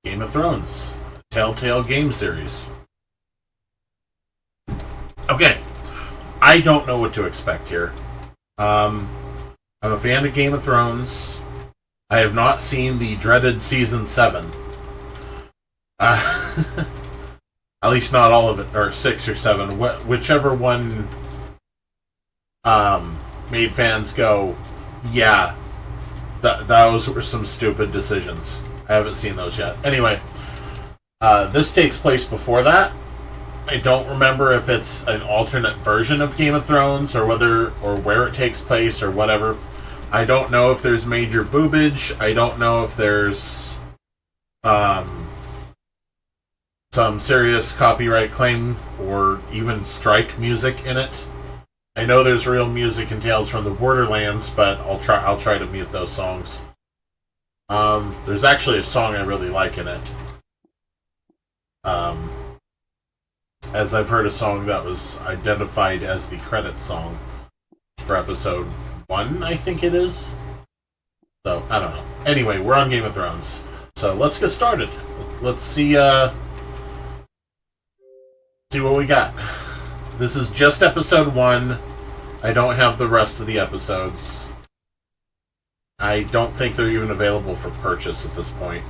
Game of Thrones, Telltale game series. Okay, I don't know what to expect here. I'm a fan of Game of Thrones. I have not seen the dreaded season 7. At least not all of it, or 6 or 7, whichever one made fans go, yeah, those were some stupid decisions. I haven't seen those yet. Anyway, this takes place before that. I don't remember if it's an alternate version of Game of Thrones or where it takes place or whatever. I don't know if there's major boobage. I don't know if there's some serious copyright claim or even strike music in it. I know there's real music in Tales from the Borderlands, but I'll try to mute those songs. There's actually a song I really like in it. As I've heard a song that was identified as the credit song for episode 1, I think it is. So, I don't know. Anyway, we're on Game of Thrones. So, let's get started. Let's see what we got. This is just episode 1. I don't have the rest of the episodes. I don't think they're even available for purchase at this point.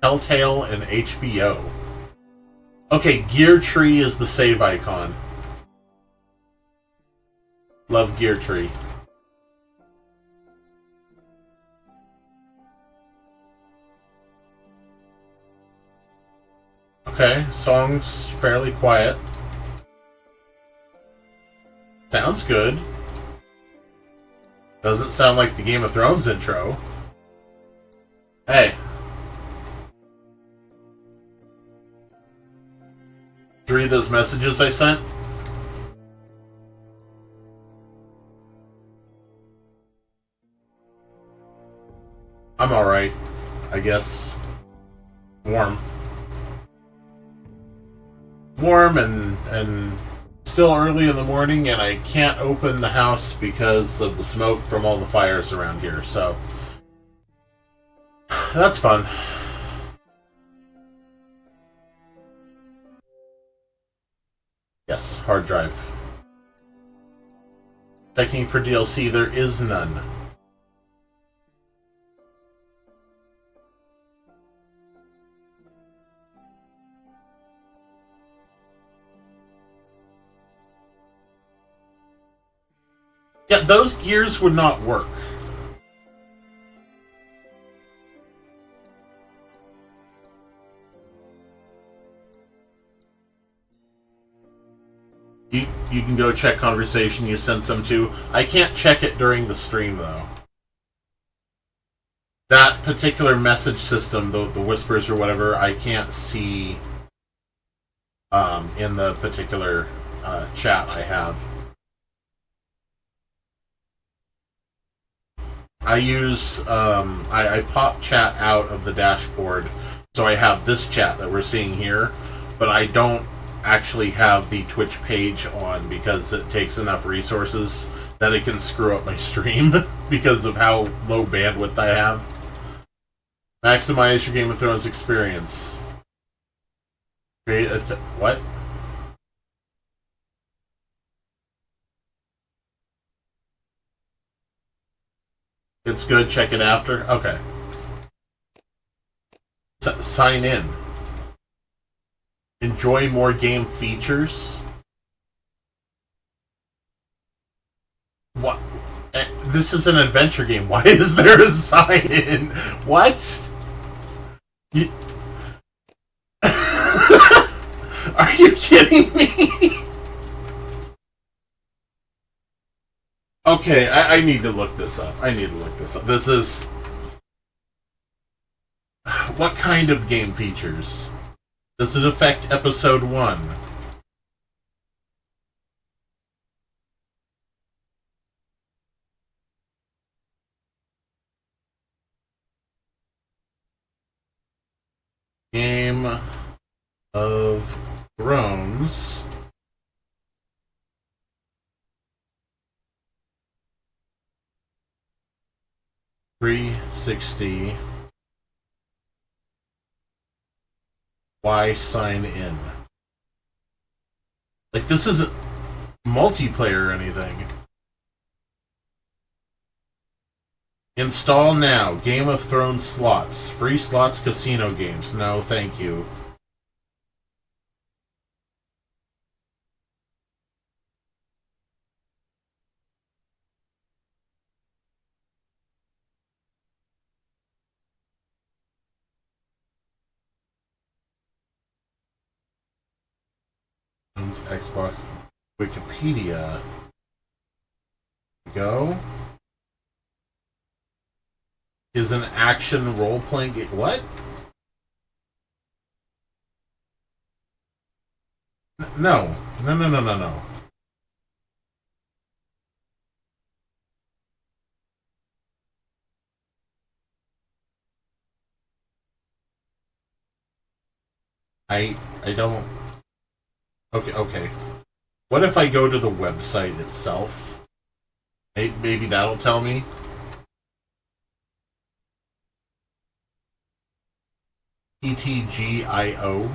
Telltale and HBO. Okay, Gear Tree is the save icon. Love Gear Tree. Okay, song's fairly quiet. Sounds good. Doesn't sound like the Game of Thrones intro. Hey. Did you read those messages I sent? I'm alright, I guess. Warm and still early in the morning, and I can't open the house because of the smoke from all the fires around here, so that's fun. Yes, hard drive. Checking for DLC, there is none. Yeah, those gears would not work. You can go check conversation you sent some to. I can't check it during the stream, though. That particular message system, the whispers or whatever, I can't see in the particular chat I have. I use, I pop chat out of the dashboard, so I have this chat that we're seeing here, but I don't actually have the Twitch page on because it takes enough resources that it can screw up my stream because of how low bandwidth I have. Maximize your Game of Thrones experience. Create a what? It's good, check it after? Okay. Sign in. Enjoy more game features? What? This is an adventure game. Why is there a sign in? What? Are you kidding me? Okay, I need to look this up. This is... What kind of game features? Does it affect episode 1? Game of Thrones. 360. Why sign in? Like, this isn't multiplayer or anything. Install now. Game of Thrones slots. Free slots casino games. No, thank you. Xbox. Wikipedia. Go. Is an action role-playing game. What? No. No. I don't... Okay. What if I go to the website itself? Maybe that'll tell me. PTGIO.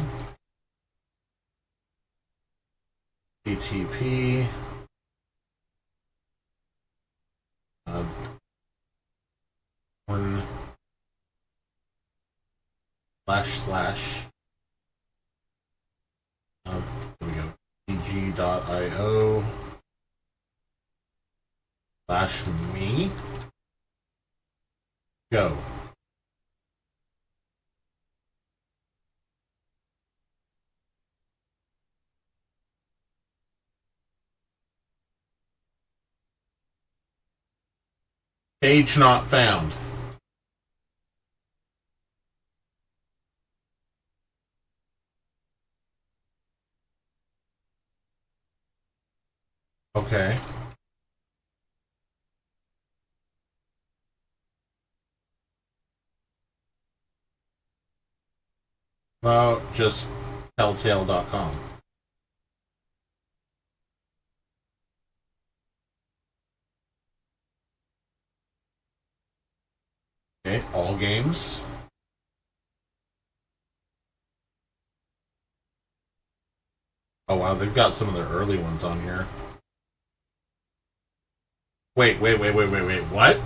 HTTP. One // here we go. pg.io /me. Go. Page not found. Okay. Well, just Telltale.com. Okay, all games. Oh wow, they've got some of their early ones on here. Wait, what?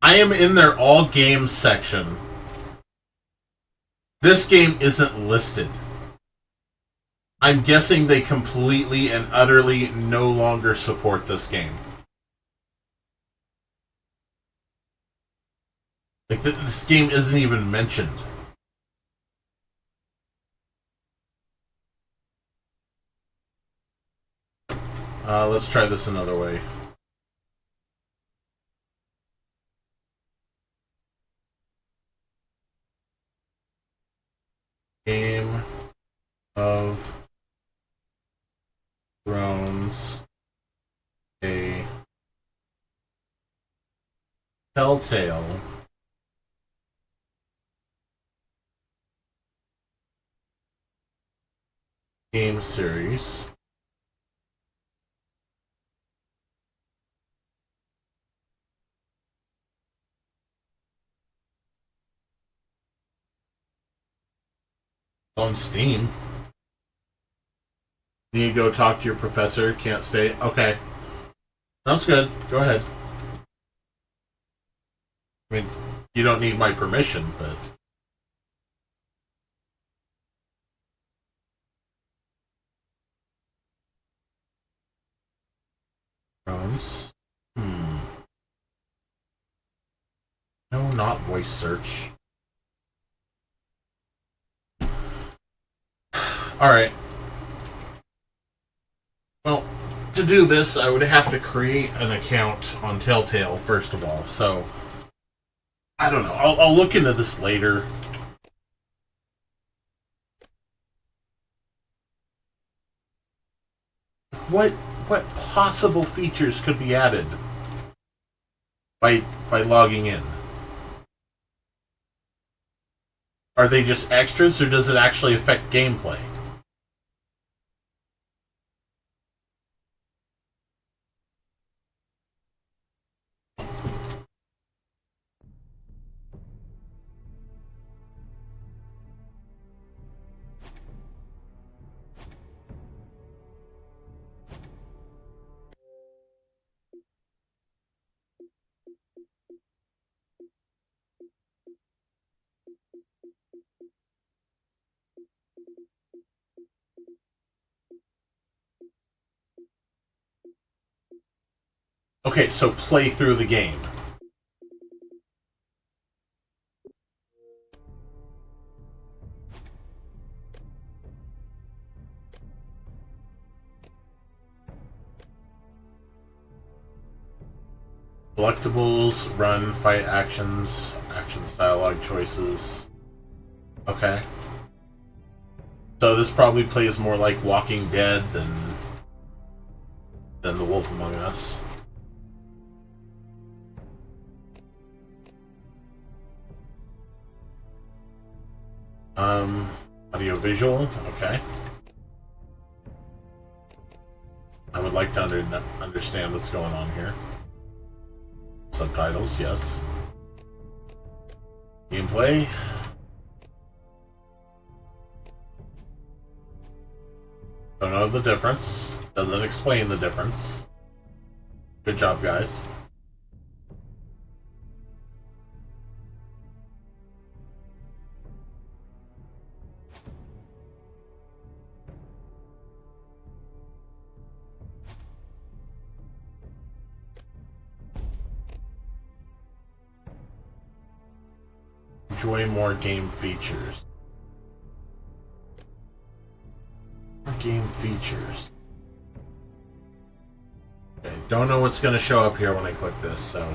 I am in their all games section. This game isn't listed. I'm guessing they completely and utterly no longer support this game. Like, this game isn't even mentioned. Let's try this another way. Game of Thrones, a Telltale game series. On Steam. Need to go talk to your professor. Can't stay. Okay. That's good. Go ahead. I mean, you don't need my permission, but... Drones. No, not voice search. Alright. Well, to do this, I would have to create an account on Telltale, first of all. So, I don't know. I'll look into this later. What possible features could be added by logging in? Are they just extras, or does it actually affect gameplay? Okay, so play through the game. Collectibles, run, fight actions, dialogue choices. Okay. So this probably plays more like Walking Dead than The Wolf Among Us. Audio visual, okay. I would like to understand what's going on here. Subtitles, yes. Gameplay. Don't know the difference. Doesn't explain the difference. Good job, guys. Enjoy more game features. More game features. Okay, don't know what's going to show up here when I click this, so...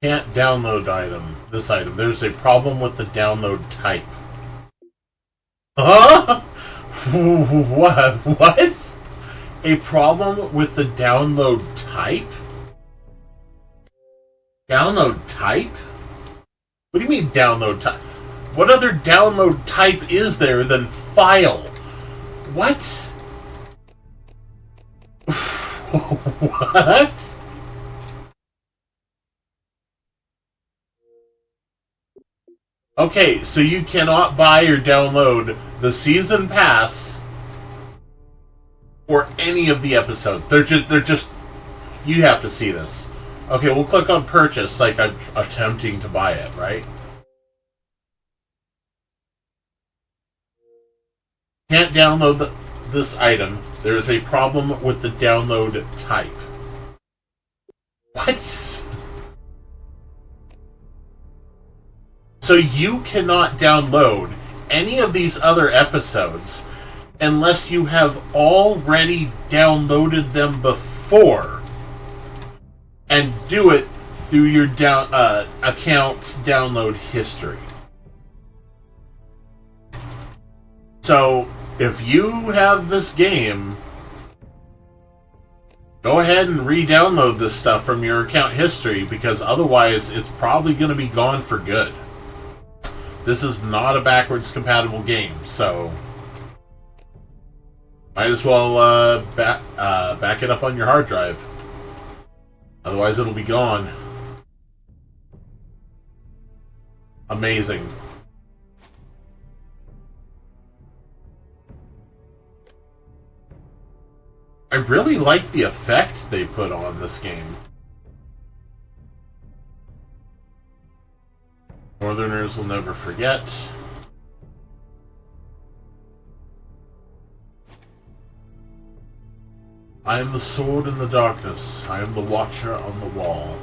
Can't download this item. There's a problem with the download type. Huh? What? A problem with the download type? Download type? What do you mean download type? What other download type is there than file? What? What? Okay, so you cannot buy or download the season pass or any of the episodes. They're just you have to see this. Okay, we'll click on purchase like I'm attempting to buy it, right? Can't download this item. There is a problem with the download type. What? So you cannot download any of these other episodes unless you have already downloaded them before and do it through your account's download history. So if you have this game, go ahead and re-download this stuff from your account history, because otherwise it's probably going to be gone for good. This is not a backwards compatible game, so might as well back it up on your hard drive. Otherwise it'll be gone. Amazing. I really like the effect they put on this game. Northerners will never forget. I am the sword in the darkness. I am the watcher on the wall.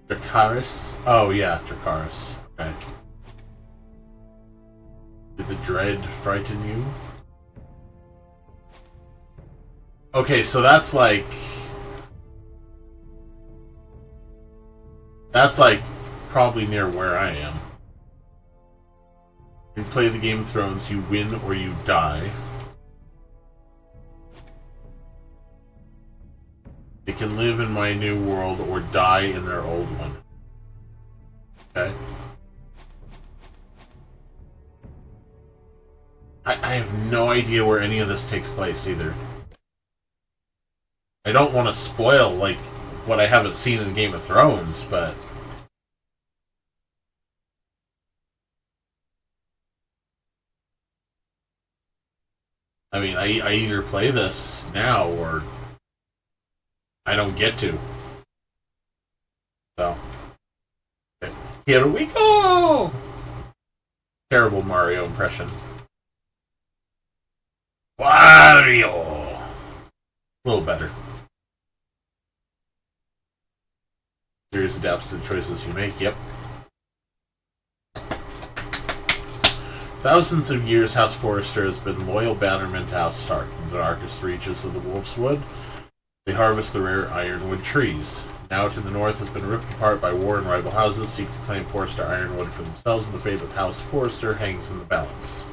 Dracarys? Oh yeah, Dracarys. Okay. Did the dread frighten you? Okay, so that's like probably near where I am. You play the Game of Thrones, you win or you die. They can live in my new world or die in their old one. Okay. I have no idea where any of this takes place either. I don't want to spoil like what I haven't seen in Game of Thrones, but I mean, I either play this now or I don't get to. So, okay. Here we go! Terrible Mario impression. Wario! A little better. Series adapts to the choices you make, yep. Thousands of years, House Forrester has been loyal bannermen to House Stark. In the darkest reaches of the Wolf's Wood, they harvest the rare ironwood trees. Now to the north has been ripped apart by war and rival houses seek to claim Forrester ironwood for themselves, and the fate of House Forrester hangs in the balance.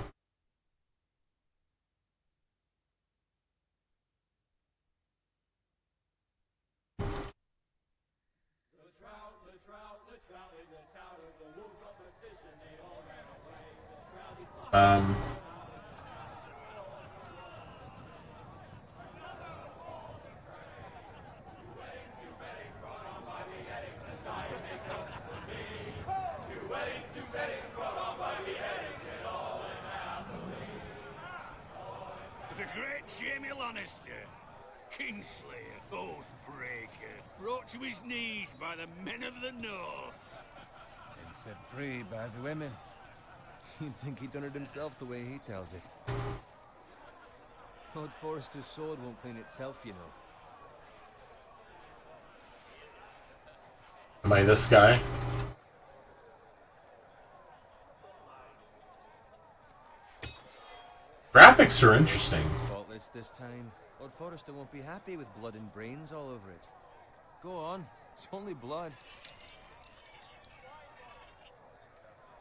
The great Jamie Lannister, Kingslayer, Oathbreaker, brought to his knees by the men of the North. And set free by the women. You'd think he'd done it himself the way he tells it. Lord Forrester's sword won't clean itself, you know. Am I this guy? Graphics are interesting. Spotless this time. Lord Forrester won't be happy with blood and brains all over it. Go on, it's only blood.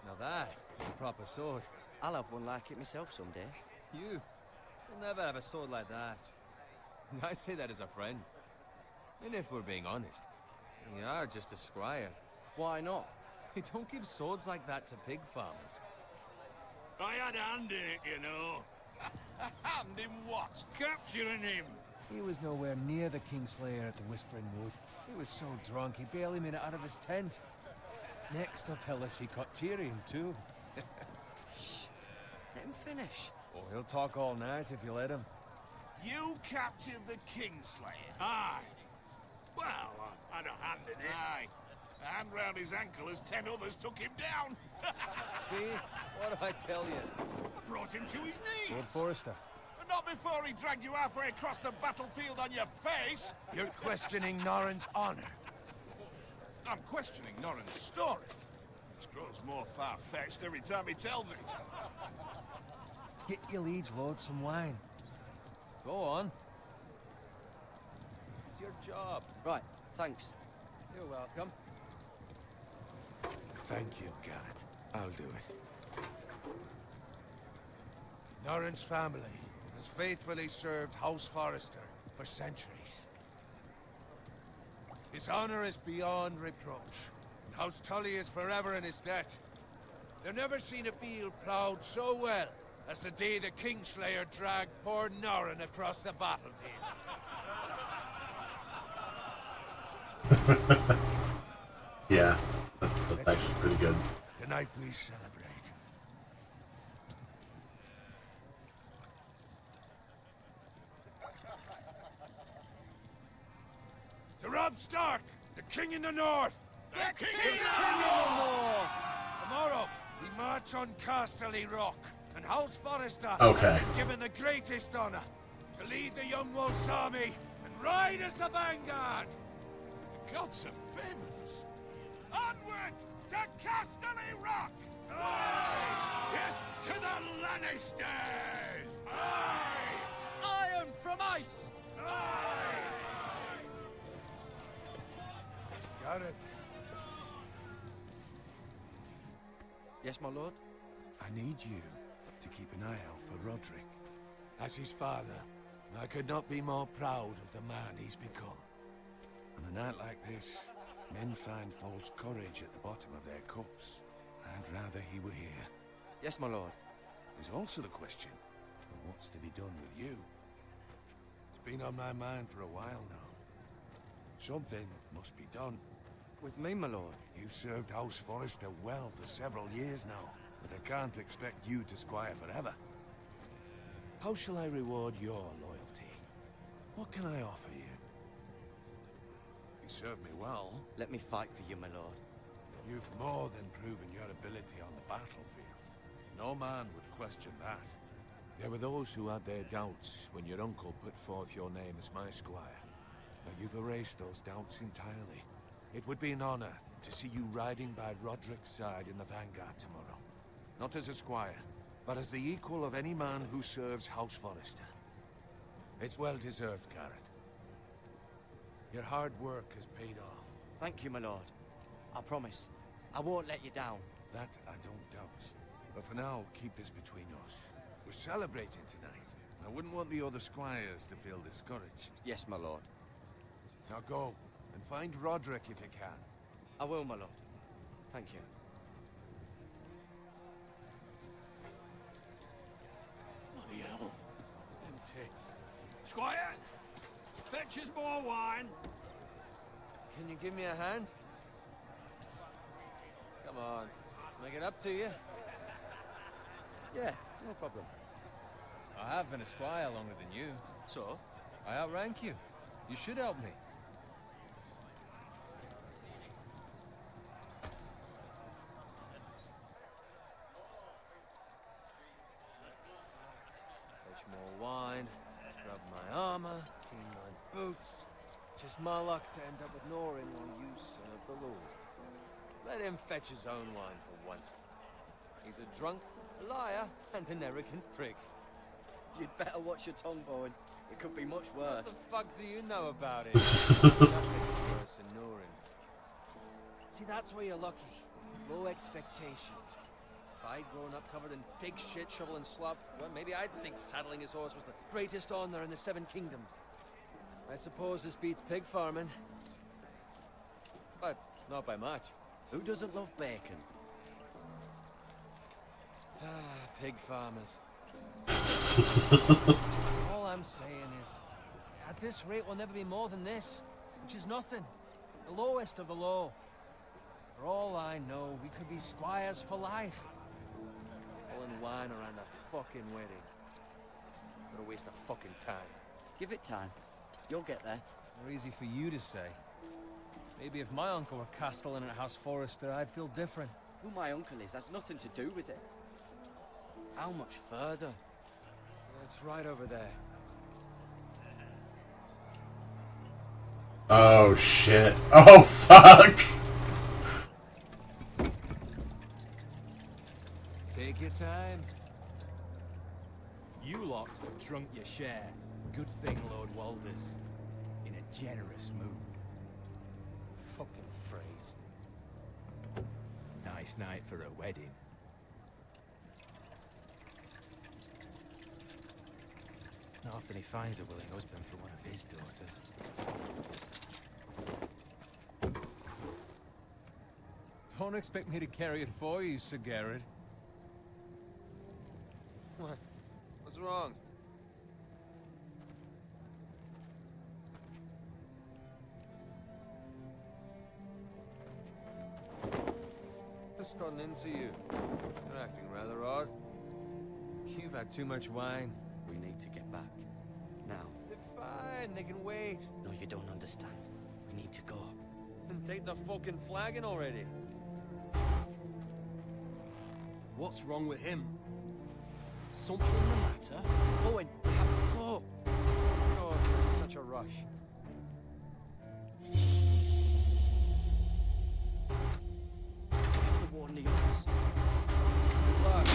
Now that is a proper sword. I'll have one like it myself someday. You'll never have a sword like that. I say that as a friend. And if we're being honest, you are just a squire. Why not? They don't give swords like that to pig farmers. I had a hand in it, you know. A hand in what? Capturing him. He was nowhere near the Kingslayer at the Whispering Wood. He was so drunk he barely made it out of his tent. Next he'll tell us he caught Tyrion too. Shh. Let him finish. Oh, he'll talk all night if you let him. You captured the Kingslayer. Aye. Well, I had a hand in it. Aye. A hand round his ankle as 10 others took him down. See? What do I tell you? I brought him to his knees. Lord Forrester. But not before he dragged you halfway across the battlefield on your face. You're questioning Norrin's honor. I'm questioning Norrin's story, which grows more far-fetched every time he tells it. Get your liege lord some wine. Go on. It's your job. Right, thanks. You're welcome. Thank you, Garrett. I'll do it. Norrin's family has faithfully served House Forrester for centuries. His honor is beyond reproach, and House Tully is forever in his debt. They've never seen a field plowed so well as the day the Kingslayer dragged poor Norrin across the battlefield. Yeah, that's actually pretty good. Tonight we celebrate. To Robb Stark, the King in the North! The King in the North! Tomorrow, we march on Casterly Rock, and House Forrester Okay. has been given the greatest honor to lead the Young Wolf's army and ride as the vanguard! The gods have favored us. Onward to Casterly Rock! Death to the Lannisters! Iron from ice! Got it. Yes, my lord? I need you to keep an eye out for Roderick. As his father, I could not be more proud of the man he's become. On a night like this, men find false courage at the bottom of their cups. I'd rather he were here. Yes, my lord. There's also the question, What's to be done with you? It's been on my mind for a while now. Something must be done. With me, my lord. You've served House Forrester well for several years now, but I can't expect you to squire forever. How shall I reward your loyalty? What can I offer you? You served me well. Let me fight for you, my lord. You've more than proven your ability on the battlefield. No man would question that. There were those who had their doubts when your uncle put forth your name as my squire. Now you've erased those doubts entirely. It would be an honor to see you riding by Roderick's side in the vanguard tomorrow. Not as a squire, but as the equal of any man who serves House Forrester. It's well deserved, Garrett. Your hard work has paid off. Thank you, my lord. I promise. I won't let you down. That I don't doubt. But for now, keep this between us. We're celebrating tonight. I wouldn't want the other squires to feel discouraged. Yes, my lord. Now go, and find Roderick if you can. I will, my lord. Thank you. Bloody hell. Empty. Squire! Fetch us more wine! Can you give me a hand? Come on. Make it up to you. Yeah, no problem. I have been a squire longer than you. So? I outrank you. You should help me. Fetch more wine, scrub my armor, clean my boots. Just my luck to end up with Norin while you serve the Lord. Let him fetch his own wine for once. He's a drunk, a liar, and an arrogant prick. You'd better watch your tongue, Bowen. It could be much worse. What the fuck do you know about it? Nothing worse than Norin. See, that's where you're lucky. Low expectations. If I'd grown up covered in pig shit, shovel and slop, well, maybe I'd think saddling his horse was the greatest honor in the Seven Kingdoms. I suppose this beats pig farming. But not by much. Who doesn't love bacon? Ah, pig farmers. All I'm saying is, at this rate we'll never be more than this, which is nothing. The lowest of the low. For all I know, we could be squires for life. Pulling wine around a fucking wedding. What a waste of fucking time. Give it time. You'll get there. More easy for you to say. Maybe if my uncle were castellan at House Forrester, I'd feel different. Who my uncle is has nothing to do with it. How much further? It's right over there. Oh shit. Oh fuck. Take your time. You lot have drunk your share. Good thing Lord Walder's in a generous mood. Fucking phrase. Nice night for a wedding. Not often he finds a willing husband for one of his daughters. Don't expect me to carry it for you, Sir Garrett. What? What's wrong? Just gotten into you. You're acting rather odd. You've had too much wine. We need to get back. Now. They're fine, they can wait. No, you don't understand. We need to go. Then take the fucking flagon already. What's wrong with him? Something the matter? Owen, we have to go. Oh, it's such a rush. We have to warn the others. Look.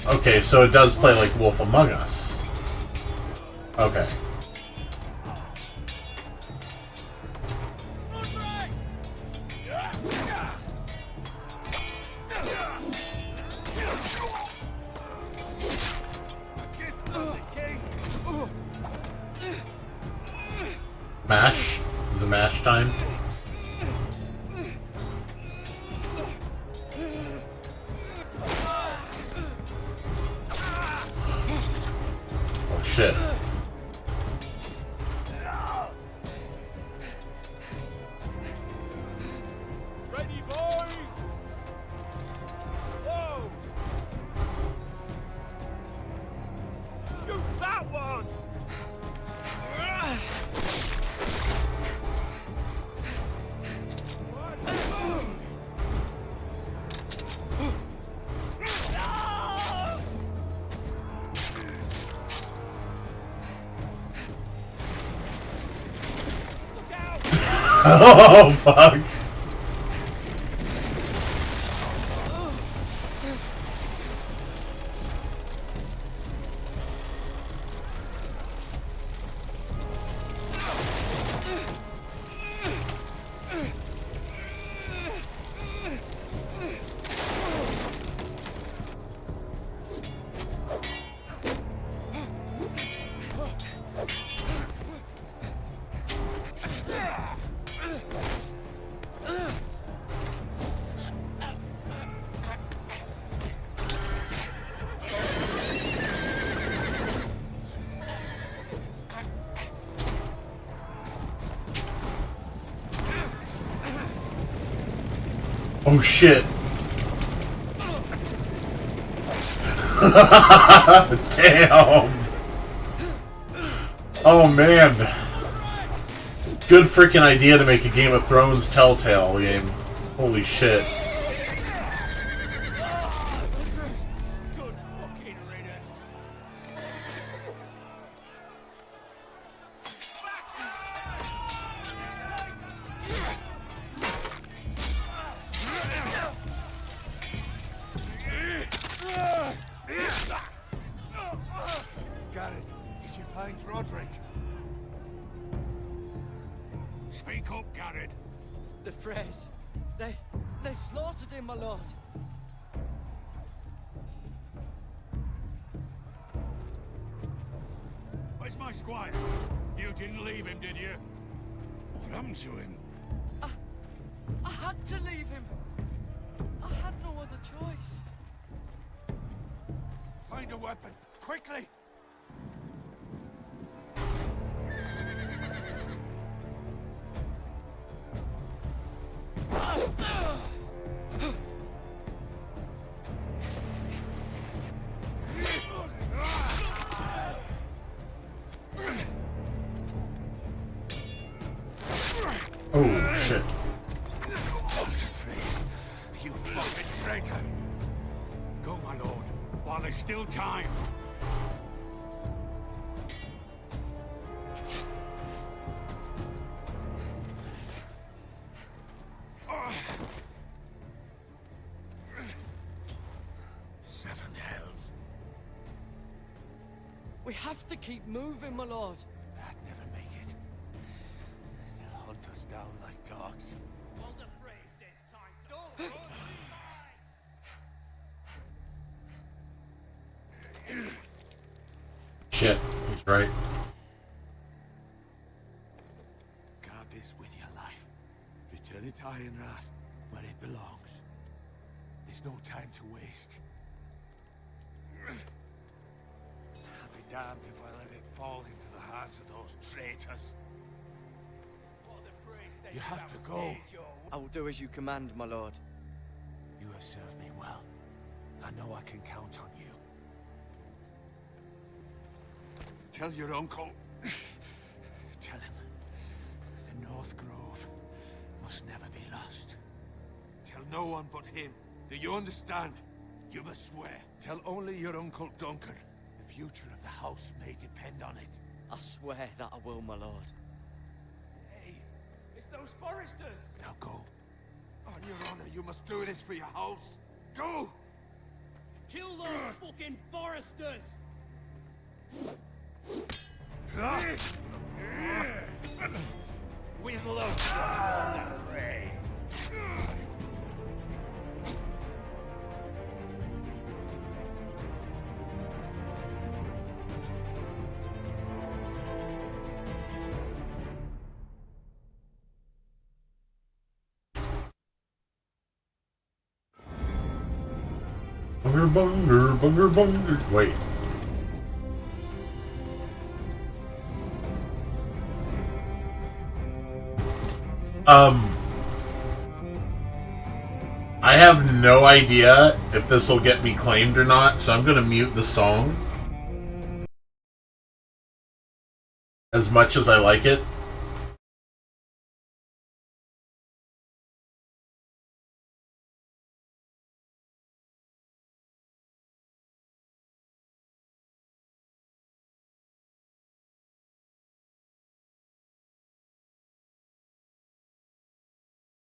Okay, so it does play like Wolf Among Us. Okay. Yeah! Mash? Is it mash time? Oh shit. Ready, boys! Whoa! Shoot that one! Oh fuck. Oh shit. Damn. Oh man. Good freaking idea to make a Game of Thrones Telltale game. Holy shit. Good fucking riddance. Garrett, did you find Roderick? Speak up, Garrett. The Freys. They slaughtered him, my lord. Where's my squire? You didn't leave him, did you? What happened to him? I had to leave him. I had no other choice. Find a weapon, quickly! Oh shit. You fucking traitor! Go, my lord, while there's still time. Seven hells. We have to keep moving, my lord. I'd never make it. They'll hunt us down like dogs. Shit. He's right. Guard this with your life. Return it to Ironrath, where it belongs. There's no time to waste. I'll be damned if I let it fall into the hands of those traitors. You have to go. I will do as you command, my lord. You have served me well. I know I can count on you. Tell your uncle. Tell him. The North Grove must never be lost. Tell no one but him. Do you understand? You must swear. Tell only your Uncle Duncan. The future of the house may depend on it. I swear that I will, my lord. Hey, it's those foresters! Now go. On your honor, you must do this for your house. Go! Kill those fucking foresters! With love, Lord Frey. Bunger, bunger, bunger, bunger. Wait. I have no idea if this will get me claimed or not, so I'm gonna mute the song. As much as I like it.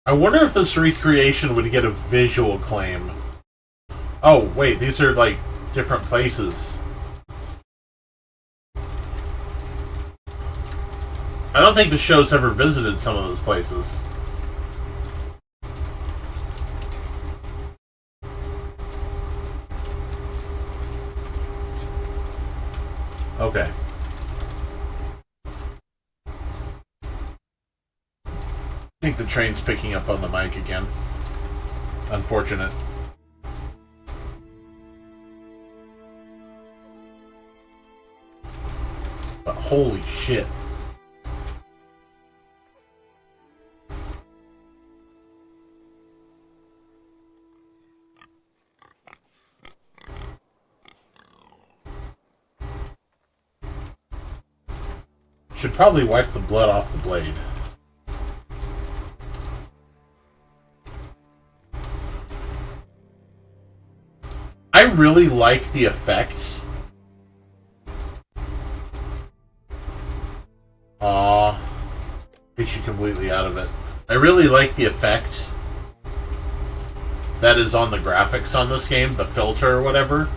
I wonder if this recreation would get a visual claim. Oh, wait, these are like different places. I don't think the show's ever visited some of those places. Okay. I think the train's picking up on the mic again. Unfortunate. But holy shit. Should probably wipe the blood off the blade. I really like the effect. Aw. Takes you completely out of it. I really like the effect that is on the graphics on this game, the filter or whatever.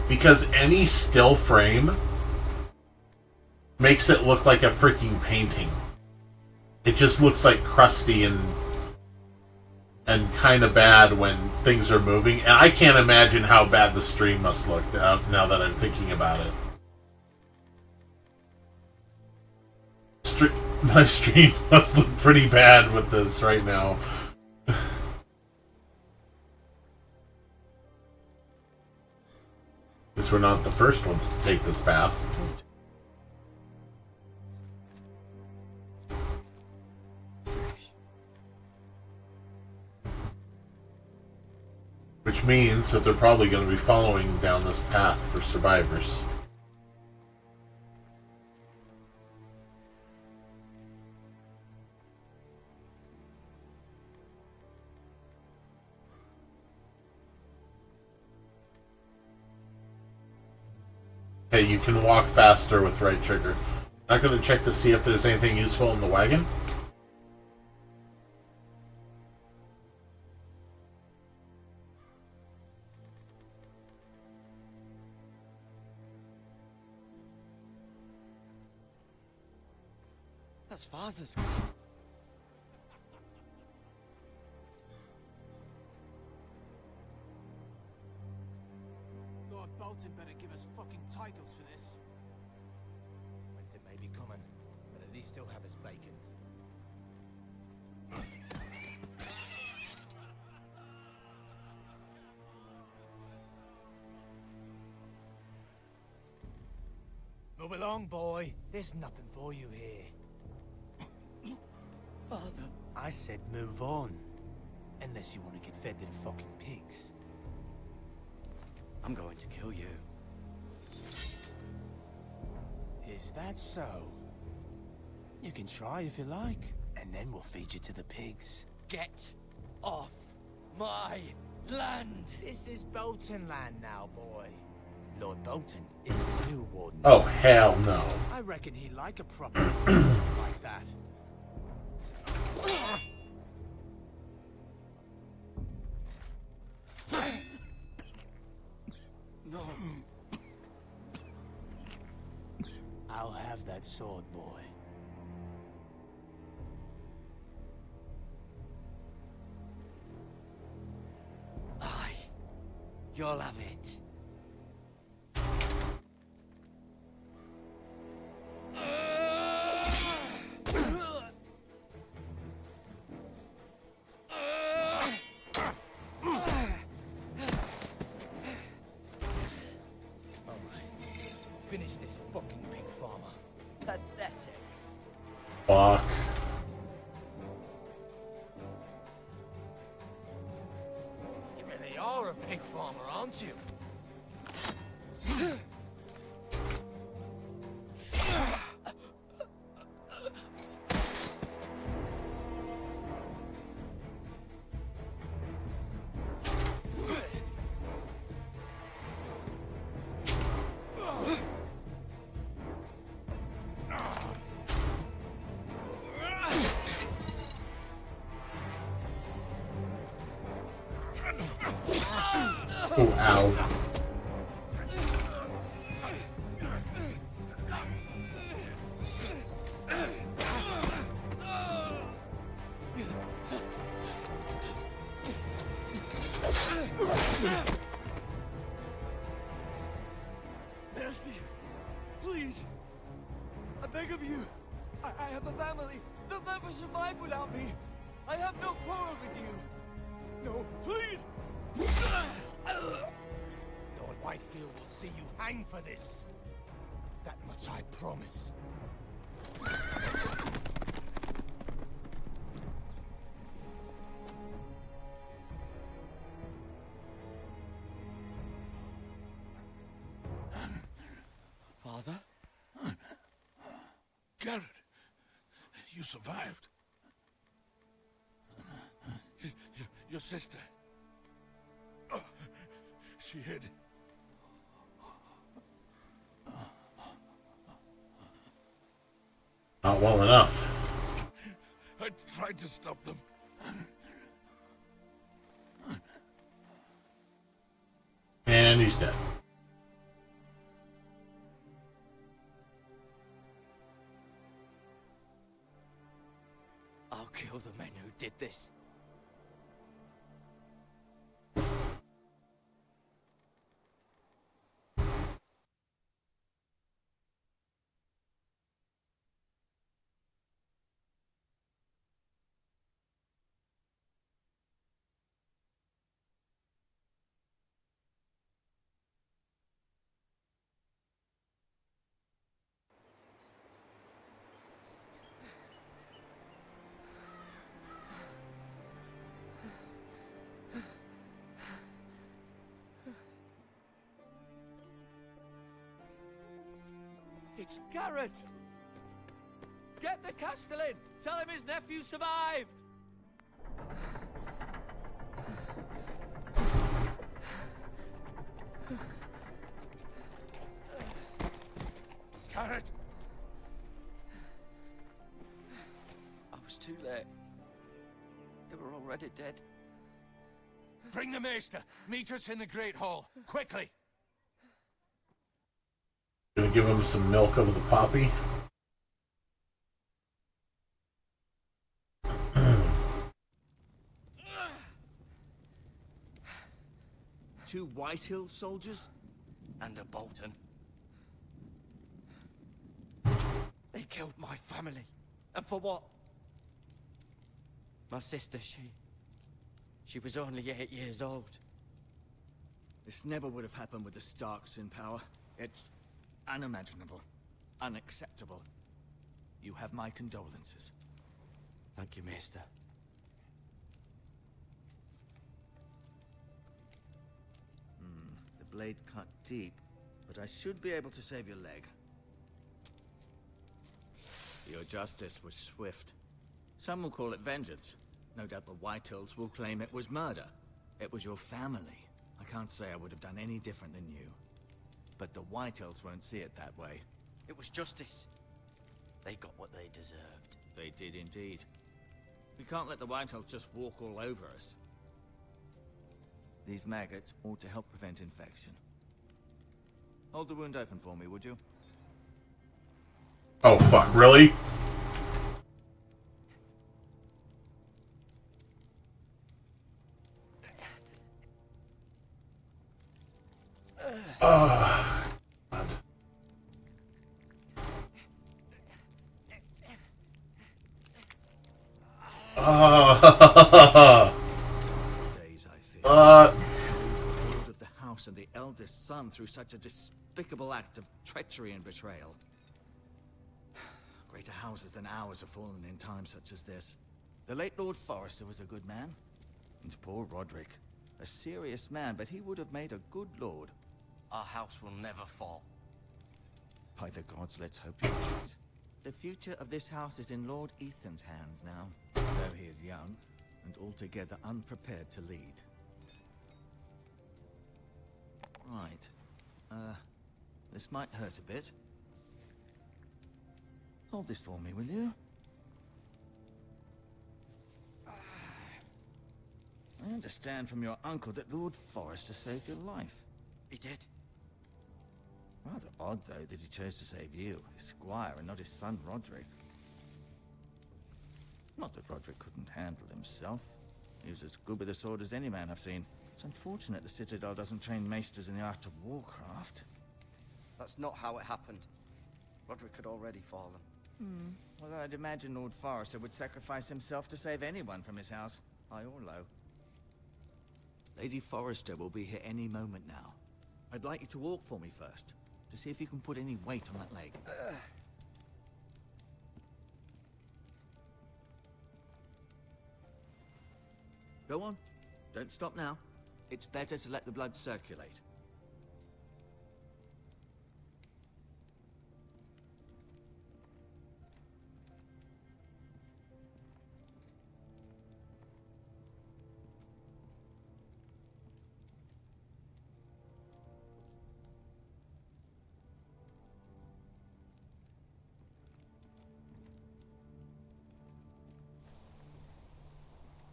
Because any still frame makes it look like a freaking painting. It just looks like crusty and kind of bad when things are moving. And I can't imagine how bad the stream must look now that I'm thinking about it. My stream must look pretty bad with this right now. Because we're not the first ones to take this path. Which means that they're probably going to be following down this path for survivors. Okay, you can walk faster with right trigger. Not going to check to see if there's anything useful in the wagon. That's Father's. Lord Bolton better give us fucking titles for this. Winter may be coming, but at least still have his bacon. Move along, boy. There's nothing for you here. Father. I said move on. Unless you want to get fed to the fucking pigs. I'm going to kill you. Is that so? You can try if you like, and then we'll feed you to the pigs. Get off my land! This is Bolton land now, boy. Lord Bolton is the new warden. Oh, hell no. I reckon he'd like a proper something like that. No. I'll have that sword, boy. Aye. You'll have it. Fuck. You really are a pig farmer, aren't you? Oh, ow. Mercy. Please. I beg of you. I have a family. They'll never survive without me. I have no quarrel with you. No, please. Lord Whitehill will see you hang for this. That much I promise. Father? Garrett, you survived. Your sister. Oh, she hid. Not well enough. I tried to stop them. And he's dead. I'll kill the men who did this. It's Garrett! Get the Castellan! Tell him his nephew survived! Garrett! I was too late. They were already dead. Bring the maester. Meet us in the Great Hall. Quickly! Gonna give him some milk of the poppy. Two Whitehill soldiers? And a Bolton. They killed my family. And for what? My sister, she was only 8 years old. This never would have happened with the Starks in power. It's unimaginable. Unacceptable. You have my condolences. Thank you, Maester. The blade cut deep, but I should be able to save your leg. Your justice was swift. Some will call it vengeance. No doubt the Whitehills will claim it was murder. It was your family. I can't say I would have done any different than you. But the Whitehills won't see it that way. It was justice. They got what they deserved. They did indeed. We can't let the Whitehills just walk all over us. These maggots ought to help prevent infection. Hold the wound open for me, would you? Oh fuck, really? God. Days, I fear. The lord of the house and the eldest son through such a despicable act of treachery and betrayal. Greater houses than ours have fallen in times such as this. The late Lord Forrester was a good man. And poor Roderick. A serious man, but he would have made a good lord. Our house will never fall. By the gods, let's hope you're right. The future of this house is in Lord Ethan's hands now, though he is young and altogether unprepared to lead. Right. This might hurt a bit. Hold this for me, will you? I understand from your uncle that Lord Forrester saved your life. He did. Rather odd, though, that he chose to save you, his squire, and not his son Roderick. Not that Roderick couldn't handle himself. He was as good with a sword as any man I've seen. It's unfortunate the Citadel doesn't train maesters in the art of warcraft. That's not how it happened. Roderick had already fallen. Well, I'd imagine Lord Forrester would sacrifice himself to save anyone from his house, high or low. Lady Forrester will be here any moment now. I'd like you to walk for me first, to see if you can put any weight on that leg. Go on. Don't stop now. It's better to let the blood circulate.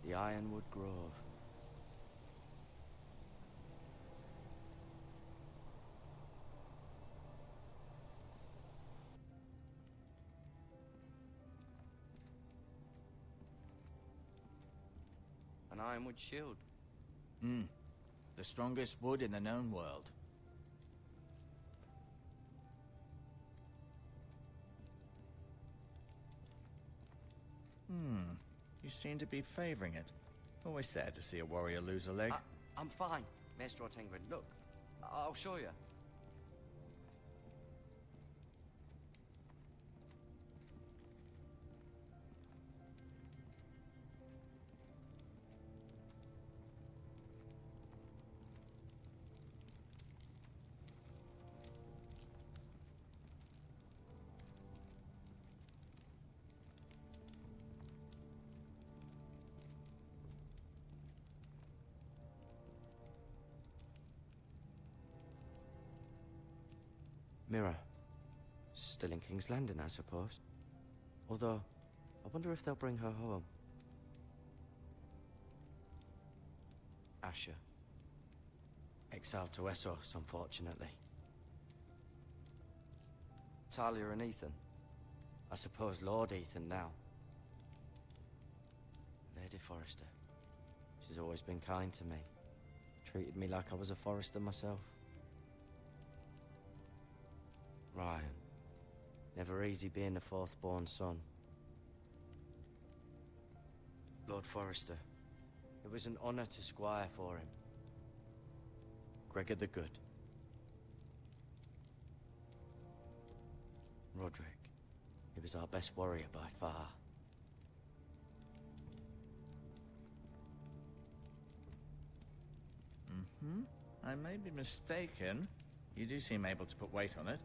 The Ironwood Grove. An ironwood shield. The strongest wood in the known world. You seem to be favoring it. Always sad to see a warrior lose a leg. I'm fine, Maestro Tengrin. Look, I'll show you. Mirror. Still in King's Landing, I suppose. Although, I wonder if they'll bring her home. Asher. Exiled to Essos, unfortunately. Talia and Ethan. I suppose Lord Ethan now. Lady Forrester. She's always been kind to me. Treated me like I was a Forrester myself. Ryan. Never easy being the fourth-born son. Lord Forrester. It was an honor to squire for him. Gregor the Good. Roderick. He was our best warrior by far. I may be mistaken. You do seem able to put weight on it.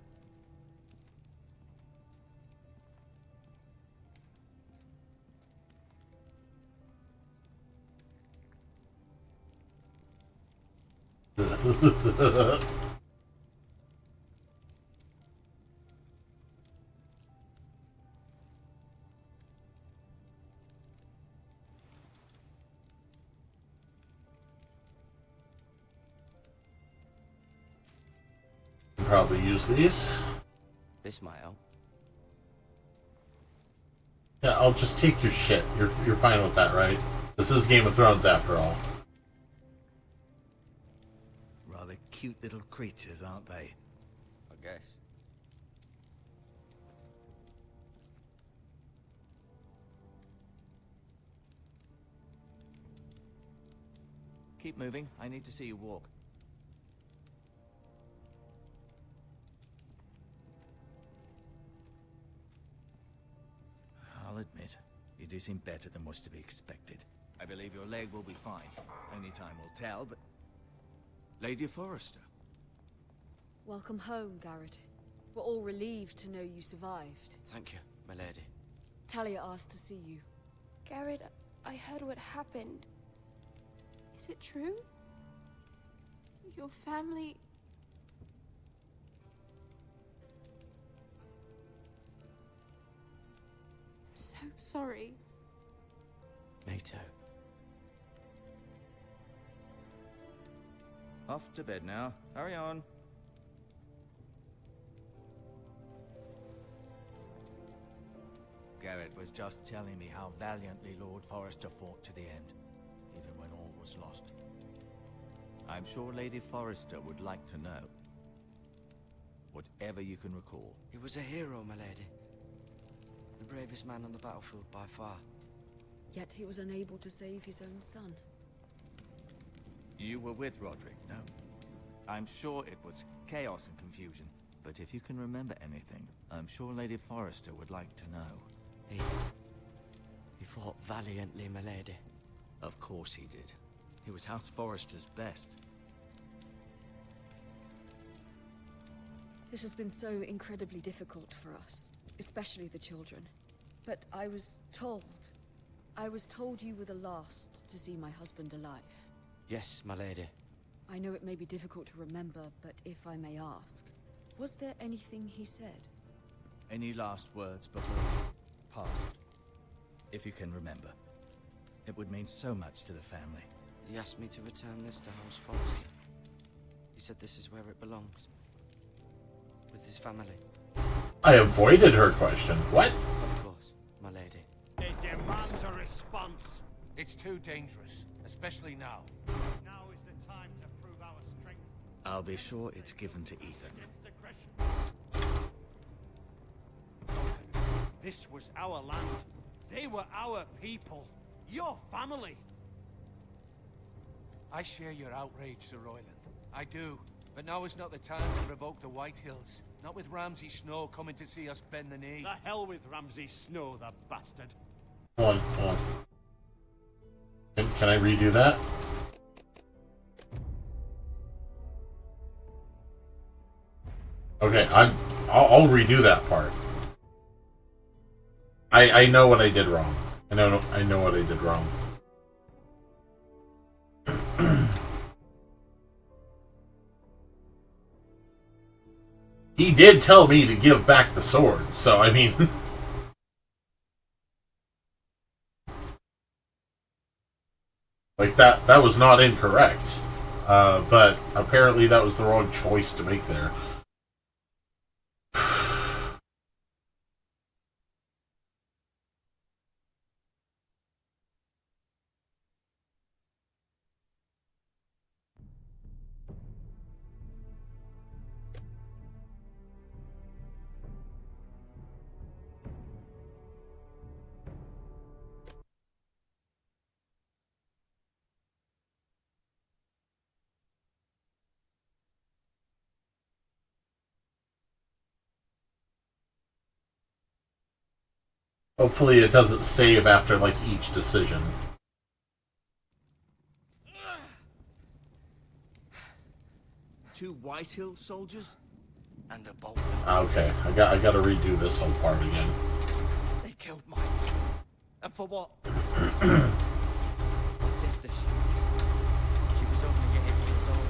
Probably use these. This might help. Yeah, I'll just take your shit. You're fine with that, right? This is Game of Thrones after all. Rather cute little creatures, aren't they? I guess. Keep moving. I need to see you walk. I'll admit, you do seem better than was to be expected. I believe your leg will be fine. Only time will tell, but... Lady Forrester. Welcome home, Garrett. We're all relieved to know you survived. Thank you, my lady. Talia asked to see you. Garrett, I heard what happened. Is it true? Your family... I'm so sorry. Me too. Off to bed now. Hurry on. Garrett was just telling me how valiantly Lord Forrester fought to the end, even when all was lost. I'm sure Lady Forrester would like to know. Whatever you can recall. He was a hero, my lady. The bravest man on the battlefield by far. Yet he was unable to save his own son. You were with Roderick, no? I'm sure it was chaos and confusion, but if you can remember anything, I'm sure Lady Forrester would like to know. He fought valiantly, my lady. Of course he did. He was House Forrester's best. This has been so incredibly difficult for us, especially the children. But I was told you were the last to see my husband alive. Yes, my lady. I know it may be difficult to remember, but if I may ask, was there anything he said? Any last words before passed? If you can remember. It would mean so much to the family. He asked me to return this to House Forrester. He said this is where it belongs. With his family. I avoided her question. What? Of course, my lady. It demands a response. It's too dangerous, especially now. Now is the time to prove our strength I'll be sure it's given to Ethan. against aggression. Duncan, this was our land. They were our people. Your family. I share your outrage, Sir Royland. I do. But now is not the time to provoke the White Hills. Not with Ramsay Snow coming to see us bend the knee. The hell with Ramsay Snow, the bastard. Hold on. Can I redo that? Okay, I'll redo that part. I know what I did wrong. I know what I did wrong. He did tell me to give back the sword, so I mean... like, that was not incorrect. But apparently that was the wrong choice to make there. Hopefully it doesn't save after, like, each decision. Two White Hill soldiers? And a bolt. Okay, I gotta redo this whole part again. They killed my family. And for what? My sister, she was only 8 years old.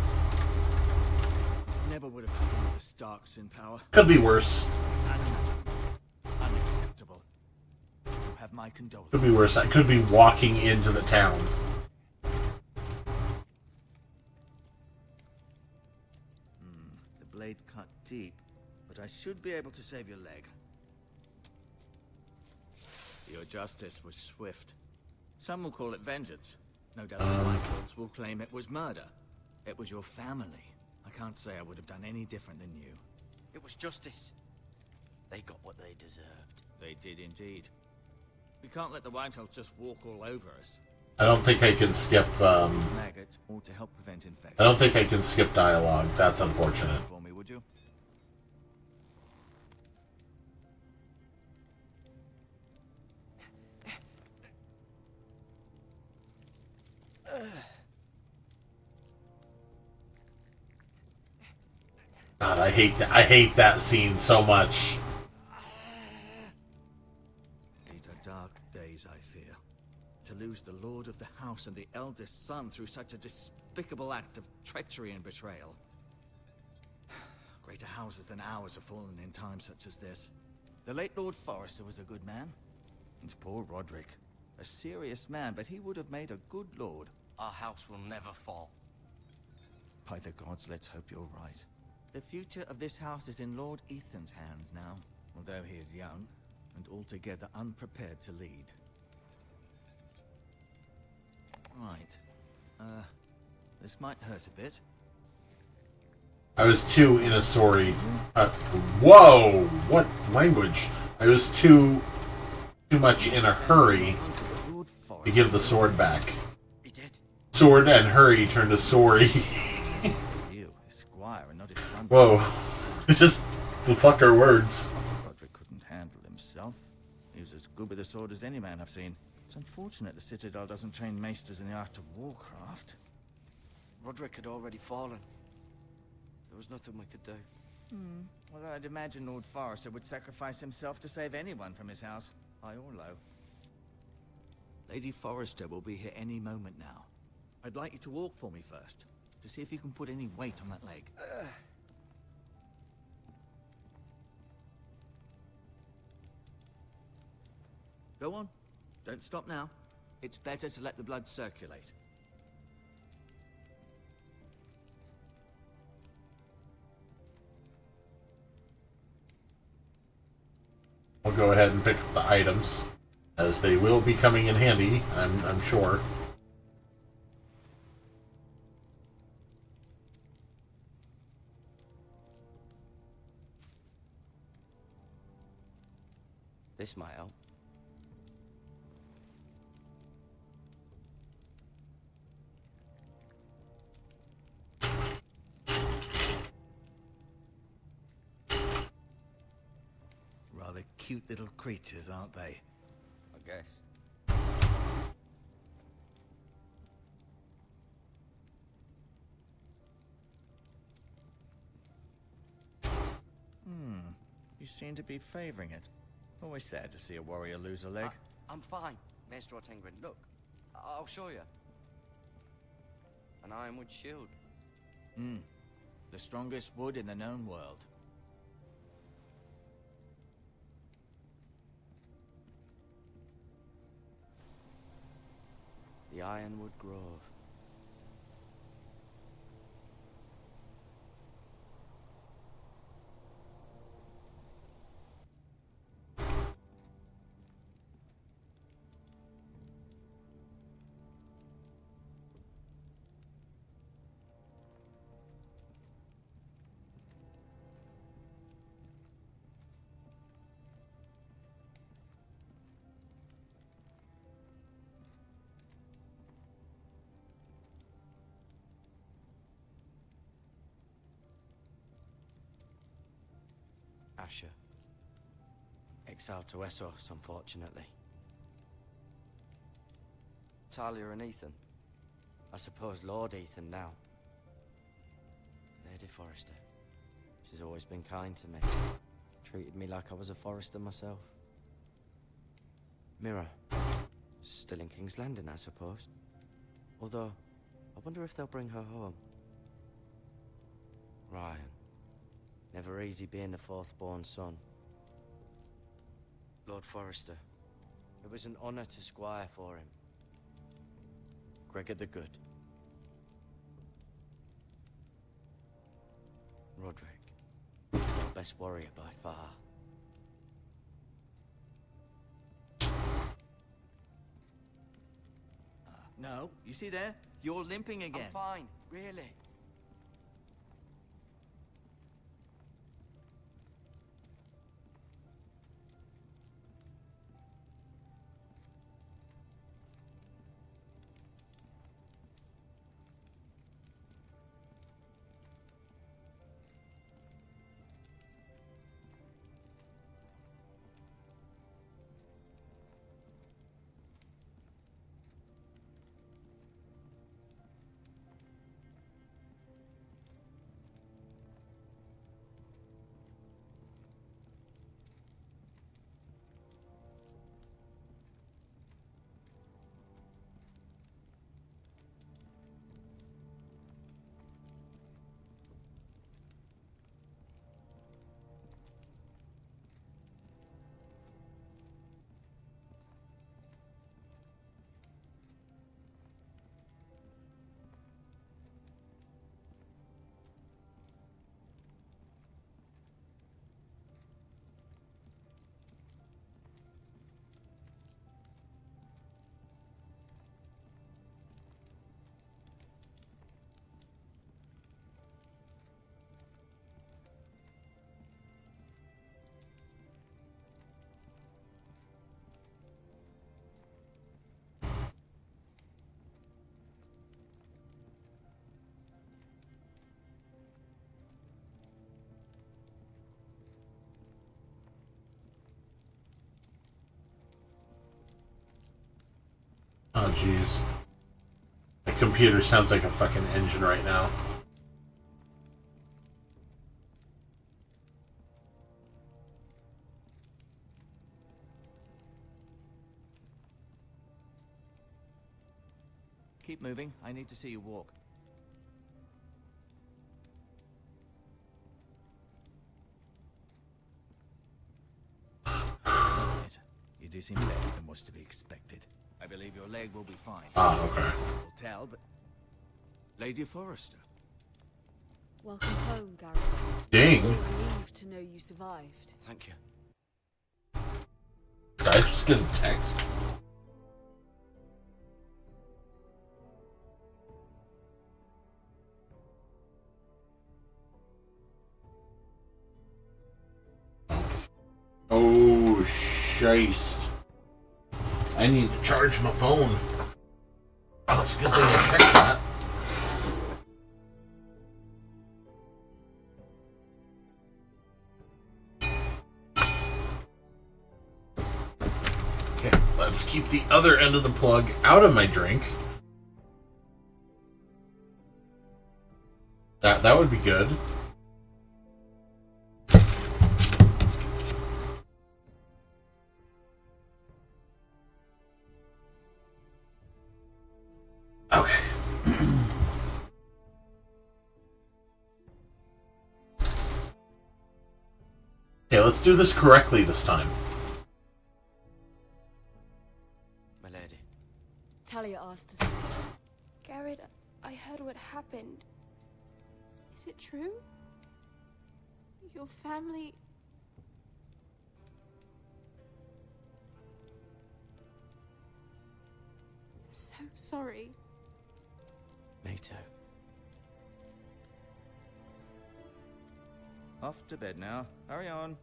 This never would have happened with the Starks in power. Could be worse. Unacceptable. You have my condolences. Could be worse. I could be walking into the town. The blade cut deep, but I should be able to save your leg. Your justice was swift. Some will call it vengeance. No doubt the Whitehills will claim it was murder. It was your family. I can't say I would have done any different than you. It was justice. They got what they deserved. They did indeed. We can't let the Whitehills just walk all over us. I don't think I can skip, Maggots ought to help prevent infection. I don't think I can skip dialogue. That's unfortunate. For me, would you? I hate that scene so much. These are dark days, I fear. To lose the lord of the house and the eldest son through such a despicable act of treachery and betrayal. Greater houses than ours have fallen in times such as this. The late Lord Forrester was a good man. And poor Roderick. A serious man, but he would have made a good lord. Our house will never fall. By the gods, let's hope you're right. The future of this house is in Lord Ethan's hands now, although he is young and altogether unprepared to lead. Right. This might hurt a bit. I was too in a sorry. Whoa! What language? I was too much in a hurry to give the sword back. He did. Sword and hurry turned to sorry. You, his squire, and not his son. Whoa. It's just the fucker words. Roderick couldn't handle himself. He was as good with a sword as any man I've seen. It's unfortunate the Citadel doesn't train maesters in the art of warcraft. Roderick had already fallen. There was nothing we could do. Although I'd imagine Lord Forrester would sacrifice himself to save anyone from his house, high or low. Lady Forrester will be here any moment now. I'd like you to walk for me first, to see if you can put any weight on that leg. Go on. Don't stop now. It's better to let the blood circulate. I'll go ahead and pick up the items, as they will be coming in handy, I'm sure. This might help. Rather cute little creatures, aren't they? I guess. You seem to be favoring it. Always sad to see a warrior lose a leg. I'm fine, Maestro Tengrin. Look, I'll show you. An ironwood shield. The strongest wood in the known world. The Ironwood Grove. Asher. Exiled to Essos, unfortunately. Talia and Ethan. I suppose Lord Ethan now. Lady Forrester. She's always been kind to me. Treated me like I was a Forrester myself. Mirror. Still in King's Landing, I suppose. Although, I wonder if they'll bring her home. Ryan. Never easy being the fourth-born son. Lord Forrester. It was an honor to squire for him. Gregor the Good. Roderick. He's our best warrior by far. No, you see there? You're limping again. I'm fine, really. Oh, jeez. My computer sounds like a fucking engine right now. Keep moving. I need to see you walk. You do seem better than was to be expected. I believe your leg will be fine. Ah, okay. We'll tell, but... Lady Forrester. Welcome home, Garrett. Dang. I'm relieved to know you survived. Thank you. Did I just get a text? Oh, shite. I need to charge my phone. Oh, it's a good thing I checked that. Okay, let's keep the other end of the plug out of my drink. That would be good. Okay. Okay, let's do this correctly this time. My lady. Talia asked to see you. Garrett, I heard what happened. Is it true? Your family... I'm so sorry. Me too. Off to bed now. Hurry on.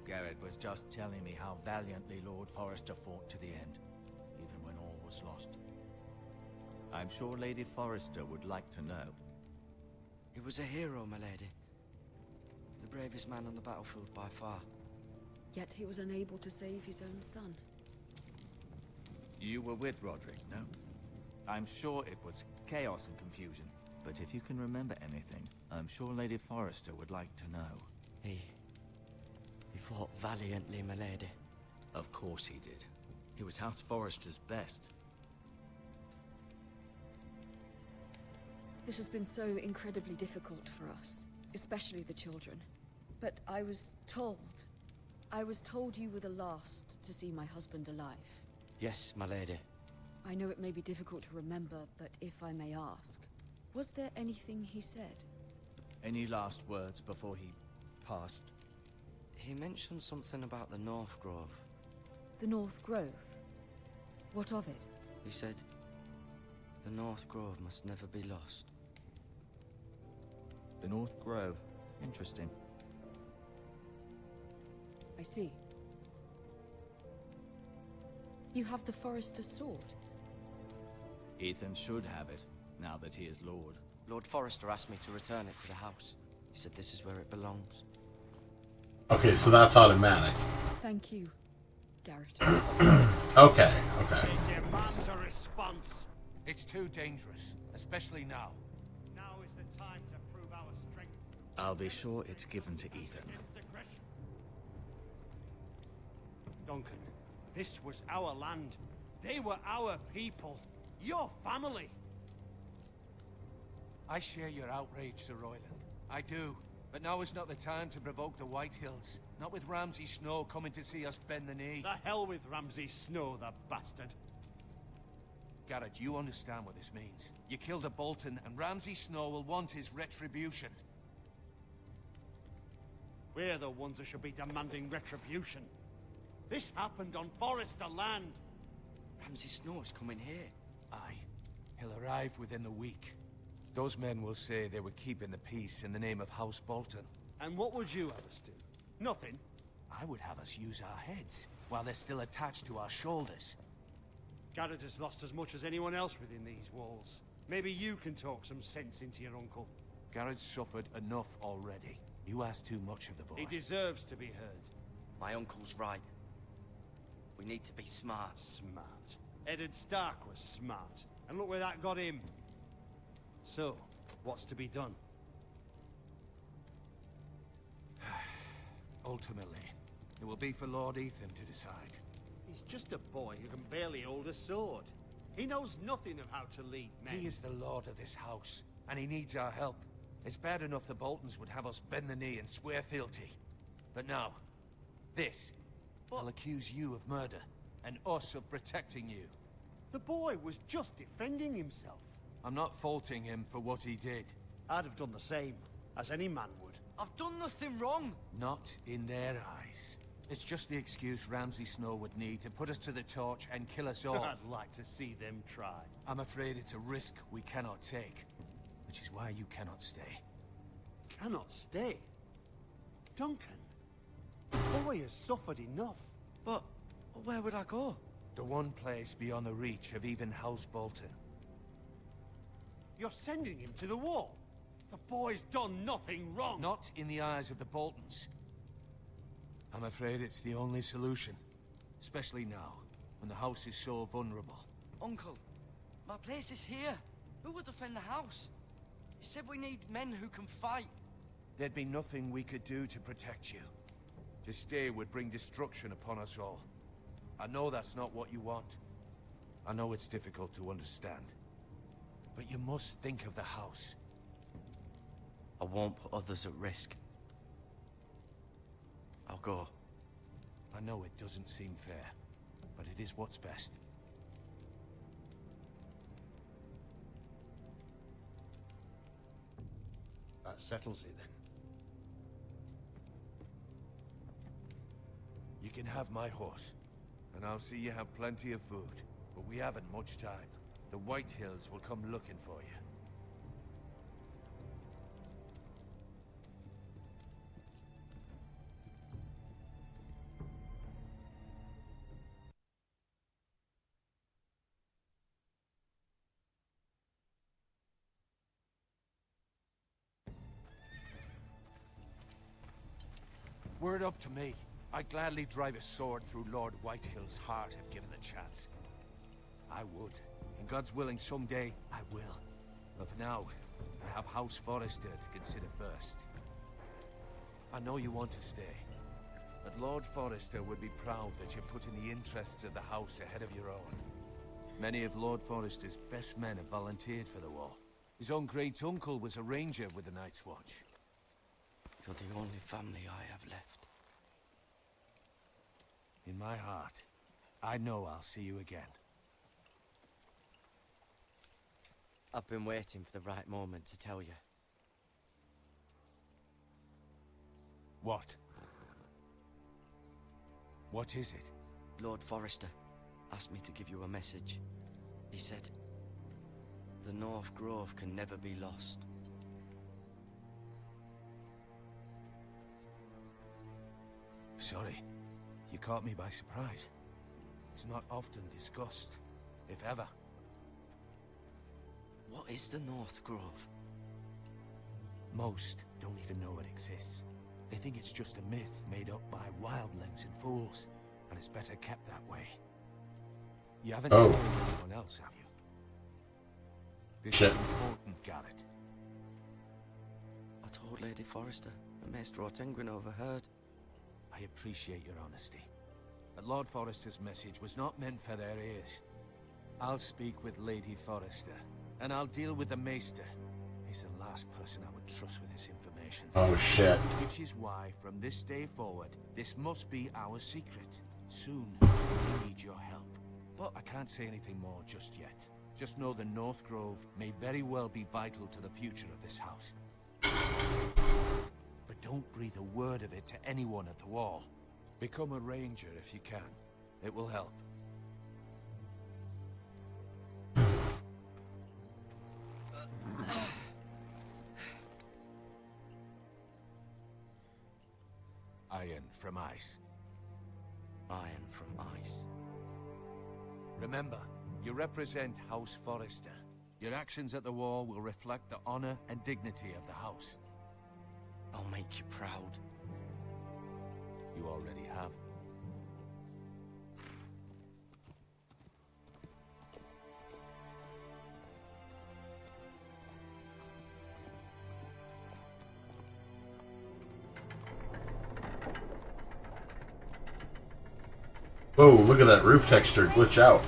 Garrett was just telling me how valiantly Lord Forrester fought to the end, even when all was lost. I'm sure Lady Forrester would like to know. He was a hero, my lady. The bravest man on the battlefield by far. Yet he was unable to save his own son. You were with Roderick, no? I'm sure it was chaos and confusion, but if you can remember anything, I'm sure Lady Forrester would like to know. He fought valiantly, my lady. Of course he did. He was House Forrester's best. This has been so incredibly difficult for us, especially the children. But I was told you were the last to see my husband alive. Yes, my lady. I know it may be difficult to remember, but if I may ask, was there anything he said? Any last words before he passed? He mentioned something about the North Grove. The North Grove? What of it? He said, the North Grove must never be lost. The North Grove. Interesting. I see. You have the Forrester's sword. Ethan should have it, now that he is Lord. Lord Forrester asked me to return it to the house. He said this is where it belongs. Okay, so that's automatic. Thank you, Garrett. Okay. It demands a response. It's too dangerous, especially now. Now is the time to prove our strength. I'll be sure it's given to Ethan. Against aggression. Duncan, this was our land. They were our people. Your family. I share your outrage, Sir Royland. I do. But now is not the time to provoke the White Hills. Not with Ramsay Snow coming to see us bend the knee. The hell with Ramsay Snow, the bastard. Garrett, you understand what this means. You killed a Bolton, and Ramsay Snow will want his retribution. We're the ones that should be demanding retribution. This happened on Forrester land. Ramsay Snow is coming here. Aye. He'll arrive within the week. Those men will say they were keeping the peace in the name of House Bolton. And what would you have us do? Nothing. I would have us use our heads, while they're still attached to our shoulders. Garrett has lost as much as anyone else within these walls. Maybe you can talk some sense into your uncle. Garrett's suffered enough already. You ask too much of the boy. He deserves to be heard. My uncle's right. We need to be smart. Smart. Eddard Stark was smart. And look where that got him. So, what's to be done? Ultimately, it will be for Lord Ethan to decide. He's just a boy who can barely hold a sword. He knows nothing of how to lead men. He is the lord of this house, and he needs our help. It's bad enough the Boltons would have us bend the knee and swear fealty. But now, this. I'll accuse you of murder, and us of protecting you. The boy was just defending himself. I'm not faulting him for what he did. I'd have done the same, as any man would. I've done nothing wrong. Not in their eyes. It's just the excuse Ramsay Snow would need to put us to the torch and kill us all. I'd like to see them try. I'm afraid it's a risk we cannot take, which is why you cannot stay. Cannot stay? Duncan, the boy has suffered enough. But where would I go? The one place beyond the reach of even House Bolton. You're sending him to the wall. The boy's done nothing wrong. Not in the eyes of the Boltons. I'm afraid it's the only solution. Especially now, when the house is so vulnerable. Uncle, my place is here. Who will defend the house? You said we need men who can fight. There'd be nothing we could do to protect you. To stay would bring destruction upon us all. I know that's not what you want. I know it's difficult to understand. But you must think of the house. I won't put others at risk. I'll go. I know it doesn't seem fair, but it is what's best. That settles it then. You can have my horse, and I'll see you have plenty of food. But we haven't much time. The White Hills will come looking for you. Were it up to me, I'd gladly drive a sword through Lord Whitehill's heart if given a chance. I would. And God's willing, someday I will. But for now, I have House Forrester to consider first. I know you want to stay, but Lord Forrester would be proud that you're putting the interests of the house ahead of your own. Many of Lord Forrester's best men have volunteered for the war. His own great-uncle was a ranger with the Night's Watch. You're the only family I have left. In my heart, I know I'll see you again. I've been waiting for the right moment to tell you. What? What is it? Lord Forrester asked me to give you a message. He said, the North Grove can never be lost. Sorry, you caught me by surprise. It's not often discussed, if ever. What is the North Grove? Most don't even know it exists. They think it's just a myth made up by wildlings and fools, and it's better kept that way. You haven't told anyone else, have you? This is important, Garrett. I told Lady Forrester, and Maester Ortenguin overheard. I appreciate your honesty. But Lord Forrester's message was not meant for their ears. I'll speak with Lady Forrester, and I'll deal with the Maester. He's the last person I would trust with this information. Oh shit. Which is why, from this day forward, this must be our secret. Soon, we need your help. But I can't say anything more just yet. Just know the North Grove may very well be vital to the future of this house. But don't breathe a word of it to anyone at the wall. Become a ranger if you can. It will help. Iron from ice. Iron from ice. Remember, you represent House Forrester. Your actions at the war will reflect the honor and dignity of the house. I'll make you proud. You you already have. Oh, look at that roof texture glitch out.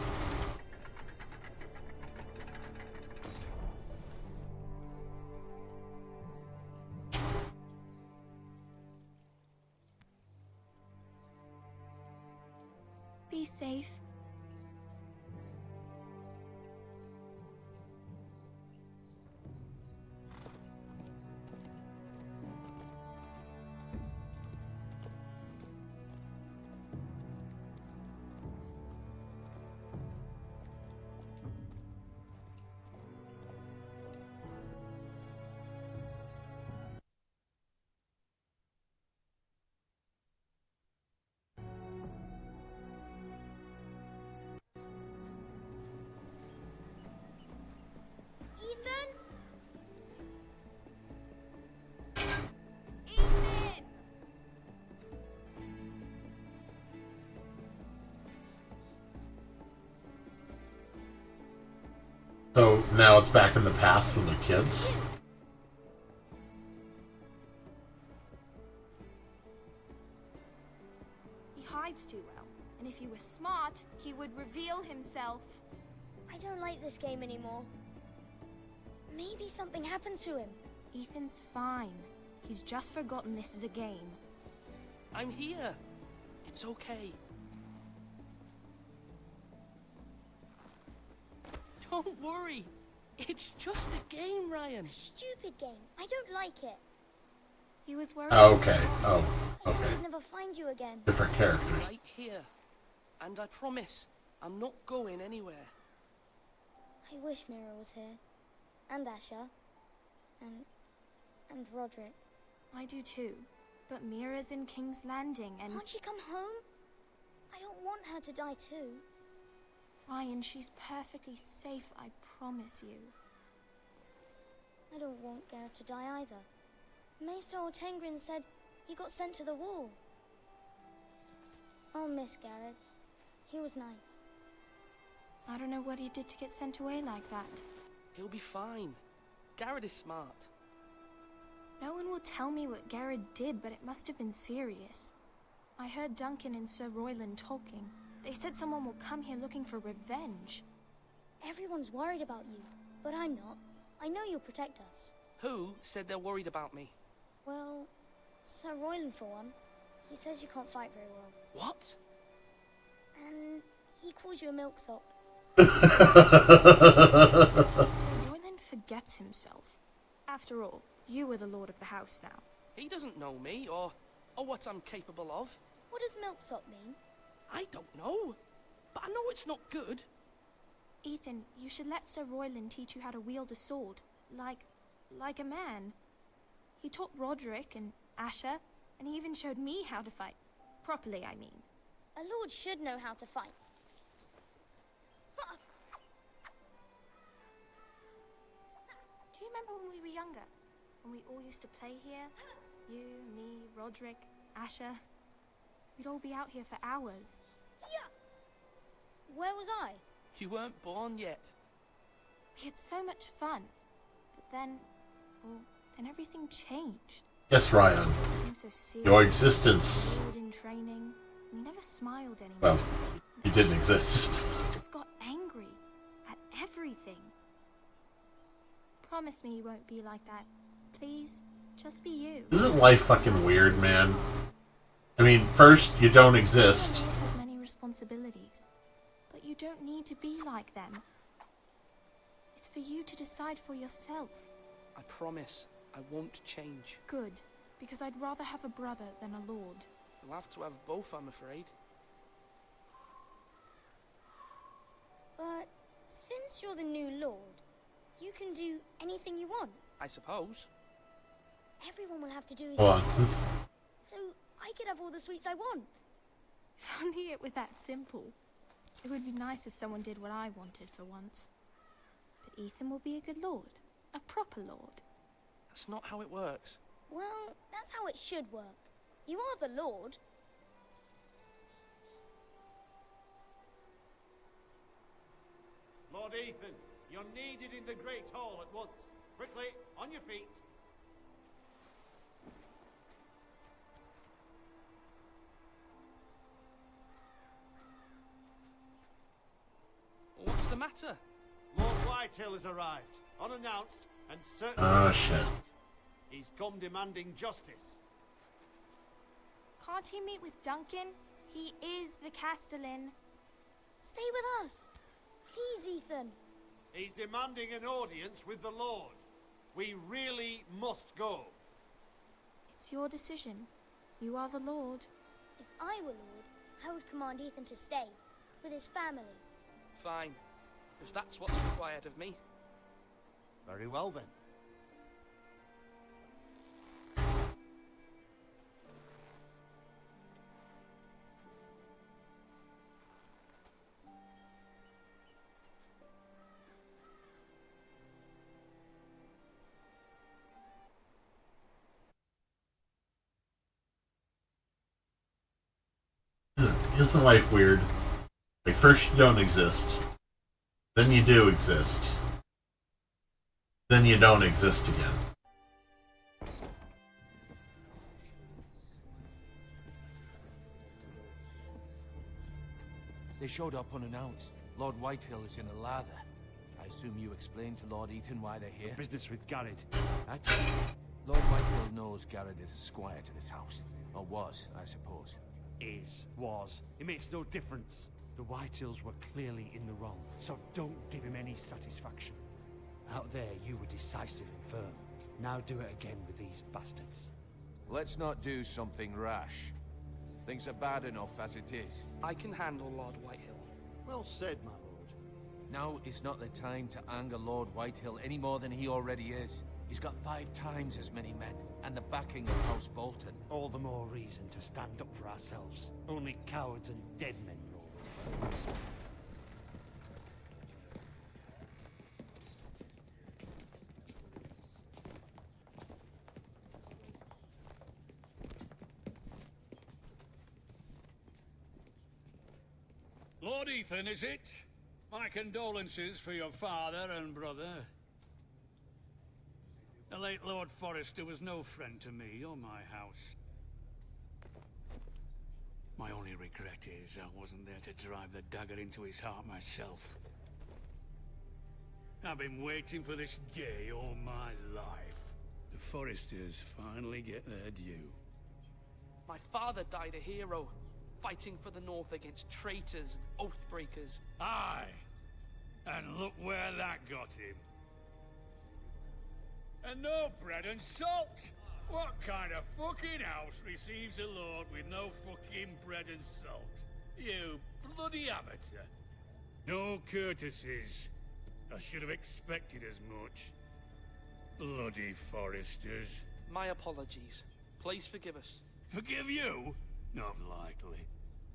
Be safe. Ethan? So now it's back in the past when they're kids. He hides too well, and if he was smart, he would reveal himself. I don't like this game anymore. Maybe something happened to him. Ethan's fine. He's just forgotten this is a game. I'm here. It's okay. Don't worry. It's just a game, Ryan. Stupid game. I don't like it. He was worried. Oh, okay. Oh, I okay. would never find you again. Different characters. Right here. And I promise, I'm not going anywhere. I wish Mira was here. And Asher. And Roderick. I do too. But Mira's in King's Landing and... Can't she come home? I don't want her to die too. Ryan, she's perfectly safe, I promise you. I don't want Garrett to die either. Maester Ortengrin said he got sent to the wall. I'll miss Garrett. He was nice. I don't know what he did to get sent away like that. He'll be fine. Garrett is smart. No one will tell me what Garrett did, but it must have been serious. I heard Duncan and Sir Royland talking. They said someone will come here looking for revenge. Everyone's worried about you, but I'm not. I know you'll protect us. Who said they're worried about me? Well, Sir Royland for one. He says you can't fight very well. What? And he calls you a milksop. Sir Royland forgets himself. After all, you are the lord of the house now. He doesn't know me, or what I'm capable of. What does milksop mean? I don't know, but I know it's not good. Ethan, you should let Sir Royland teach you how to wield a sword, like a man. He taught Roderick and Asher, and he even showed me how to fight. Properly, I mean. A lord should know how to fight. Do you remember when we were younger? When we all used to play here? You, me, Roderick, Asher. We'd all be out here for hours. Yeah. Where was I? You weren't born yet. We had so much fun. But then, well, then everything changed. Yes, Ryan. Became so serious. Your existence. In training. We never smiled anymore. Well, he didn't exist. She just got angry at everything. Promise me you won't be like that. Please, just be you. Isn't life fucking weird, man? I mean, first, you don't exist. Everyone has many responsibilities, but you don't need to be like them. It's for you to decide for yourself. I promise I won't change. Good, because I'd rather have a brother than a lord. You'll have to have both, I'm afraid. But since you're the new lord, you can do anything you want. I suppose. Everyone will have to do as Hold you on. say. So I could have all the sweets I want. If only it were that simple. It would be nice if someone did what I wanted for once. But Ethan will be a good lord. A proper lord. That's not how it works. Well, that's how it should work. You are the lord, Lord Ethan, you're needed in the Great Hall at once. Quickly, on your feet. What's the matter? Lord Whitehill has arrived, unannounced, and certainly... Oh, shit. He's come demanding justice. Can't he meet with Duncan? He is the Castellan. Stay with us. Please, Ethan. He's demanding an audience with the Lord. We really must go. It's your decision. You are the Lord. If I were Lord, I would command Ethan to stay with his family. Fine. If that's what's required of me. Very well then. Isn't life weird? Like, first you don't exist, then you do exist, then you don't exist again. They showed up unannounced. Lord Whitehill is in a lather. I assume you explained to Lord Ethan why they're here? Business with Garrett. Lord Whitehill knows Garrett is a squire to this house. Or was, I suppose. Was. It makes no difference. The Whitehills were clearly in the wrong, so don't give him any satisfaction. Out there, you were decisive and firm. Now do it again with these bastards. Let's not do something rash. Things are bad enough as it is. I can handle Lord Whitehill. Well said, my lord. Now is not the time to anger Lord Whitehill any more than he already is. He's got 5 times as many men, and the backing of House Bolton. All the more reason to stand up for ourselves. Only cowards and dead men roll over. Lord Ethan, is it? My condolences for your father and brother. The late Lord Forrester was no friend to me or my house. My only regret is I wasn't there to drive the dagger into his heart myself. I've been waiting for this day all my life. The Forresters finally get their due. My father died a hero, fighting for the North against traitors and oathbreakers. Aye, and look where that got him. And no bread and salt! What kind of fucking house receives a lord with no fucking bread and salt? You bloody amateur. No courtesies. I should have expected as much. Bloody Forresters. My apologies. Please forgive us. Forgive you? Not likely.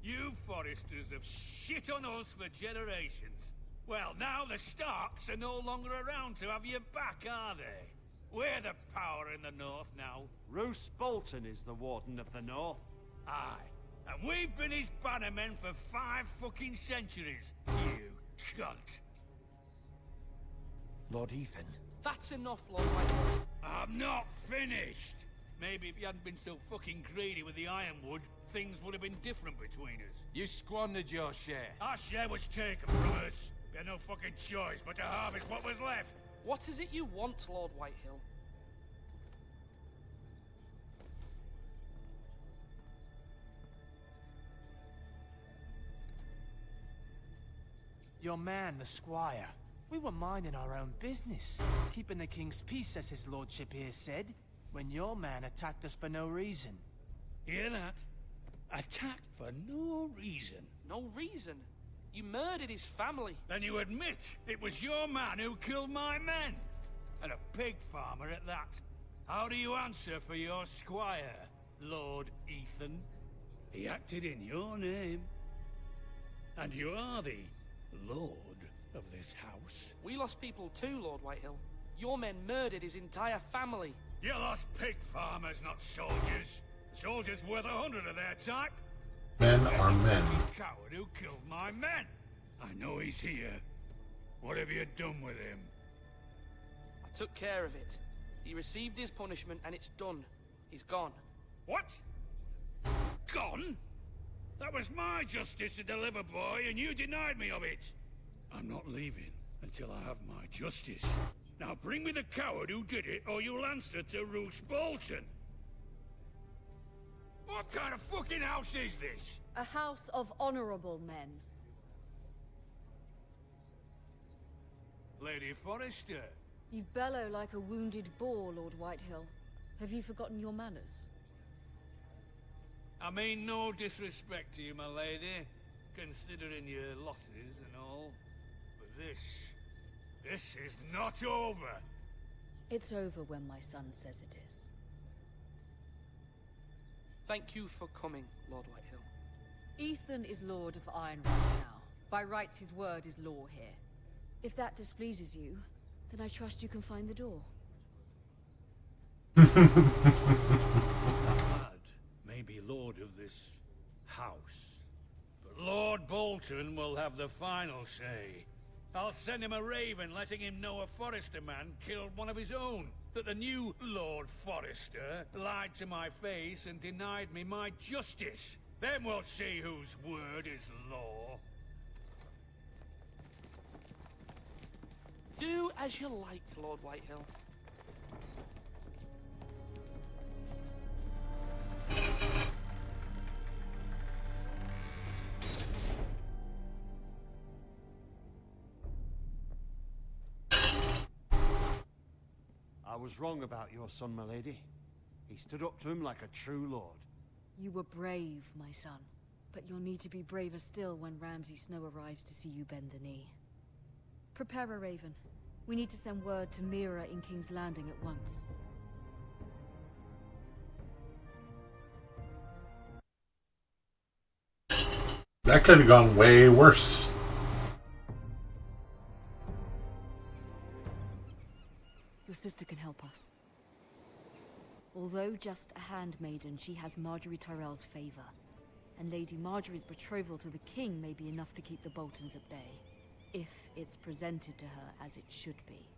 You Forresters have shit on us for generations. Well, now the Starks are no longer around to have your back, are they? We're the power in the North now. Roose Bolton is the Warden of the North. Aye. And we've been his bannermen for 5 fucking centuries. You cunt. Lord Ethan. That's enough, Lord Whitehill. I'm not finished. Maybe if you hadn't been so fucking greedy with the ironwood, things would have been different between us. You squandered your share. Our share was taken from us. We had no fucking choice but to harvest what was left. What is it you want, Lord Whitehill? Your man, the squire. We were minding our own business, keeping the king's peace, as his lordship here said, when your man attacked us for no reason. Hear that? Attacked for no reason. No reason? You murdered his family. Then you admit it was your man who killed my men. And a pig farmer at that. How do you answer for your squire, Lord Ethan? He acted in your name. And you are the lord of this house. We lost people too, Lord Whitehill. Your men murdered his entire family. You lost pig farmers, not soldiers. Soldiers worth 100 of their type. Men are men. Coward who killed my men. I know he's here. What have you done with him? I took care of it. He received his punishment and it's done. He's gone. What? Gone? That was my justice to deliver, boy, and you denied me of it. I'm not leaving until I have my justice. Now bring me the coward who did it, or you'll answer to Roose Bolton. What kind of fucking house is this? A house of honorable men. Lady Forrester. You bellow like a wounded boar, Lord Whitehill. Have you forgotten your manners? I mean no disrespect to you, my lady, considering your losses and all. But this is not over. It's over when my son says it is. Thank you for coming, Lord Whitehill. Ethan is Lord of Ironwood now. By rights, his word is law here. If that displeases you, then I trust you can find the door. That lad may be lord of this house, but Lord Bolton will have the final say. I'll send him a raven letting him know a Forrester man killed one of his own. That the new Lord Forrester lied to my face and denied me my justice. Then we'll see whose word is law. Do as you like, Lord Whitehill. I was wrong about your son, my lady. He stood up to him like a true lord. You were brave, my son. But you'll need to be braver still when Ramsay Snow arrives to see you bend the knee. Prepare a raven. We need to send word to Mira in King's Landing at once. That could have gone way worse. Your sister can help us. Although just a handmaiden, she has Marjorie Tyrell's favor. And Lady Marjorie's betrothal to the king may be enough to keep the Boltons at bay. If it's presented to her as it should be.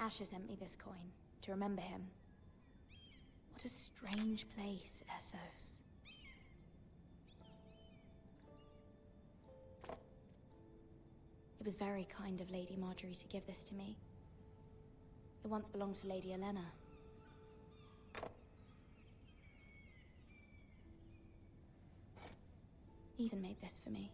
Asher sent me this coin to remember him. What a strange place, Essos. It was very kind of Lady Marjorie to give this to me. It once belonged to Lady Elena. Ethan made this for me.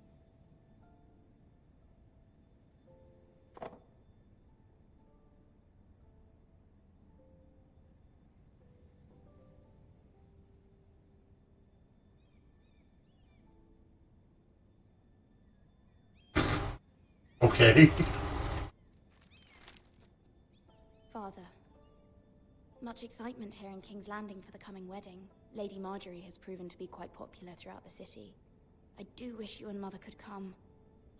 Okay. Father, much excitement here in King's Landing for the coming wedding. Lady Marjorie has proven to be quite popular throughout the city. I do wish you and Mother could come,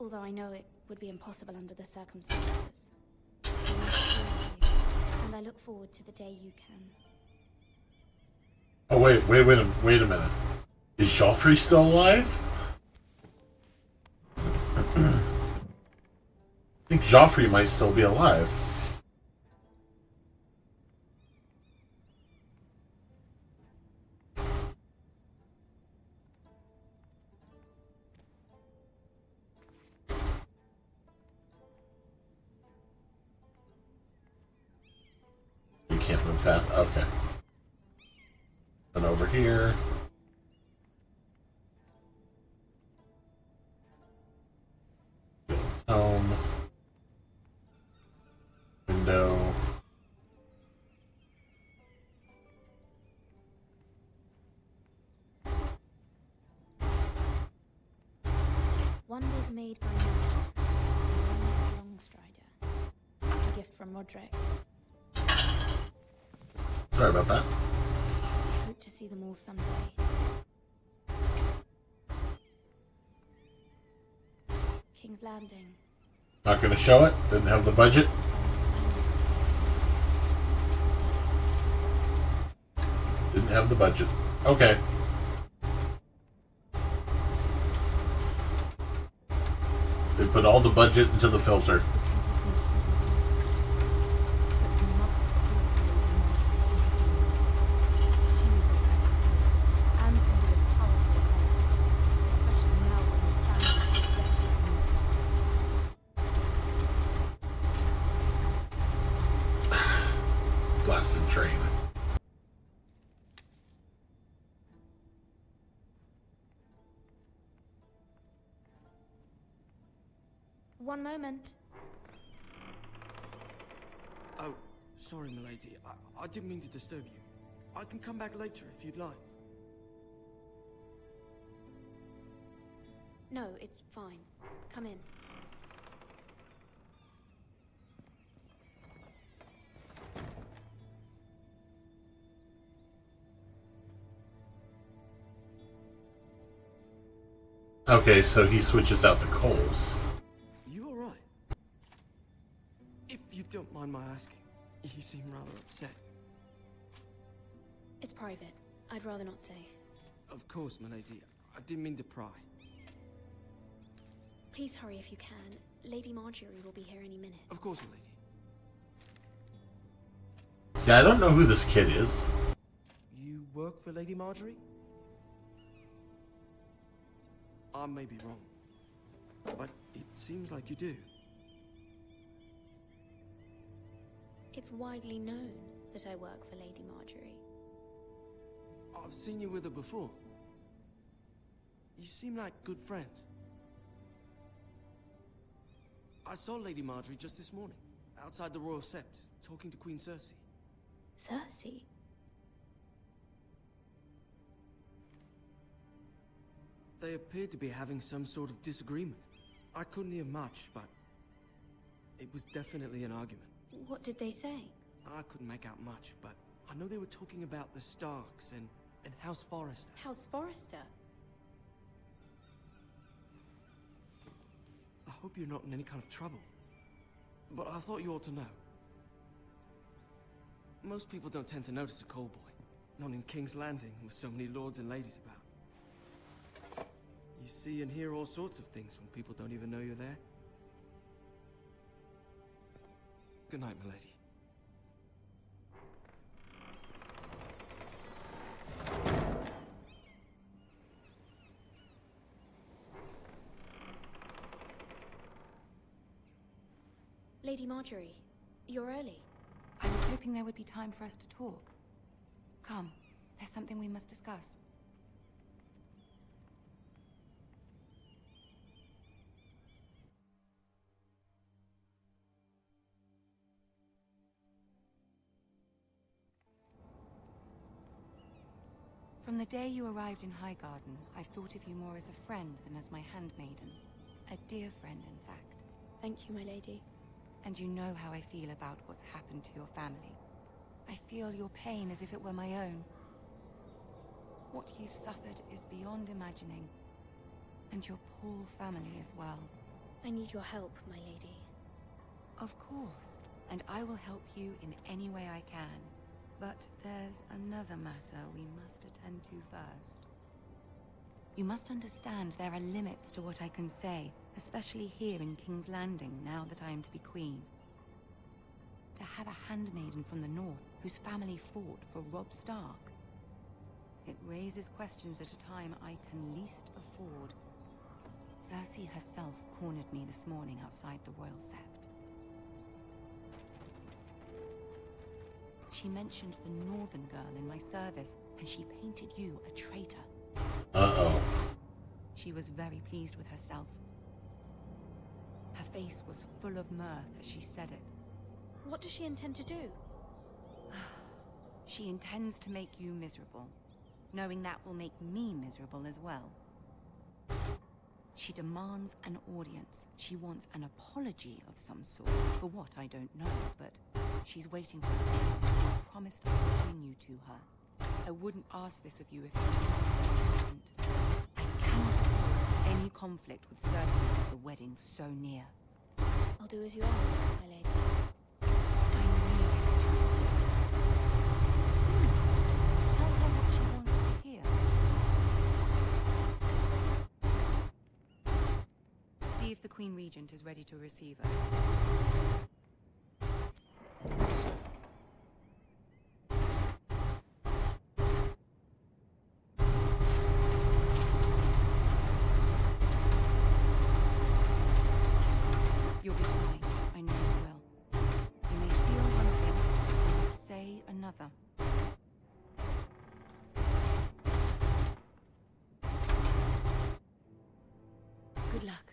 although I know it would be impossible under the circumstances. I miss all of you, and I look forward to the day you can. Oh wait a minute. Is Joffrey still alive? I think Joffrey might still be alive. You can't move past. Okay. And over here. Home. Window. Wonders made by man. Longstrider. A gift from Roderick. Sorry about that. I hope to see them all someday. King's Landing. Not gonna show it? Didn't have the budget? Didn't have the budget. Okay. They put all the budget into the filter. Blasted train. One moment. Oh, sorry, milady. I didn't mean to disturb you. I can come back later if you'd like. No, it's fine. Come in. Okay, so he switches out the coals. You alright? If you don't mind my asking, you seem rather upset. It's private. I'd rather not say. Of course, milady. I didn't mean to pry. Please hurry if you can. Lady Marjorie will be here any minute. Of course, milady. Yeah, I don't know who this kid is. You work for Lady Marjorie? I may be wrong, but it seems like you do. It's widely known that I work for Lady Marjorie. I've seen you with her before. You seem like good friends. I saw Lady Marjorie just this morning, outside the Royal Sept, talking to Queen Cersei. Cersei? They appeared to be having some sort of disagreement. I couldn't hear much, but it was definitely an argument. What did they say? I couldn't make out much, but I know they were talking about the Starks and House Forrester. House Forrester? I hope you're not in any kind of trouble, but I thought you ought to know. Most people don't tend to notice a call boy, not in King's Landing with so many lords and ladies about. You see and hear all sorts of things when people don't even know you're there. Good night, milady. Lady Marjorie, you're early. I was hoping there would be time for us to talk. Come, there's something we must discuss. From the day you arrived in Highgarden, I've thought of you more as a friend than as my handmaiden. A dear friend, in fact. Thank you, my lady. And you know how I feel about what's happened to your family. I feel your pain as if it were my own. What you've suffered is beyond imagining. And your poor family as well. I need your help, my lady. Of course. And I will help you in any way I can. But there's another matter we must attend to first. You must understand there are limits to what I can say, especially here in King's Landing, now that I am to be queen. To have a handmaiden from the north, whose family fought for Robb Stark. It raises questions at a time I can least afford. Cersei herself cornered me this morning outside the Royal Sept. She mentioned the northern girl in my service, and she painted you a traitor. Uh-oh. She was very pleased with herself. Her face was full of mirth as she said it. What does she intend to do? She intends to make you miserable, knowing that will make me miserable as well. She demands an audience. She wants an apology of some sort. For what, I don't know, but she's waiting for us. I promised I would bring you to her. I wouldn't ask this of you if I didn't. I cannot afford any conflict with Cersei with the wedding so near. I'll do as you ask, my lady. I knew I could trust you. Tell her what she wants to hear. See if the Queen Regent is ready to receive us. You'll be fine. I know you will. You may feel one thing, you must say another. Good luck.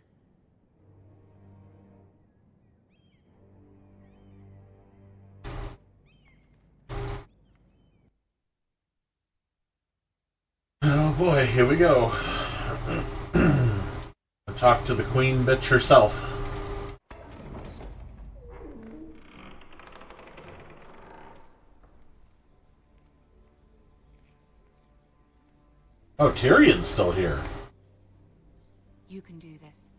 Oh boy, here we go. Talk to the queen bitch herself. Oh, Tyrion's still here. You can do this.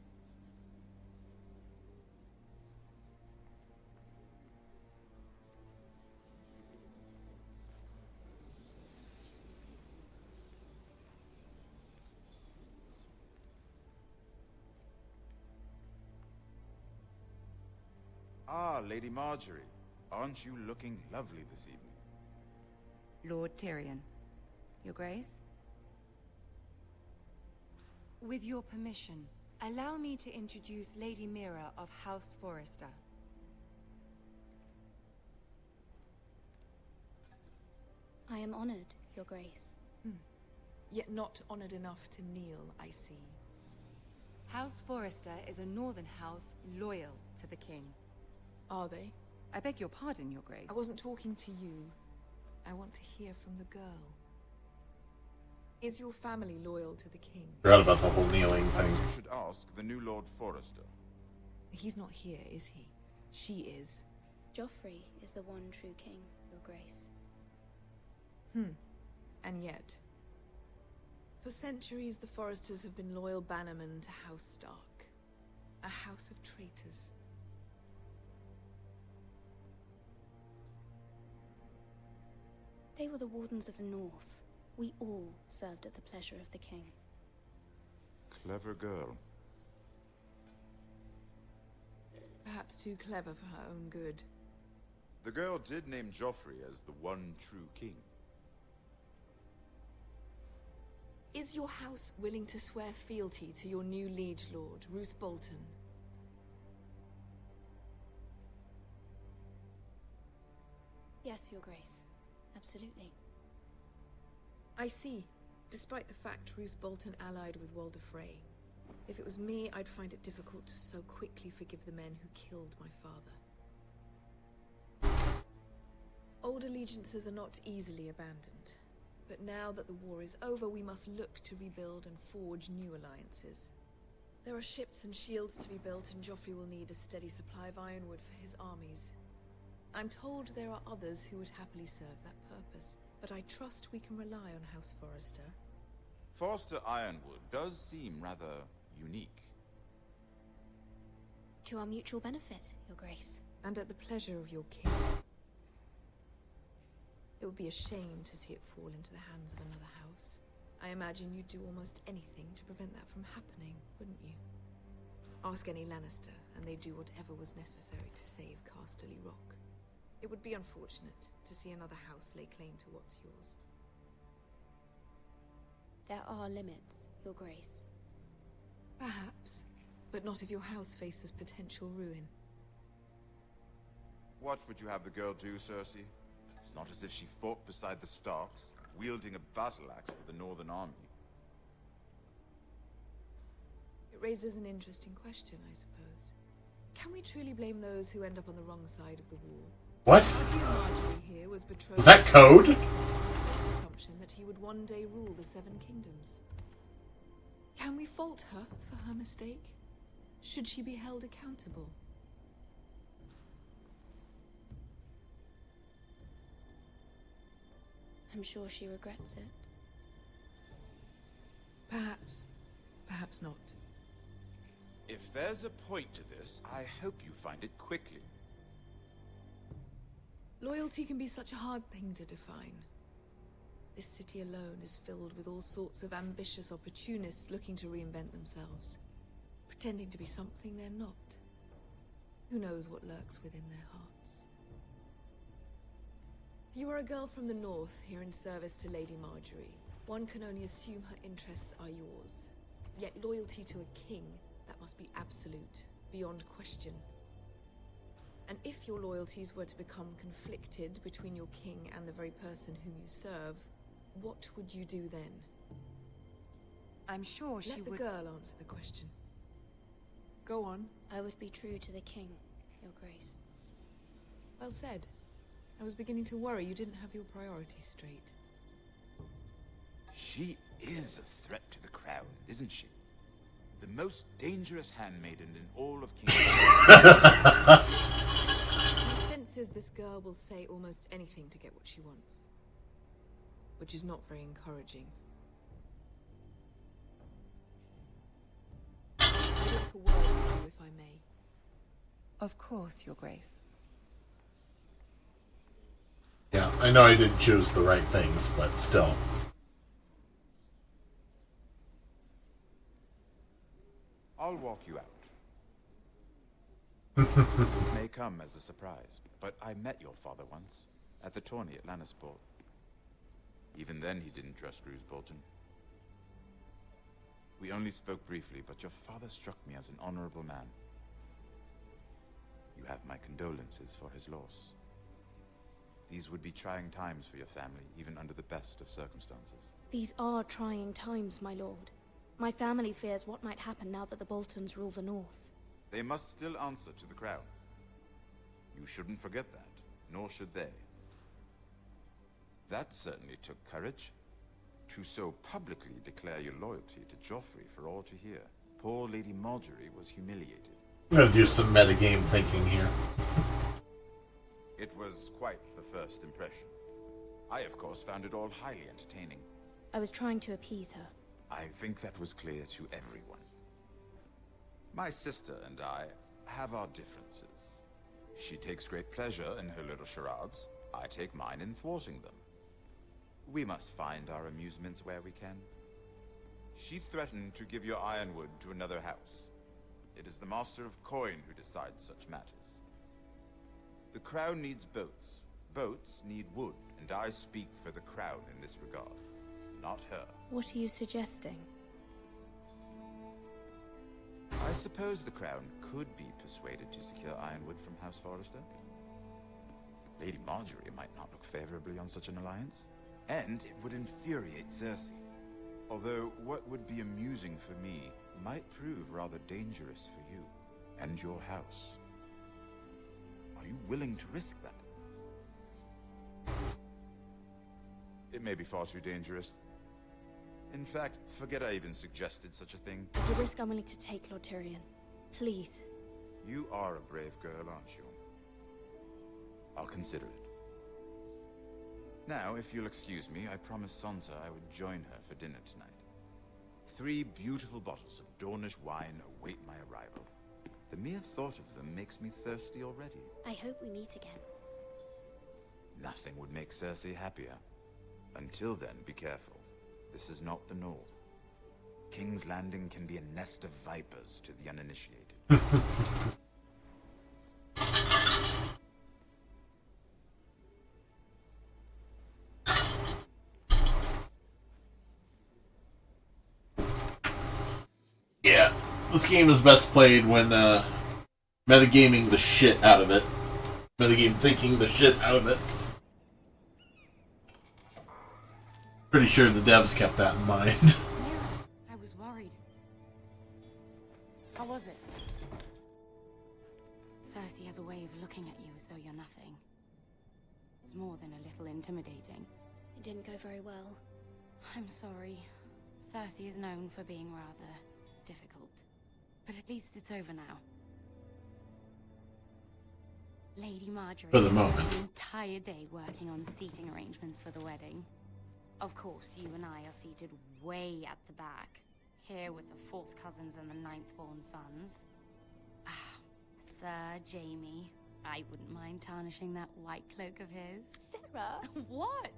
Ah, Lady Marjorie. Aren't you looking lovely this evening? Lord Tyrion. Your Grace? With your permission, allow me to introduce Lady Mira of House Forrester. I am honored, Your Grace. Yet not honored enough to kneel, I see. House Forrester is a northern house loyal to the king. Are they? I beg your pardon, Your Grace. I wasn't talking to you. I want to hear from the girl. Is your family loyal to the king? Forgot about the whole kneeling thing. You should ask the new Lord Forrester. He's not here, is he? She is. Joffrey is the one true king, Your Grace. And yet... For centuries, the Forresters have been loyal bannermen to House Stark. A house of traitors. They were the Wardens of the North. We all served at the pleasure of the king. Clever girl. Perhaps too clever for her own good. The girl did name Joffrey as the one true king. Is your house willing to swear fealty to your new liege lord, Roose Bolton? Yes, Your Grace. Absolutely. I see. Despite the fact Roose Bolton allied with Walder Frey. If it was me, I'd find it difficult to so quickly forgive the men who killed my father. Old allegiances are not easily abandoned. But now that the war is over, we must look to rebuild and forge new alliances. There are ships and shields to be built, and Joffrey will need a steady supply of ironwood for his armies. I'm told there are others who would happily serve that purpose, but I trust we can rely on House Forrester. Forrester Ironwood does seem rather unique. To our mutual benefit, Your Grace. And at the pleasure of your king. It would be a shame to see it fall into the hands of another house. I imagine you'd do almost anything to prevent that from happening, wouldn't you? Ask any Lannister, and they'd do whatever was necessary to save Casterly Rock. It would be unfortunate to see another house lay claim to what's yours. There are limits, Your Grace. Perhaps, but not if your house faces potential ruin. What would you have the girl do, Cersei? It's not as if she fought beside the Starks, wielding a battle axe for the Northern Army. It raises an interesting question, I suppose. Can we truly blame those who end up on the wrong side of the war? What? Our dear Marjorie here was betrothed. Was that code? The false assumption that he would one day rule the Seven Kingdoms. Can we fault her for her mistake? Should she be held accountable? I'm sure she regrets it. Perhaps perhaps not. If there's a point to this, I hope you find it quickly. Loyalty can be such a hard thing to define. This city alone is filled with all sorts of ambitious opportunists looking to reinvent themselves, pretending to be something they're not. Who knows what lurks within their hearts? You are a girl from the north, here in service to Lady Marjorie. One can only assume her interests are yours. Yet loyalty to a king, that must be absolute, beyond question. And if your loyalties were to become conflicted between your king and the very person whom you serve, what would you do then? I'm sure she would... Let the girl answer the question. Go on. I would be true to the king, Your Grace. Well said. I was beginning to worry you didn't have your priorities straight. She is a threat to the crown, isn't she? The most dangerous handmaiden in all of Kingdom. My sense is this girl will say almost anything to get what she wants. Which is not very encouraging. I'd like a word with you, if I may. Of course, Your Grace. Yeah, I know I didn't choose the right things, but still. I'll walk you out. This may come as a surprise, but I met your father once, at the tourney at Lannisport. Even then he didn't trust Roose Bolton. We only spoke briefly, but your father struck me as an honorable man. You have my condolences for his loss. These would be trying times for your family, even under the best of circumstances. These are trying times, my lord. My family fears what might happen now that the Boltons rule the North. They must still answer to the crown. You shouldn't forget that, nor should they. That certainly took courage. To so publicly declare your loyalty to Joffrey for all to hear. Poor Lady Marjorie was humiliated. I'm gonna do some metagame thinking here. It was quite the first impression. I, of course, found it all highly entertaining. I was trying to appease her. I think that was clear to everyone. My sister and I have our differences. She takes great pleasure in her little charades. I take mine in thwarting them. We must find our amusements where we can. She threatened to give your ironwood to another house. It is the Master of Coin who decides such matters. The crown needs boats. Boats need wood, and I speak for the crown in this regard, not her. What are you suggesting? I suppose the crown could be persuaded to secure ironwood from House Forrester. Lady Marjorie might not look favorably on such an alliance, and it would infuriate Cersei. Although what would be amusing for me might prove rather dangerous for you and your house. Are you willing to risk that? It may be far too dangerous. In fact, forget I even suggested such a thing. It's a risk I'm willing to take, Lord Tyrion. Please. You are a brave girl, aren't you? I'll consider it. Now, if you'll excuse me, I promised Sansa I would join her for dinner tonight. 3 beautiful bottles of Dornish wine await my arrival. The mere thought of them makes me thirsty already. I hope we meet again. Nothing would make Cersei happier. Until then, be careful. This is not the North. King's Landing can be a nest of vipers to the uninitiated. Yeah, this game is best played when metagaming the shit out of it. Metagame thinking the shit out of it. Pretty sure the devs kept that in mind. I was worried. How was it? Cersei has a way of looking at you as though you're nothing. It's more than a little intimidating. It didn't go very well. I'm sorry. Cersei is known for being rather difficult. But at least it's over now. Lady Marjorie For the moment. spent an entire day working on seating arrangements for the wedding. Of course, you and I are seated way at the back. here with the 4th cousins and the 9th-born sons. Ah, Sir Jamie. I wouldn't mind tarnishing that white cloak of his. Sarah! What?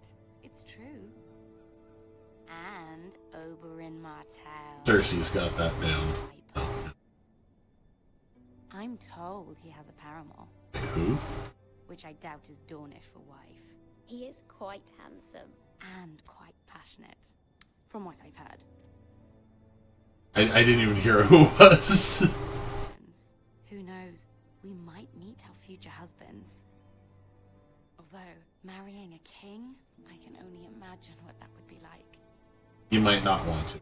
It's true. And Oberyn Martell. Cersei's got that down. I'm told he has a paramour. Who? Which I doubt is Dornish for wife. He is quite handsome. And quite passionate. From what I've heard. I didn't even hear who it was. Who knows? We might meet our future husbands. Although, marrying a king, I can only imagine what that would be like. You might not want to.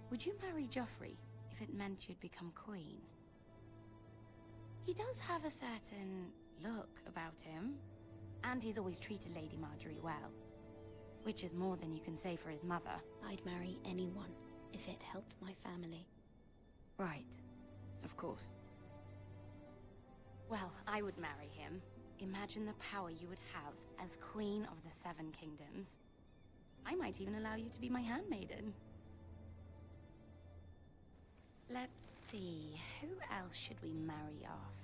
Would you marry Joffrey if it meant you'd become queen? He does have a certain look about him, and he's always treated Lady Marjorie well. Which is more than you can say for his mother. I'd marry anyone if it helped my family. Right. Of course. Well, I would marry him. Imagine the power you would have as Queen of the 7 Kingdoms. I might even allow you to be my handmaiden. Let's see, who else should we marry off?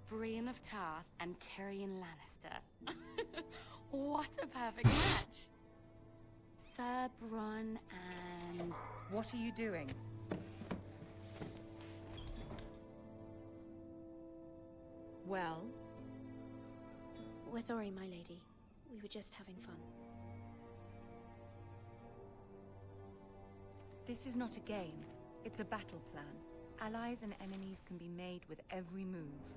Brienne of Tarth and Tyrion Lannister. What a perfect match! Sir Bronn and... What are you doing? Well? We're sorry, my lady. We were just having fun. This is not a game. It's a battle plan. Allies and enemies can be made with every move.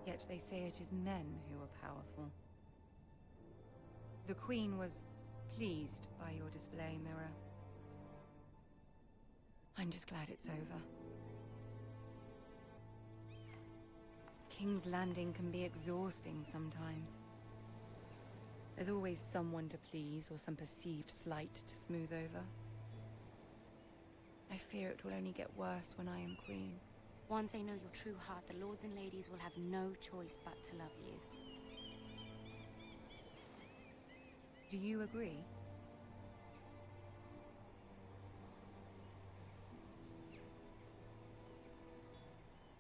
Yet they say it is men who are powerful. The Queen was pleased by your display, Mirror. I'm just glad it's over. King's Landing can be exhausting sometimes. There's always someone to please or some perceived slight to smooth over. I fear it will only get worse when I am queen. Once they know your true heart, the lords and ladies will have no choice but to love you. Do you agree?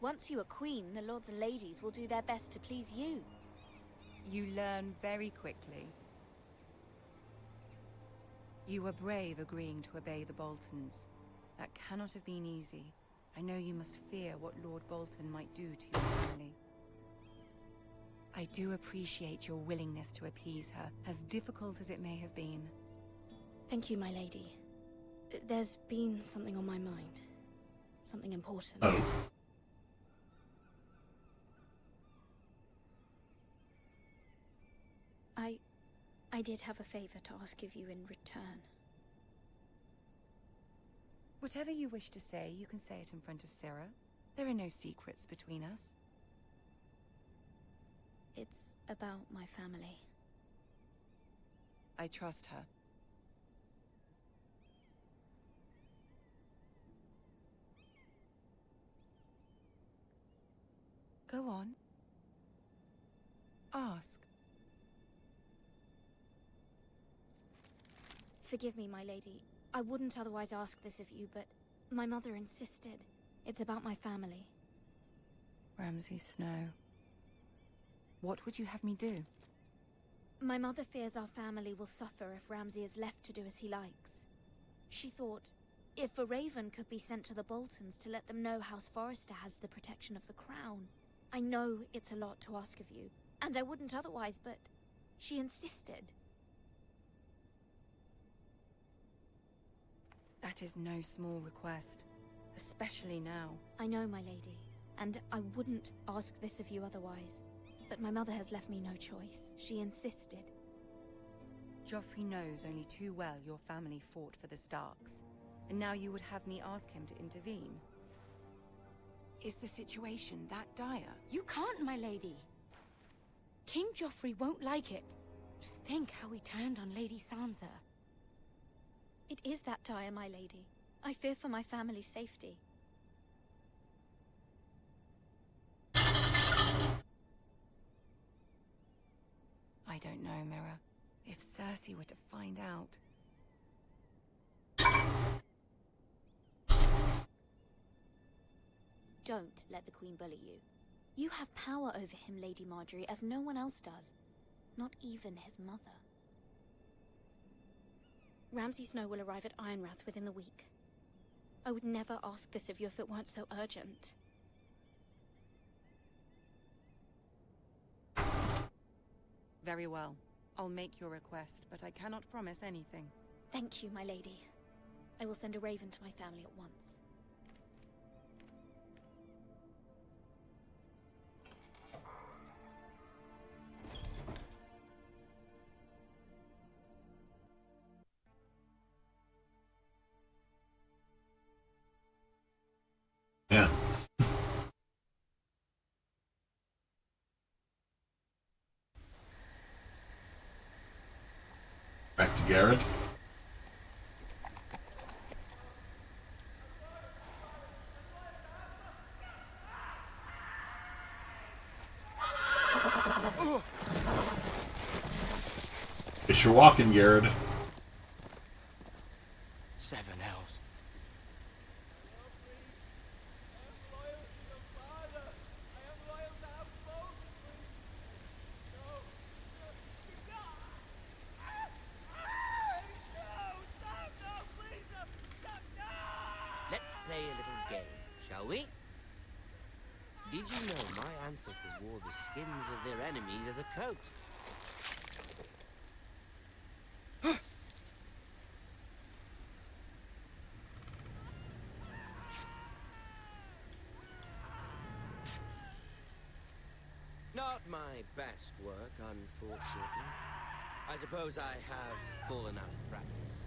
Once you are queen, the lords and ladies will do their best to please you. You learn very quickly. You were brave agreeing to obey the Boltons. That cannot have been easy. I know you must fear what Lord Bolton might do to your family. I do appreciate your willingness to appease her, as difficult as it may have been. Thank you, my lady. There's been something on my mind. Something important. Oh. I did have a favor to ask of you in return. Whatever you wish to say, you can say it in front of Sarah. There are no secrets between us. It's about my family. I trust her. Go on. Ask. Forgive me, my lady. I wouldn't otherwise ask this of you, but my mother insisted. It's about my family. Ramsay Snow. What would you have me do? My mother fears our family will suffer if Ramsay is left to do as he likes. She thought, if a raven could be sent to the Boltons to let them know House Forrester has the protection of the crown. I know it's a lot to ask of you, and I wouldn't otherwise, but she insisted. That is no small request, especially now. I know, my lady, and I wouldn't ask this of you otherwise. But my mother has left me no choice. She insisted. Joffrey knows only too well your family fought for the Starks, and now you would have me ask him to intervene. Is the situation that dire? You can't, my lady. King Joffrey won't like it. Just think how he turned on Lady Sansa. It is that dire, my lady. I fear for my family's safety. I don't know, Mirror. If Cersei were to find out... Don't let the Queen bully you. You have power over him, Lady Marjorie, as no one else does. Not even his mother. Ramsay Snow will arrive at Ironrath within the week. I would never ask this of you if it weren't so urgent. Very well. I'll make your request, but I cannot promise anything. Thank you, my lady. I will send a raven to my family at once. Yeah. Back to Garrett. Guess you're walking, Garrett. 7 hells. Let's play a little game, shall we? Did you know my ancestors wore the skins of their enemies as a coat? Not my best work, unfortunately. I suppose I have fallen out of practice.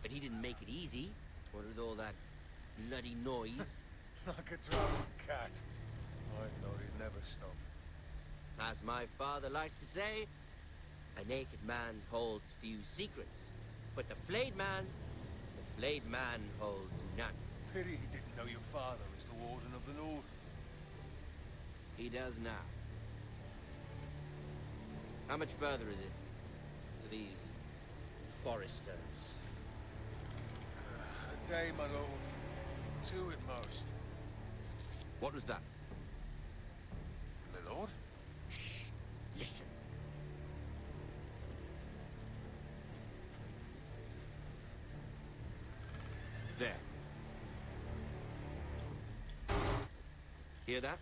But he didn't make it easy, what with all that bloody noise. Like a drowning cat. I thought he'd never stop. As my father likes to say, a naked man holds few secrets. But the flayed man holds none. Pity he didn't know your father is the Warden of the North. He does now. How much further is it to these foresters? A day, my lord. 2 at most. What was that? My lord? Shh! Listen. There. Hear that?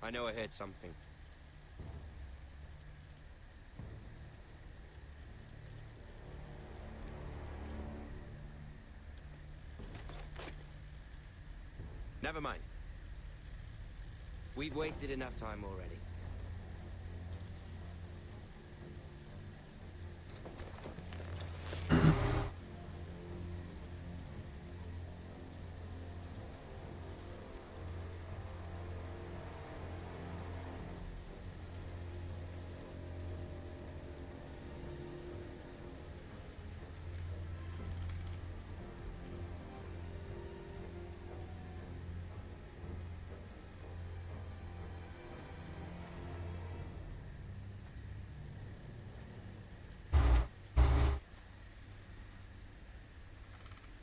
I know I heard something. Never mind. We've wasted enough time already.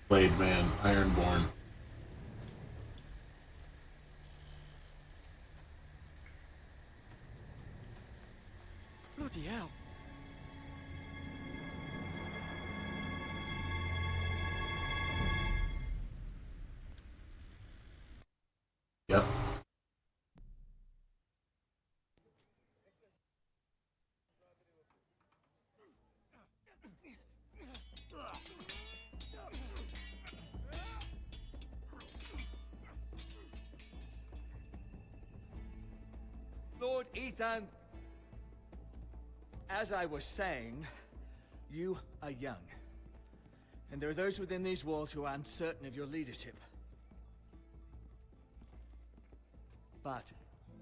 Blade Man, Ironborn. Bloody hell. Yep. Lord Ethan, as I was saying, you are young. And there are those within these walls who are uncertain of your leadership. But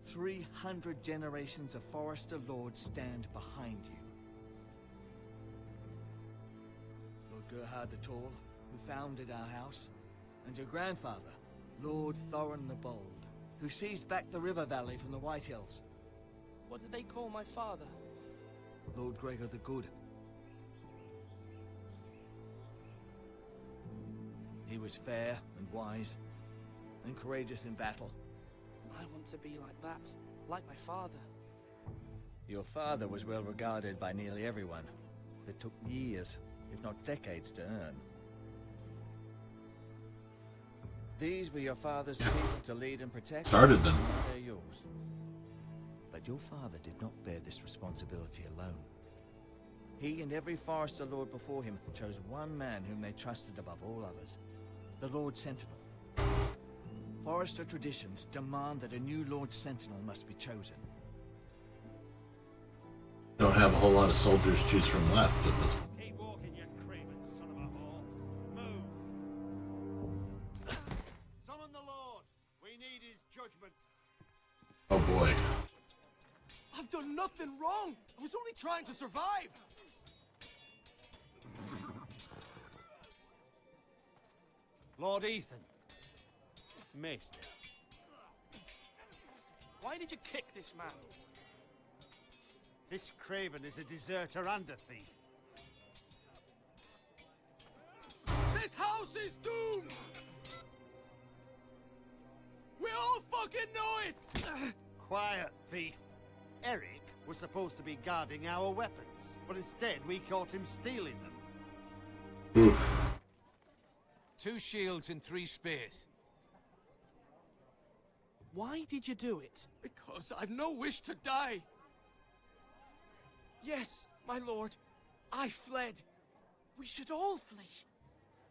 300 generations of Forester Lords stand behind you. Lord Gerhard the Tall, who founded our house, and your grandfather, Lord Thorin the Bold, who seized back the river valley from the White Hills. What did they call my father? Lord Gregor the Good. He was fair and wise and courageous in battle. I want to be like that, like my father. Your father was well regarded by nearly everyone. It took years, if not decades, to earn. These were your father's people to lead and protect. Started them. Now they're yours. But your father did not bear this responsibility alone. He and every Forester Lord before him chose one man whom they trusted above all others, the Lord Sentinel. Forester traditions demand that a new Lord Sentinel must be chosen. Don't have a whole lot of soldiers choose from left at this point. Keep walking, you craven son of a whore. Move. Summon the Lord. We need his judgment. Oh boy. I've done nothing wrong. I was only trying to survive. Lord Ethan. Missed. Why did you kick this man? This craven is a deserter and a thief. This house is doomed. We all fucking know it. Quiet, thief. Eric was supposed to be guarding our weapons, but instead we caught him stealing them. 2 shields and 3 spears. Why did you do it? Because I've no wish to die. Yes, my lord. I fled. We should all flee.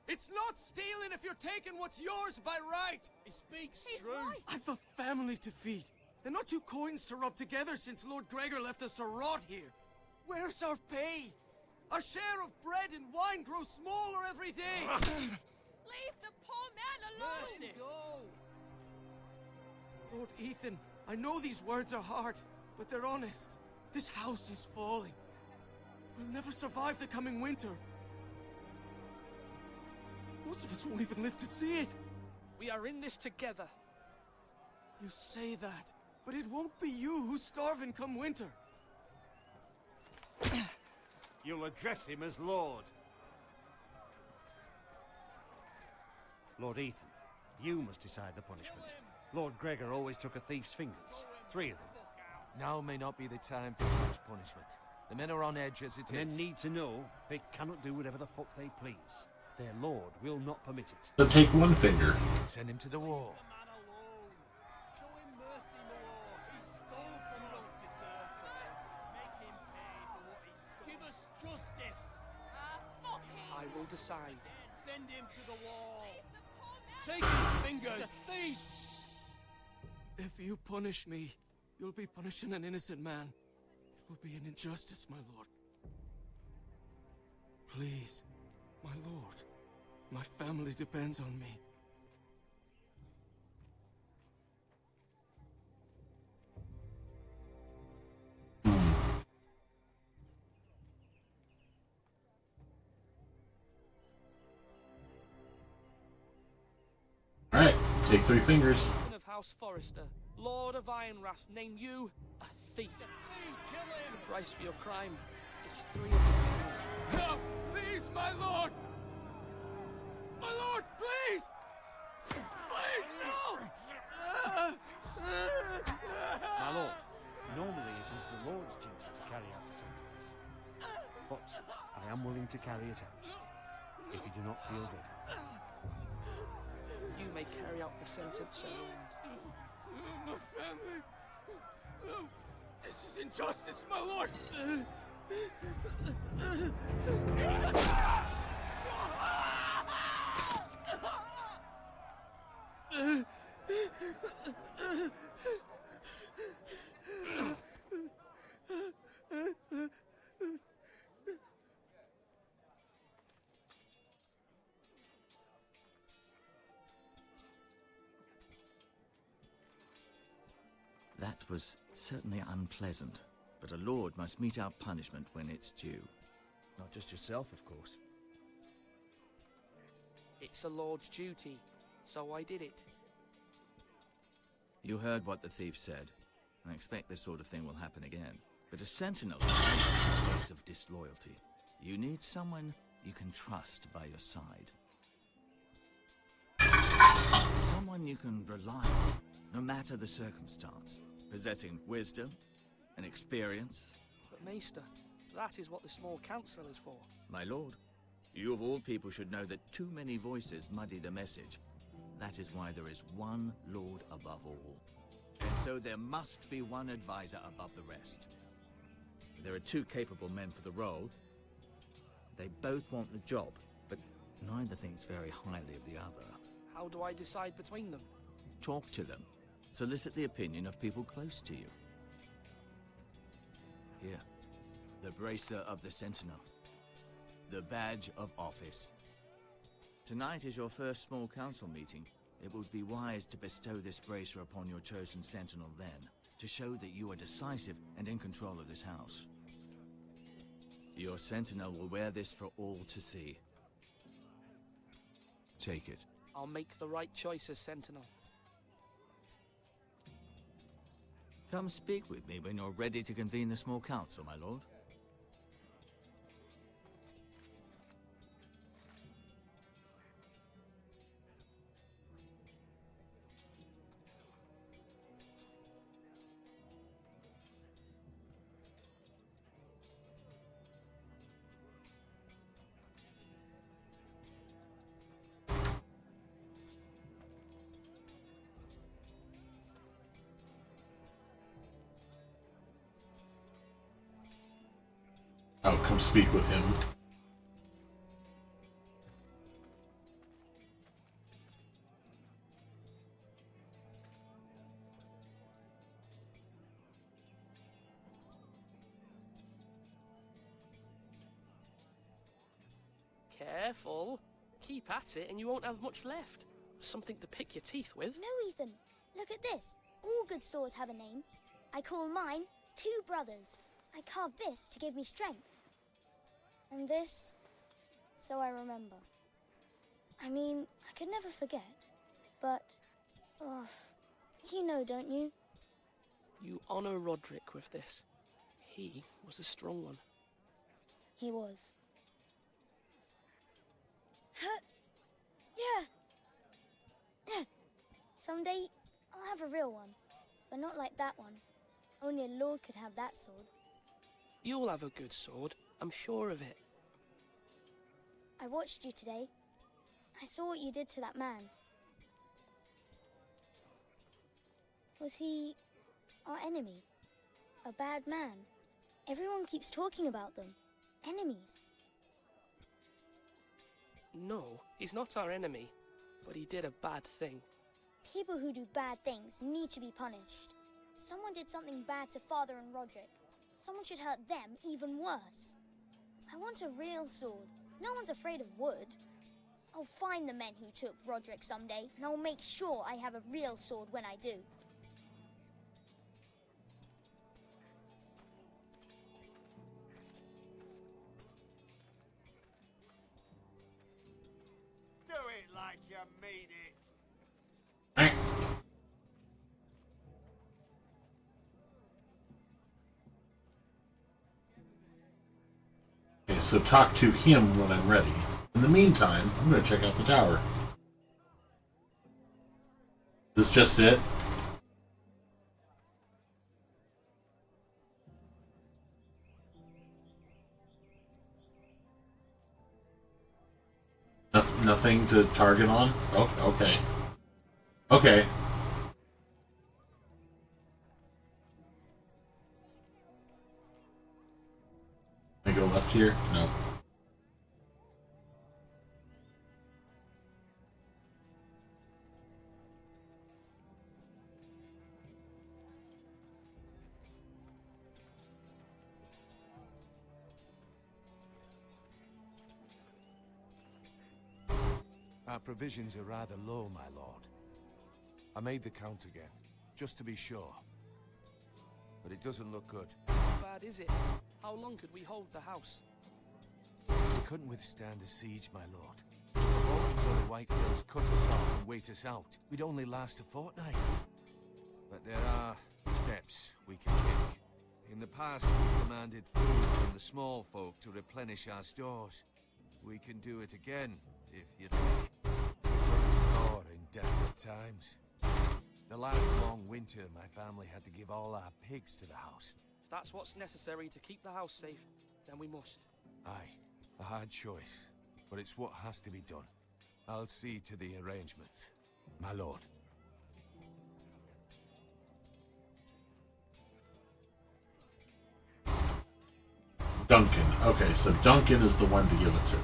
It's not stealing if you're taking what's yours by right. He speaks true. Right. I've a family to feed. And not 2 coins to rub together since Lord Gregor left us to rot here. Where's our pay? Our share of bread and wine grows smaller every day. Leave the poor man alone! Mercy. Lord Ethan, I know these words are hard, but they're honest. This house is falling. We'll never survive the coming winter. Most of us won't even live to see it. We are in this together. You say that, but it won't be you who's starving come winter. You'll address him as Lord. Lord Ethan, you must decide the punishment. Lord Gregor always took a thief's fingers. 3 of them. Now may not be the time for much punishment. The men are on edge as it is. Men need to know they cannot do whatever the fuck they please. Their lord will not permit it. So take 1 finger. Send him to the war. Give us justice. I will decide. Send him to the wall. Take his fingers. Thief. If you punish me, you'll be punishing an innocent man. It will be an injustice, my lord. Please, my lord. My family depends on me. Alright, take 3 fingers. Of House Forester, Lord of Ironwrath, name you a thief. The price for your crime is 3 of the fingers. No! Please, my lord! My lord, please! Please, no! My lord, normally it is the Lord's duty to carry out the sentence. But I am willing to carry it out, if you do not feel ready. You may carry out the sentence, Sir My family... This is injustice, my lord! That was certainly unpleasant, but a lord must mete out punishment when it's due. Not just yourself, of course. It's a lord's duty, so I did it. You heard what the thief said. I expect this sort of thing will happen again. But a sentinel is a case of disloyalty. You need someone you can trust by your side. someone you can rely on, no matter the circumstance. Possessing wisdom and experience. But Maester, that is what the small council is for. My lord, you of all people should know that too many voices muddy the message. That is why there is one lord above all. And so there must be one advisor above the rest. There are two capable men for the role. They both want the job, but neither thinks very highly of the other. How do I decide between them? Talk to them. Solicit the opinion of people close to you. Here, the bracer of the Sentinel. The badge of office. Tonight is your first small council meeting. It would be wise to bestow this bracer upon your chosen Sentinel then, to show that you are decisive and in control of this house. Your Sentinel will wear this for all to see. Take it. I'll make the right choice as Sentinel. Come speak with me when you're ready to convene the small council, my lord. I'll come speak with him. Careful. Keep at it and you won't have much left. Something to pick your teeth with. No, Ethan. Look at this. All good swords have a name. I call mine Two Brothers. I carved this to give me strength. And this, so I remember. I mean, I could never forget. But, oh, you know, don't you? You honor Roderick with this. He was a strong one. He was. Yeah. Someday, I'll have a real one. But not like that one. Only a lord could have that sword. You'll have a good sword. I'm sure of it. I watched you today. I saw what you did to that man. Was he our enemy? A bad man? Everyone keeps talking about them. Enemies. No, he's not our enemy, but he did a bad thing. People who do bad things need to be punished. Someone did something bad to Father and Roderick. Someone should hurt them even worse. I want a real sword. No one's afraid of wood. I'll find the men who took Roderick someday, and I'll make sure I have a real sword when I do. Do it like you mean it. Okay, so talk to him when I'm ready. In the meantime, I'm going to check out the tower. Is this just it? Nothing to target on? Oh, okay. Okay. Can I go left here? No. Our provisions are rather low, my lord. I made the count again, just to be sure. But it doesn't look good. How bad is it? How long could we hold the house? We couldn't withstand a siege, my lord. If the Boltons or the Whitehills cut us off and wait us out, we'd only last a fortnight. But there are steps we can take. In the past, we've demanded food from the small folk to replenish our stores. We can do it again, if you'd like. We've done it before in desperate times. The last long winter, my family had to give all our pigs to the house. If that's what's necessary to keep the house safe, then we must. Aye, a hard choice, but it's what has to be done. I'll see to the arrangements, my lord. Duncan. Okay, so Duncan is the one to give it to.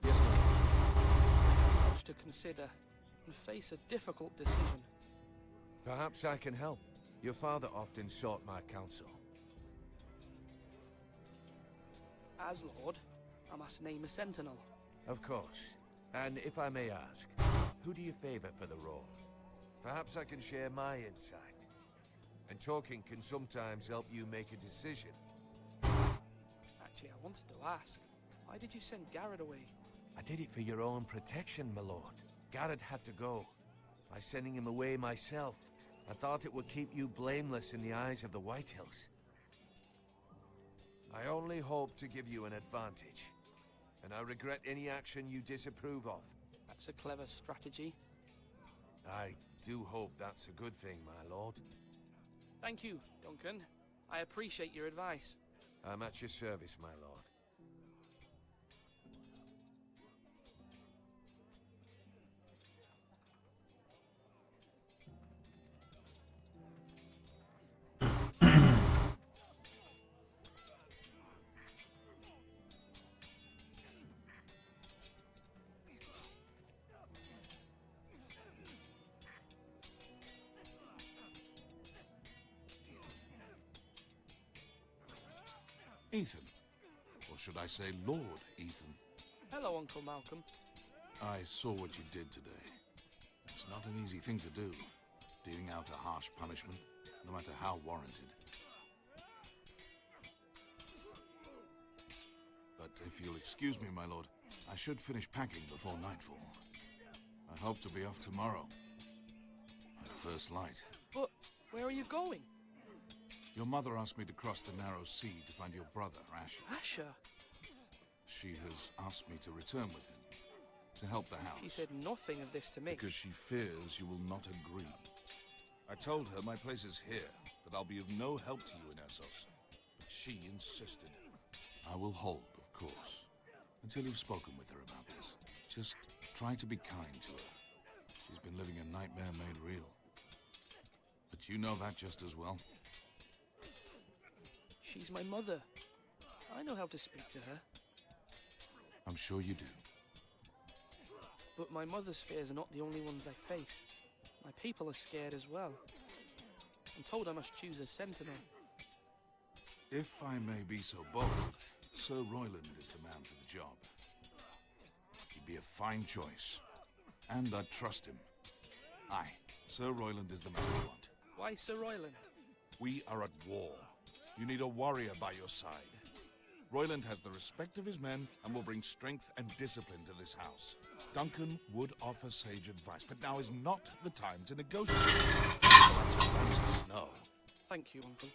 Yes, ma'am. Much to consider and face a difficult decision. Perhaps I can help. Your father often sought my counsel. As Lord, I must name a sentinel. Of course. And if I may ask, who do you favor for the role? Perhaps I can share my insight. And talking can sometimes help you make a decision. Actually, I wanted to ask, why did you send Garrett away? I did it for your own protection, my lord. Garrett had to go. By sending him away myself, I thought it would keep you blameless in the eyes of the Whitehills. I only hope to give you an advantage. And I regret any action you disapprove of. That's a clever strategy. I do hope that's a good thing, my lord. Thank you, Duncan. I appreciate your advice. I'm at your service, my lord. Ethan. Or should I say Lord Ethan? Hello, Uncle Malcolm. I saw what you did today. It's not an easy thing to do, dealing out a harsh punishment, no matter how warranted. But if you'll excuse me, my lord, I should finish packing before nightfall. I hope to be off tomorrow. At first light. But where are you going? Your mother asked me to cross the narrow sea to find your brother, Asher. Asher? She has asked me to return with him, to help the house. She said nothing of this to me. Because she fears you will not agree. I told her my place is here, that I'll be of no help to you in Essos. But she insisted. I will hold, of course, until you've spoken with her about this. Just try to be kind to her. She's been living a nightmare made real. But you know that just as well. She's my mother. I know how to speak to her. I'm sure you do. But my mother's fears are not the only ones I face. My people are scared as well. I'm told I must choose a sentinel. If I may be so bold, Sir Royland is the man for the job. He'd be a fine choice. And I'd trust him. Aye, Sir Royland is the man I want. Why Sir Royland? We are at war. You need a warrior by your side. Royland has the respect of his men and will bring strength and discipline to this house. Duncan would offer sage advice, but now is not the time to negotiate. That's a Ramsay Snow. Thank you, Uncle.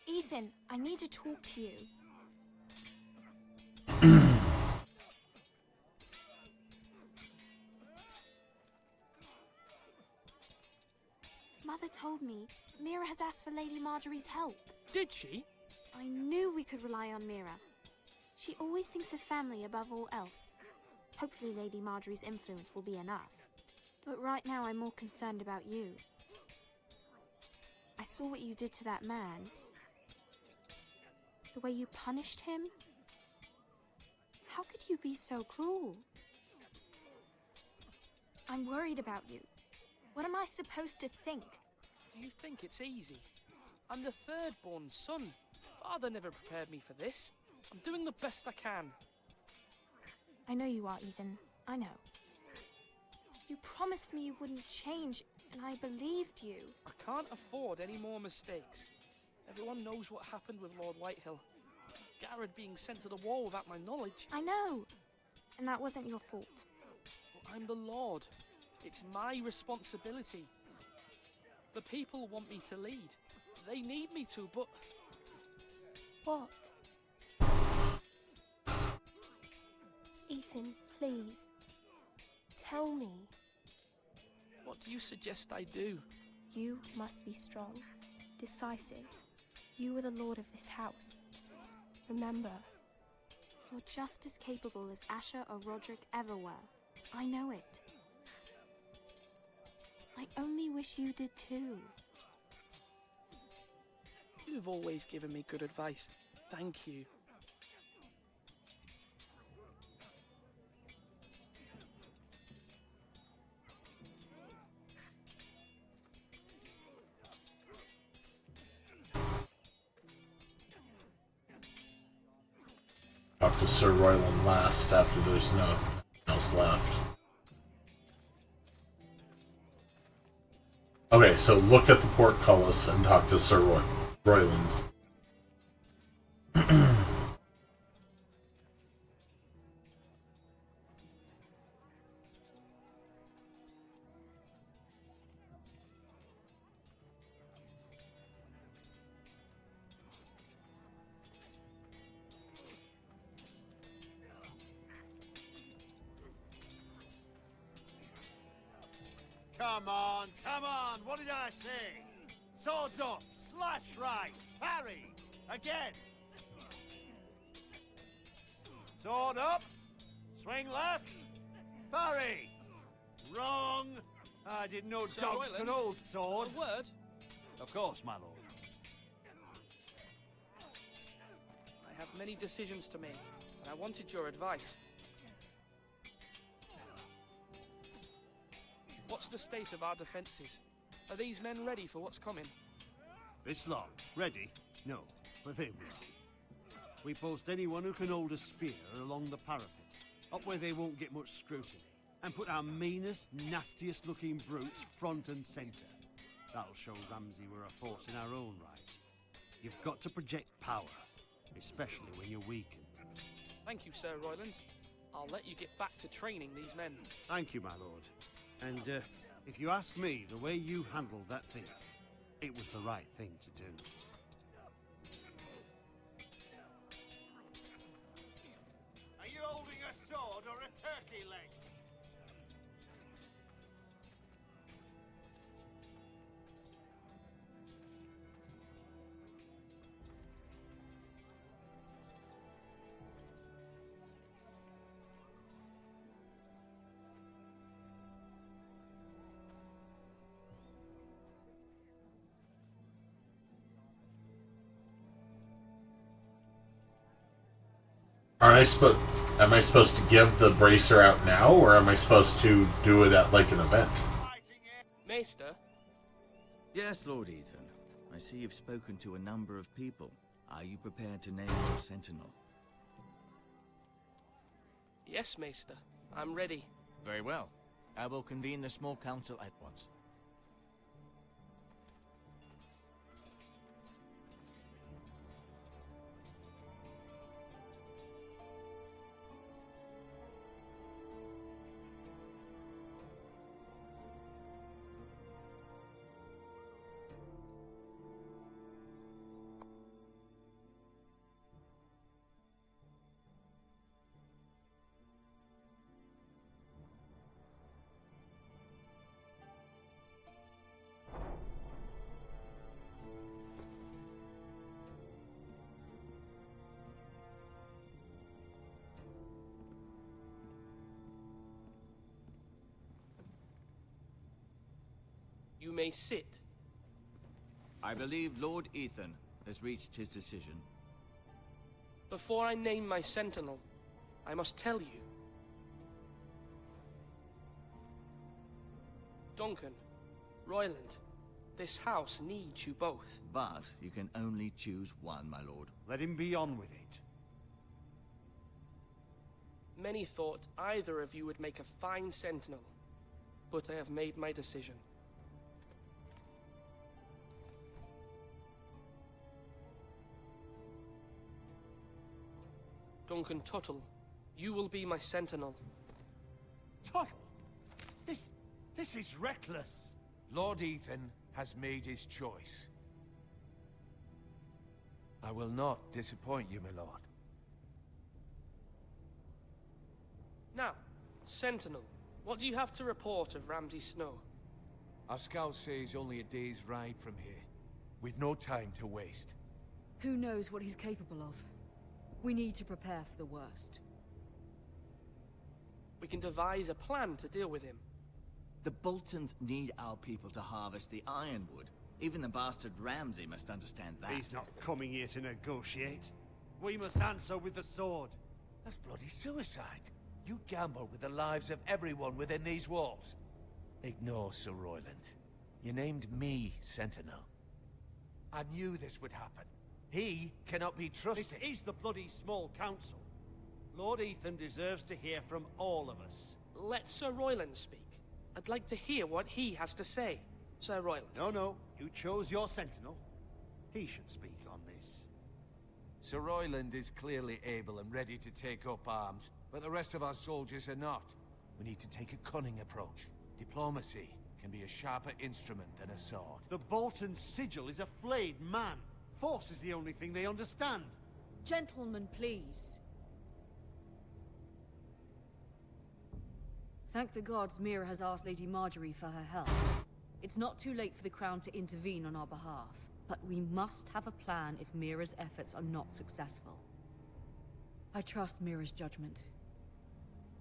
Ethan, I need to talk to you. Mother told me Mira has asked for Lady Marjorie's help. Did she? I knew we could rely on Mira. She always thinks of family above all else. Hopefully Lady Marjorie's influence will be enough. But right now I'm more concerned about you. I saw what you did to that man. The way you punished him. How could you be so cruel? I'm worried about you. What am I supposed to think? You think it's easy? I'm the third-born son. Father never prepared me for this. I'm doing the best I can. I know you are, Ethan. I know. You promised me you wouldn't change, and I believed you. I can't afford any more mistakes. Everyone knows what happened with Lord Whitehill. Garrett being sent to the wall without my knowledge. I know. And that wasn't your fault. But I'm the Lord. It's my responsibility. The people want me to lead. They need me to, but What? Ethan, please. Tell me. What do you suggest I do? You must be strong, decisive. You are the lord of this house. Remember, you're just as capable as Asher or Roderick ever were. I know it. I only wish you did too. You've always given me good advice. Thank you. Talk to Sir Royland last after there's no else left. Okay, so look at the portcullis and talk to Sir Royland. Come on, what did I say? Swords up, slash right, parry, again. Sword up, swing left, parry. Wrong. I didn't know Sir dogs Royland, could hold swords. A word? Of course, my lord. I have many decisions to make, and I wanted your advice. What's the state of our defences? Are these men ready for what's coming? This lot, ready? No, but they will. We post anyone who can hold a spear along the parapet, up where they won't get much scrutiny, and put our meanest, nastiest looking brutes front and centre. That'll show Ramsay we're a force in our own right. You've got to project power, especially when you're weakened. Thank you, Sir Royland. I'll let you get back to training these men. Thank you, my lord. And if you ask me, the way you handled that thief, it was the right thing to do. Are you holding a sword or a turkey leg? Am I supposed to give the bracer out now, or am I supposed to do it at like an event? Maester? Yes, Lord Ethan. I see you've spoken to a number of people. Are you prepared to name your sentinel? Yes, Maester. I'm ready. Very well. I will convene the small council at once. You may sit. I believe Lord Ethan has reached his decision. Before I name my sentinel, I must tell you. Duncan, Royland, this house needs you both. But you can only choose one, my lord. Let him be on with it. Many thought either of you would make a fine sentinel, but I have made my decision. Duncan Tuttle, you will be my sentinel. Tuttle? This is reckless. Lord Ethan has made his choice. I will not disappoint you, my lord. Now, Sentinel, what do you have to report of Ramsay Snow? Our scouts say he's only a day's ride from here. We've no time to waste. Who knows what he's capable of? We need to prepare for the worst. We can devise a plan to deal with him. The Boltons need our people to harvest the ironwood. Even the bastard Ramsay must understand that. He's not coming here to negotiate. We must answer with the sword. That's bloody suicide. You gamble with the lives of everyone within these walls. Ignore Sir Royland. You named me Sentinel. I knew this would happen. He cannot be trusted. This is the bloody small council. Lord Ethan deserves to hear from all of us. Let Sir Royland speak. I'd like to hear what he has to say, Sir Royland. No. You chose your sentinel. He should speak on this. Sir Royland is clearly able and ready to take up arms, but the rest of our soldiers are not. We need to take a cunning approach. Diplomacy can be a sharper instrument than a sword. The Bolton sigil is a flayed man. Force is the only thing they understand. Gentlemen, please. Thank the gods Mira has asked Lady Marjorie for her help. It's not too late for the Crown to intervene on our behalf, but we must have a plan if Mira's efforts are not successful. I trust Mira's judgment.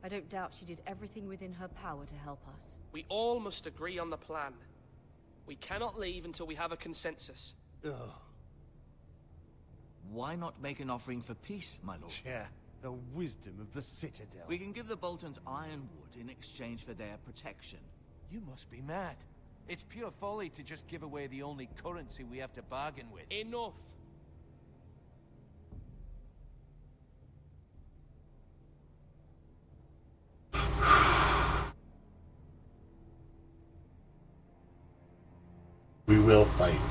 I don't doubt she did everything within her power to help us. We all must agree on the plan. We cannot leave until we have a consensus. Ugh. Why not make an offering for peace, my lord? Yeah, the wisdom of the Citadel. We can give the Boltons ironwood in exchange for their protection. You must be mad. It's pure folly to just give away the only currency we have to bargain with. Enough. We will fight.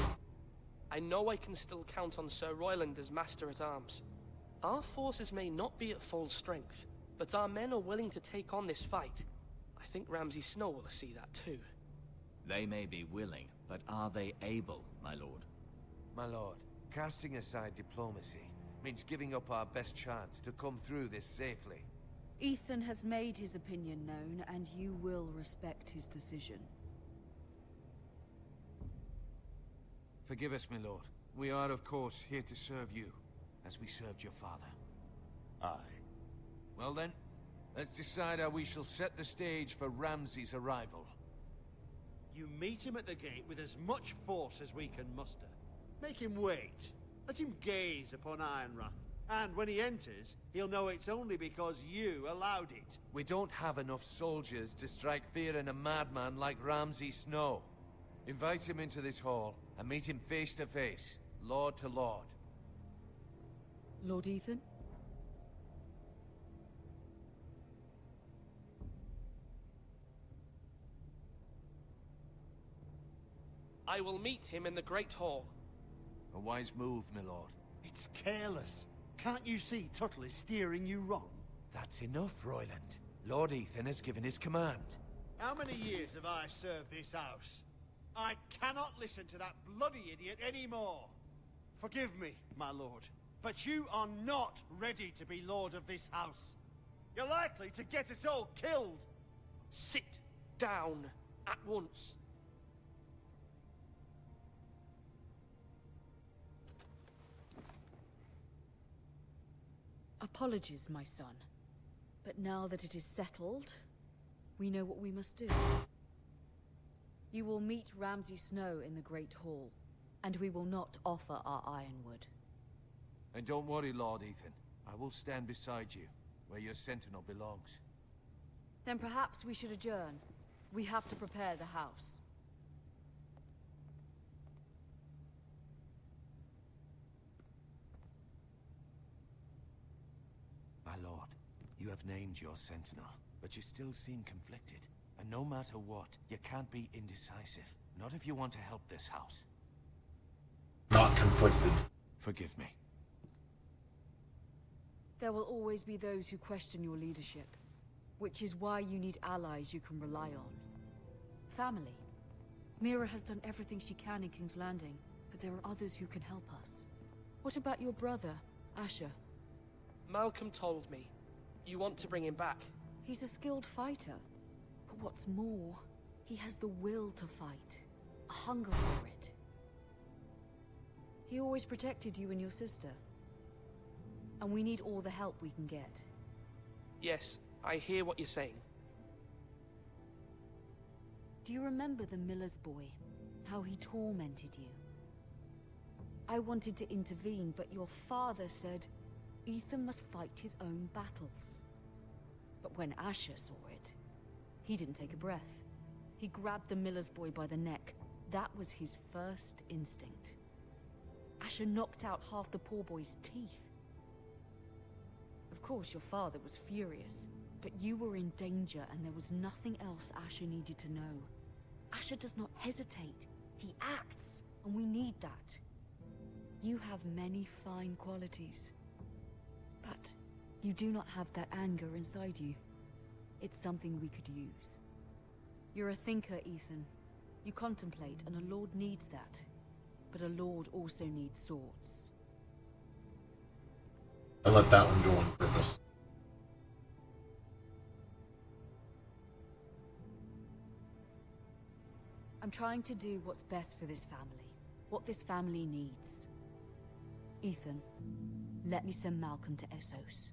I know I can still count on Sir Royland as Master-at-Arms. Our forces may not be at full strength, but our men are willing to take on this fight. I think Ramsay Snow will see that too. They may be willing, but are they able, my lord? My lord, casting aside diplomacy means giving up our best chance to come through this safely. Ethan has made his opinion known, and you will respect his decision. Forgive us, my lord. We are, of course, here to serve you, as we served your father. Aye. Well then, let's decide how we shall set the stage for Ramsay's arrival. You meet him at the gate with as much force as we can muster. Make him wait. Let him gaze upon Ironrath. And when he enters, he'll know it's only because you allowed it. We don't have enough soldiers to strike fear in a madman like Ramsay Snow. Invite him into this hall and meet him face to face, lord to lord. Lord Ethan? I will meet him in the Great Hall. A wise move, my lord. It's careless. Can't you see Tuttle is steering you wrong? That's enough, Royland. Lord Ethan has given his command. How many years have I served this house? I cannot listen to that bloody idiot anymore. Forgive me, my lord, but you are not ready to be lord of this house. You're likely to get us all killed. Sit down at once. Apologies, my son. But now that it is settled, we know what we must do. You will meet Ramsay Snow in the Great Hall, and we will not offer our ironwood. And don't worry, Lord Ethan. I will stand beside you, where your sentinel belongs. Then perhaps we should adjourn. We have to prepare the house. My lord, you have named your sentinel, but you still seem conflicted. And no matter what, you can't be indecisive. Not if you want to help this house. Not conflicted. Forgive me. There will always be those who question your leadership, which is why you need allies you can rely on. Family. Mira has done everything she can in King's Landing, but there are others who can help us. What about your brother, Asher? Malcolm told me. You want to bring him back. He's a skilled fighter. But what's more, he has the will to fight. A hunger for it. He always protected you and your sister. And we need all the help we can get. Yes, I hear what you're saying. Do you remember the miller's boy? How he tormented you? I wanted to intervene, but your father said Ethan must fight his own battles. But when Asher saw it, he didn't take a breath. He grabbed the miller's boy by the neck. That was his first instinct. Asher knocked out half the poor boy's teeth. Of course, your father was furious, but you were in danger and there was nothing else Asher needed to know. Asher does not hesitate. He acts, and we need that. You have many fine qualities, but you do not have that anger inside you. It's something we could use. You're a thinker, Ethan. You contemplate, and a lord needs that. But a lord also needs swords. I let that one go on purpose. I'm trying to do what's best for this family. What this family needs. Ethan, let me send Malcolm to Essos.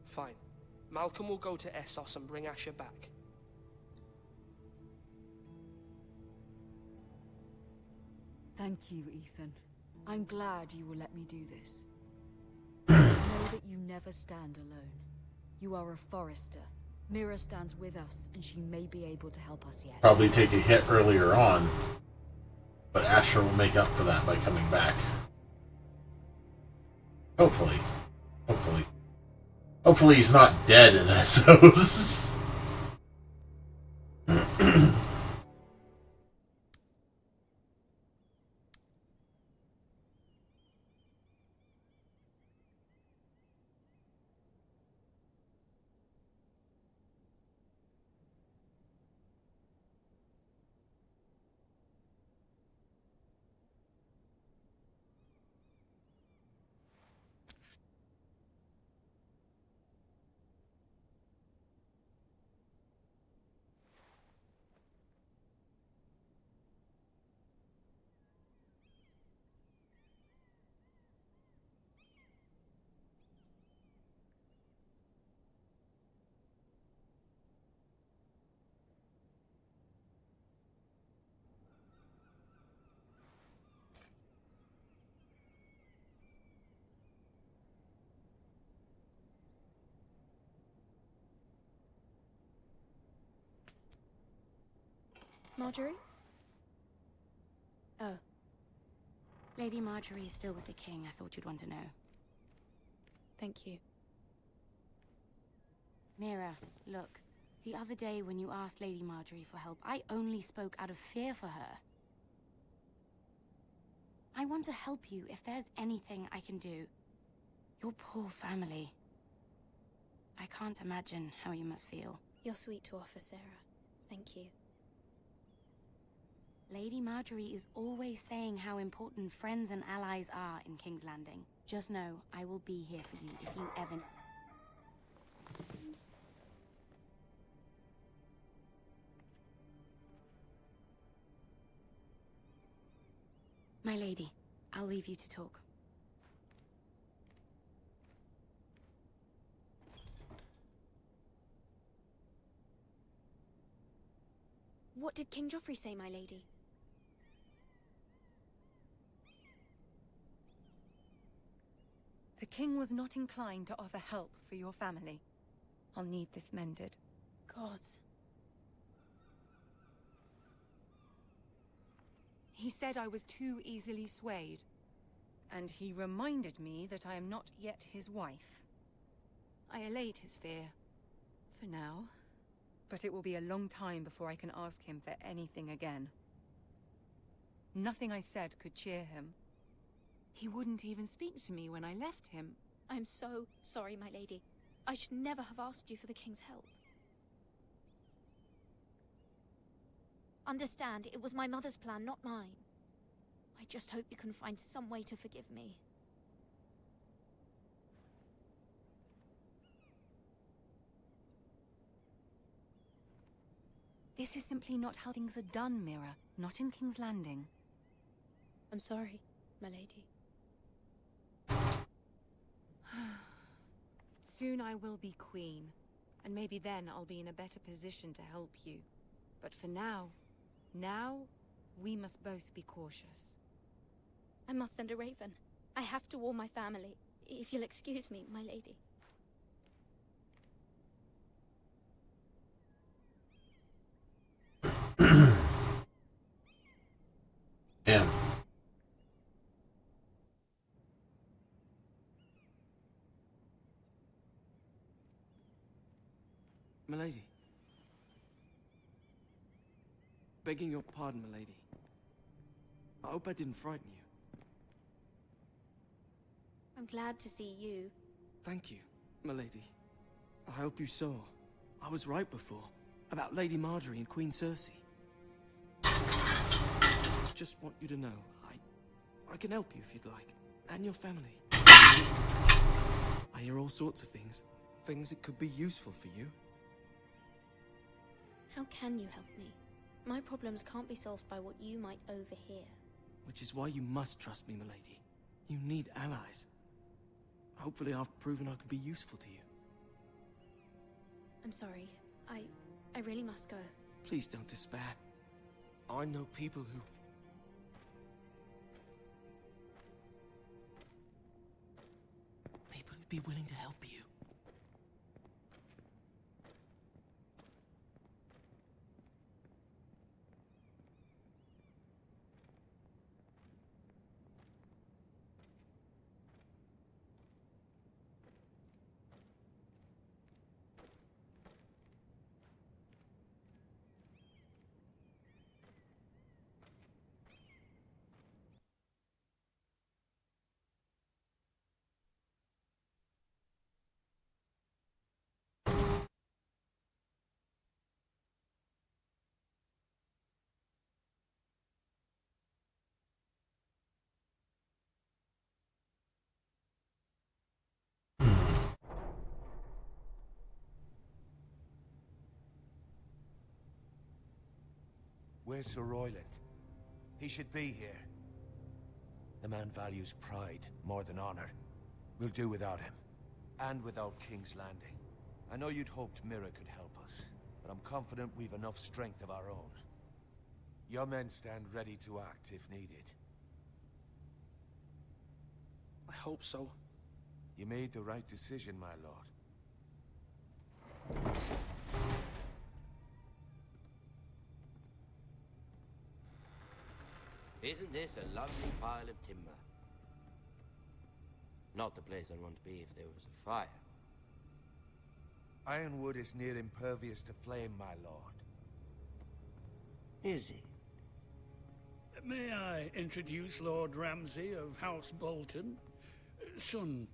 Fine. Malcolm will go to Essos and bring Asher back. Thank you, Ethan. I'm glad you will let me do this. Know that you never stand alone. You are a Forrester. Mira stands with us, and she may be able to help us yet. Probably take a hit earlier on, but Asher will make up for that by coming back. Hopefully. Hopefully. Hopefully he's not dead in Essos. Marjorie? Oh. Lady Marjorie is still with the king. I thought you'd want to know. Thank you. Mira, look. The other day when you asked Lady Marjorie for help, I only spoke out of fear for her. I want to help you if there's anything I can do. Your poor family. I can't imagine how you must feel. You're sweet to offer, Sarah. Thank you. Lady Marjorie is always saying how important friends and allies are in King's Landing. Just know, I will be here for you if you ever... My lady, I'll leave you to talk. What did King Joffrey say, my lady? The king was not inclined to offer help for your family. I'll need this mended. Gods. He said I was too easily swayed. And he reminded me that I am not yet his wife. I allayed his fear. For now. But it will be a long time before I can ask him for anything again. Nothing I said could cheer him. He wouldn't even speak to me when I left him. I'm so sorry, my lady. I should never have asked you for the king's help. Understand, it was my mother's plan, not mine. I just hope you can find some way to forgive me. This is simply not how things are done, Mira. Not in King's Landing. I'm sorry, my lady. Soon I will be queen, and maybe then I'll be in a better position to help you. But for now, we must both be cautious. I must send a raven. I have to warn my family. If you'll excuse me, my lady. And Milady. Begging your pardon, milady. I hope I didn't frighten you. I'm glad to see you. Thank you, milady. I hope you saw. I was right before. About Lady Marjorie and Queen Cersei. Just want you to know, I can help you if you'd like. And your family. I hear all sorts of things. Things that could be useful for you. How can you help me? My problems can't be solved by what you might overhear. Which is why you must trust me, milady. You need allies. Hopefully I've proven I can be useful to you. I'm sorry. I really must go. Please don't despair. I know people who... People who'd be willing to help you. Where's Sir Royland? He should be here. The man values pride more than honor. We'll do without him. And without King's Landing. I know you'd hoped Mira could help us, but I'm confident we've enough strength of our own. Your men stand ready to act if needed. I hope so. You made the right decision, my lord. Isn't this a lovely pile of timber? Not the place I'd want to be if there was a fire. Ironwood is near impervious to flame, my lord. Is it? May I introduce Lord Ramsay of House Bolton, son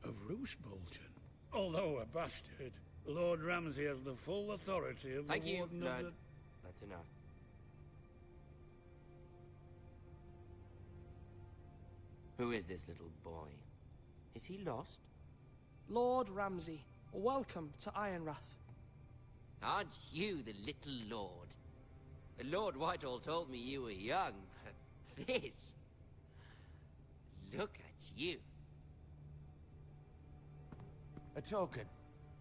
of Roose Bolton? Although a bastard, Lord Ramsay has the full authority of the Thank you, Warden Lord. of the... That's enough. Who is this little boy? Is he lost? Lord Ramsay, welcome to Ironrath. Aren't you the little lord? Lord Whitehall told me you were young, but this... Look at you. A token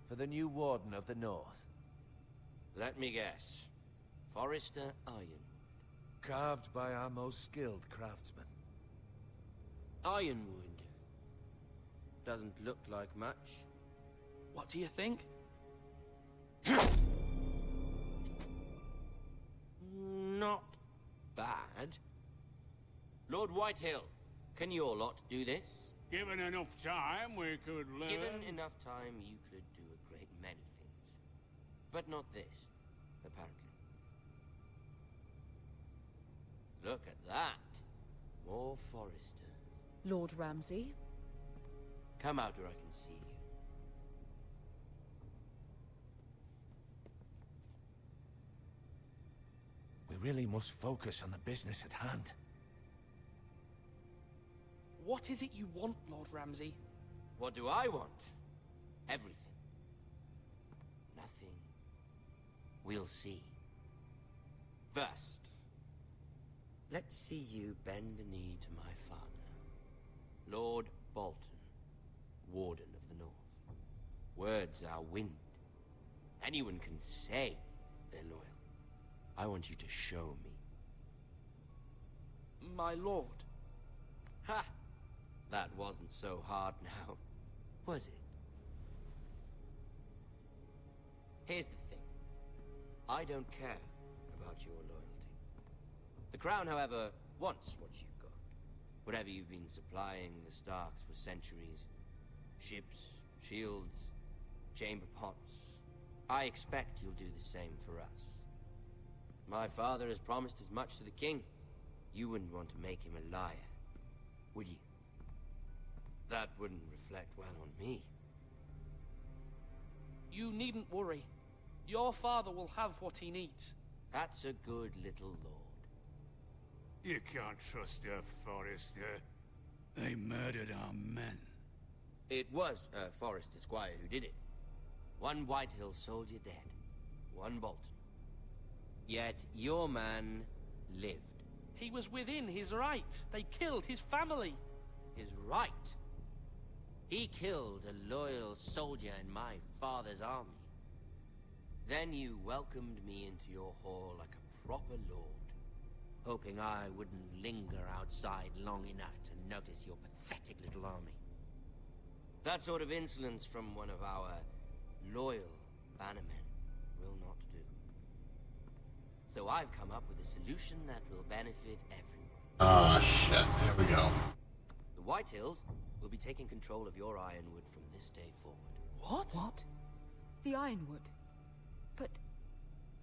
for the new Warden of the North. Let me guess. Forrester Ironwood. Carved by our most skilled craftsmen. Ironwood. Doesn't look like much. What do you think? Not bad. Lord Whitehill, can your lot do this? Given enough time, we could learn... Given enough time, you could do a great many things. But not this, apparently. Look at that. More foresters. Lord Ramsay? Come out where I can see you. We really must focus on the business at hand. What is it you want, Lord Ramsay? What do I want? Everything. Nothing. We'll see. First, let's see you bend the knee to my father, Lord Bolton, Warden of the North. Words are wind. Anyone can say they're loyal. I want you to show me. My lord. Ha! That wasn't so hard now, was it? Here's the thing. I don't care about your loyalty. The Crown, however, wants what you've got. Whatever you've been supplying the Starks for centuries. Ships, shields, chamber pots. I expect you'll do the same for us. My father has promised as much to the king. You wouldn't want to make him a liar, would you? That wouldn't reflect well on me. You needn't worry. Your father will have what he needs. That's a good little lord. You can't trust her, Forrester. They murdered our men. It was a Forrester squire who did it. One Whitehill soldier dead. One Bolton. Yet your man lived. He was within his right. They killed his family. His right? He killed a loyal soldier in my father's army. Then you welcomed me into your hall like a proper lord, hoping I wouldn't linger outside long enough to notice your pathetic little army. That sort of insolence from one of our loyal bannermen will not do. So I've come up with a solution that will benefit everyone. Ah, shit. Here we go. The Whitehills will be taking control of your Ironwood from this day forward. What? The Ironwood? But...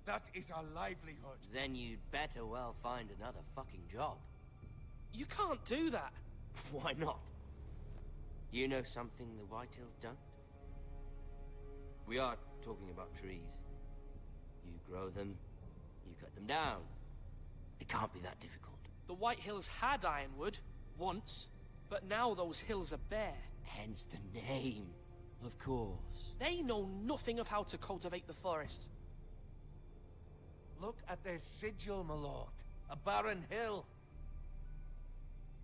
That is our livelihood. Then you'd better well find another fucking job. You can't do that. Why not? You know something the Whitehills don't? We are talking about trees. You grow them, you cut them down. It can't be that difficult. The White Hills had Ironwood, once, but now those hills are bare. Hence the name, of course. They know nothing of how to cultivate the forest. Look at their sigil, my lord. A barren hill.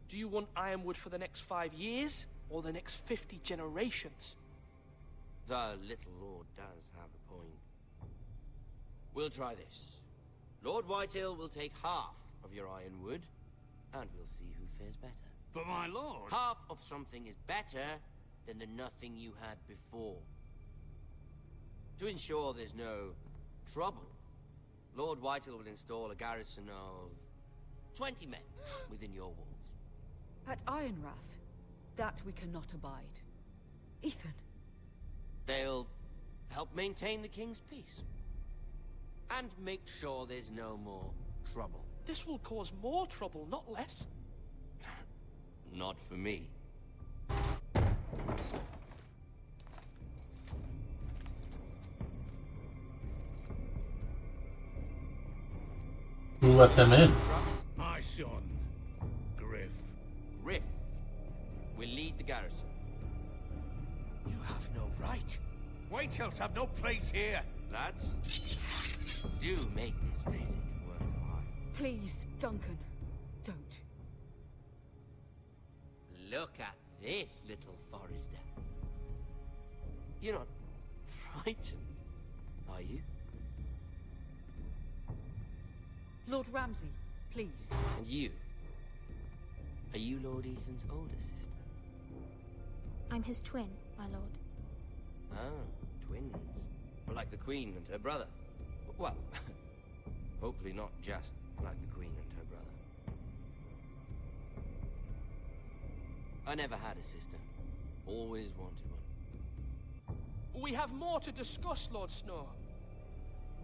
Do you want Ironwood for the next 5 years, or the next 50 generations? The little lord does have a point. We'll try this. Lord Whitehill will take half of your Ironwood, and we'll see who fares better. But my lord... Half of something is better than the nothing you had before. To ensure there's no trouble, Lord Whitehill will install a garrison of 20 men within your walls. At Ironrath, that we cannot abide. Ethan. They'll help maintain the king's peace. And make sure there's no more trouble. This will cause more trouble, not less. Not for me. Who let them in? My son, Griff. Griff will lead the garrison. You have no right. Whitehills have no place here. Lads, do make this visit worthwhile. Please, Duncan, don't. Look at this, little Forrester. You're not frightened, are you? Lord Ramsay, please. And you? Are you Lord Ethan's older sister? I'm his twin, my lord. Oh, twins. Like the Queen and her brother. Well, hopefully not just like the Queen and her brother. I never had a sister. Always wanted one. We have more to discuss, Lord Snow.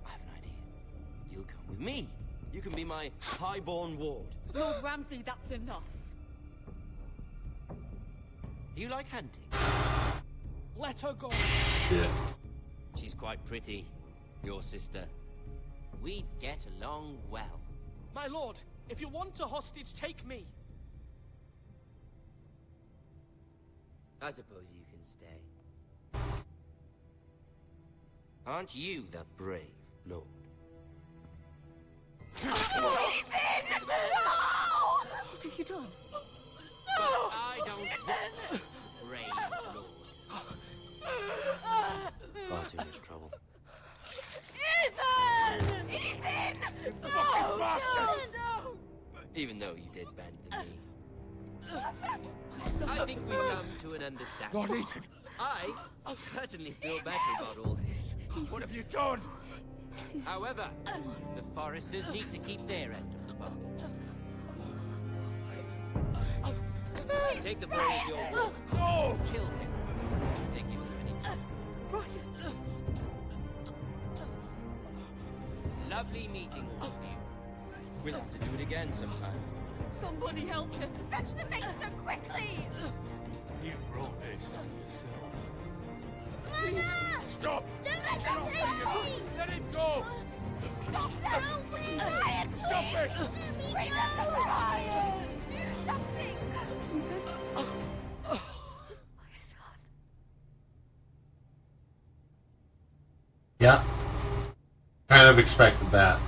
I have an idea. You'll come with me. You can be my highborn ward. Lord Ramsay, that's enough. Do you like hunting? Let her go. Shit. She's quite pretty, your sister. We'd get along well. My lord, if you want a hostage, take me. I suppose you can stay. Aren't you the brave lord? Ethan! No! What have you done? No! I don't want brave lord. Far too much trouble. Ethan! Ethan! No! No! Even though you did bend the knee. I think we've come to an understanding. Lord Ethan! I certainly feel better about all this. What have you done? However, the Foresters need to keep their end of the bargain. Take the boy as your ward. No! Kill him if they give you any trouble. Lovely meeting all of you. We'll have to do it again sometime. Somebody help him! Fetch the mixer quickly! You brought this on yourself. Lana! Stop! Don't let them take me! Let him go! Stop them! Ryan, please! Stop it! Remember Ryan! Do something! My son. Yeah. Kind of expected that.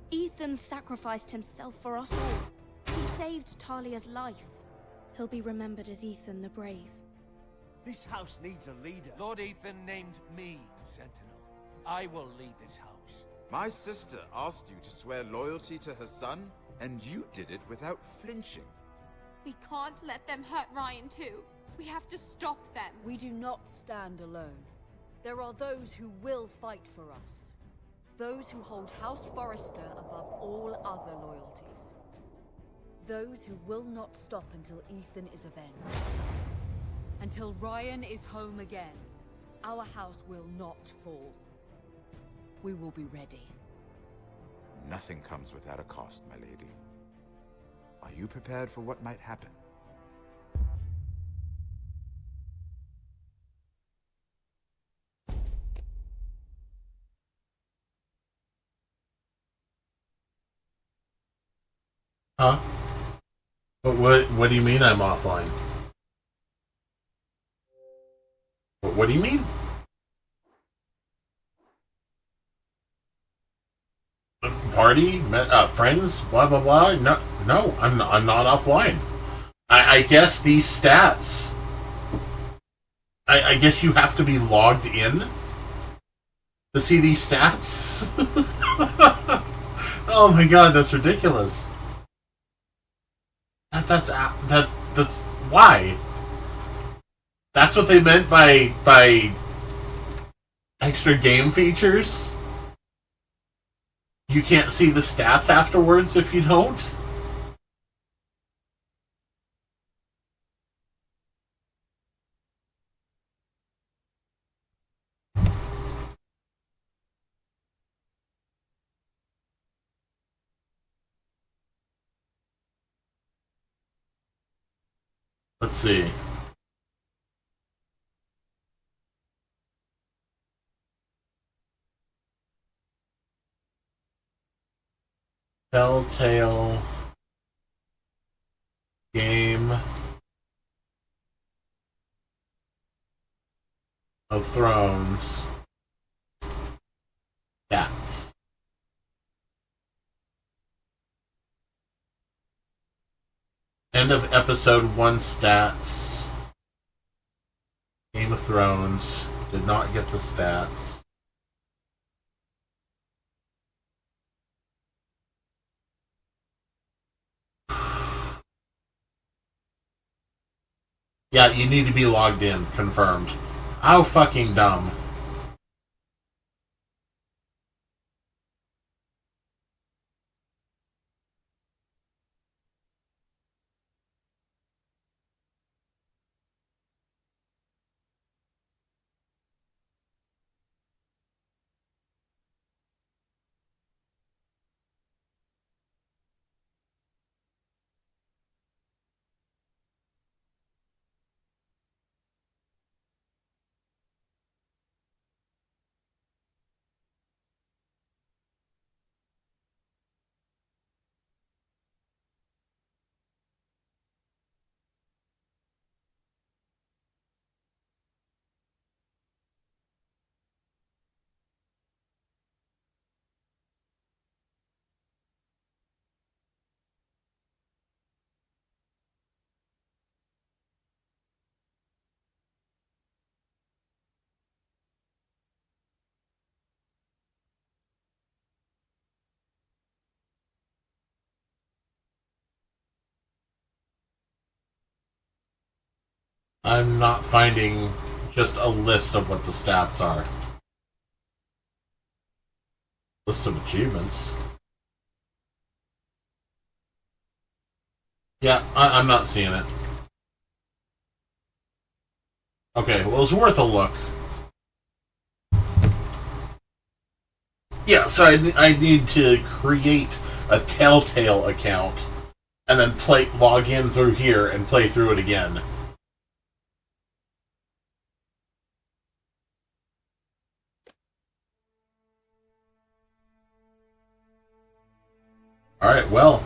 Ethan sacrificed himself for us all. He saved Talia's life. He'll be remembered as Ethan the Brave. This house needs a leader. Lord Ethan named me Sentinel. I will lead this house. My sister asked you to swear loyalty to her son, and you did it without flinching. We can't let them hurt Ryan too. We have to stop them. We do not stand alone. There are those who will fight for us. Those who hold House Forrester above all other loyalties. Those who will not stop until Ethan is avenged. Until Ryan is home again, our house will not fall. We will be ready. Nothing comes without a cost, my lady. Are you prepared for what might happen? Huh? What do you mean I'm offline? What do you mean? Party? Friends? Blah blah blah? No, I'm not offline. I guess these stats. I guess you have to be logged in to see these stats. Oh my god, that's ridiculous. That's why. That's what they meant by extra game features. You can't see the stats afterwards if you don't. Let's see. Telltale Game of Thrones stats. End of episode 1 stats. Game of Thrones did not get the stats. Yeah, you need to be logged in. Confirmed. How fucking dumb. I'm not finding just a list of what the stats are. List of achievements. Yeah, I'm not seeing it. Okay, well, it's worth a look. Yeah, so I need to create a Telltale account and then log in through here and play through it again. Alright, well.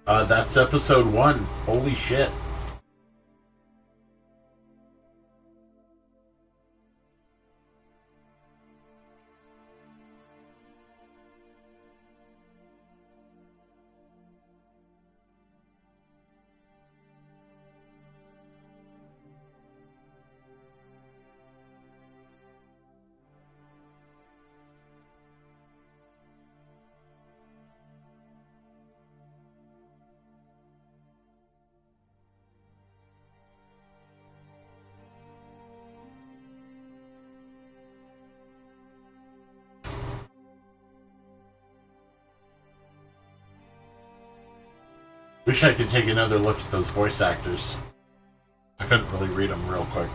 That's episode 1. Holy shit. Wish I could take another look at those voice actors. I couldn't really read them real quick.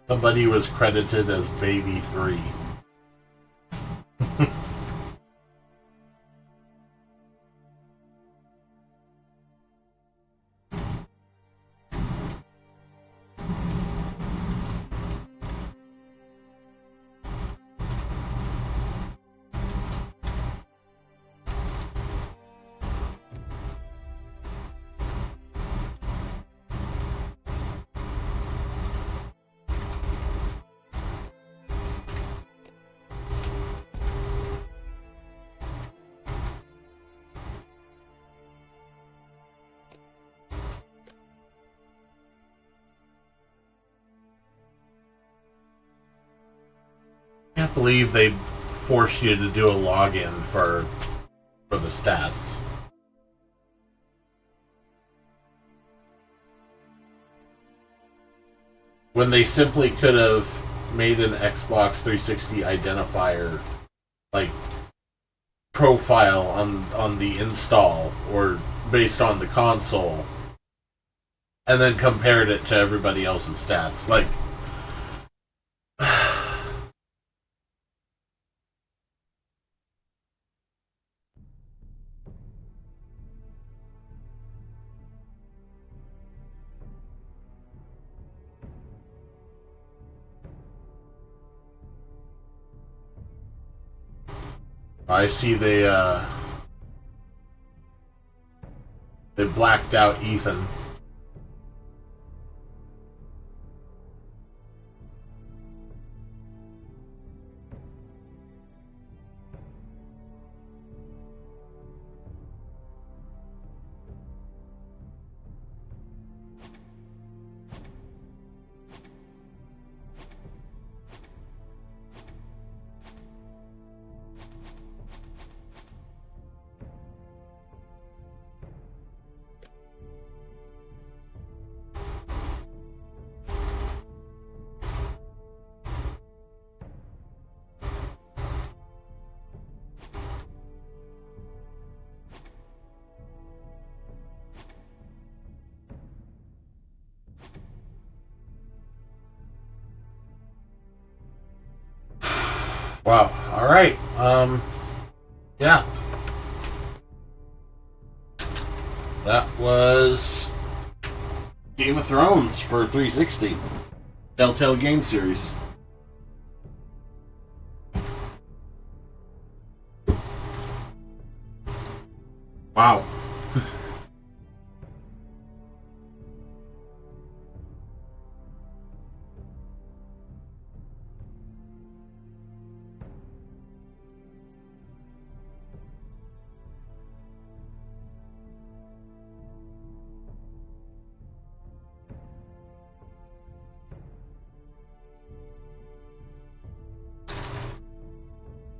Somebody was credited as Baby 3. I can't believe they force you to do a login for the stats. When they simply could have made an Xbox 360 identifier, like, profile on the install or based on the console, and then compared it to everybody else's stats. Like, I see they blacked out Ethan. Wow. All right. Yeah. That was Game of Thrones for 360. Telltale game series. Wow.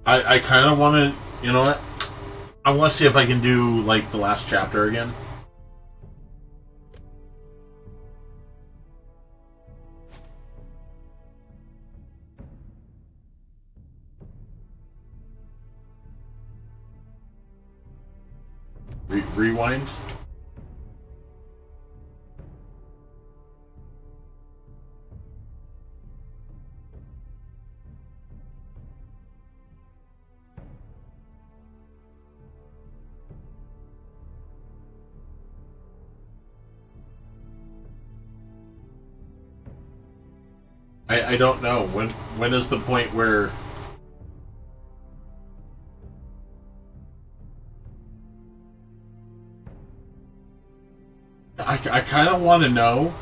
I kind of want to, you know what? I want to see if I can do, like, the last chapter again. Rewind? I don't know. When is the point where... I kind of want to know,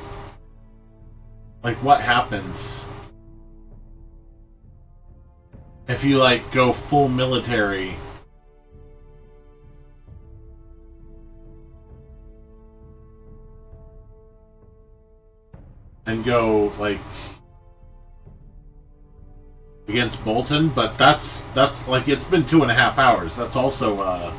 like, what happens if you, like, go full military and go, like, against Bolton, but that's like, it's been 2.5 hours. That's also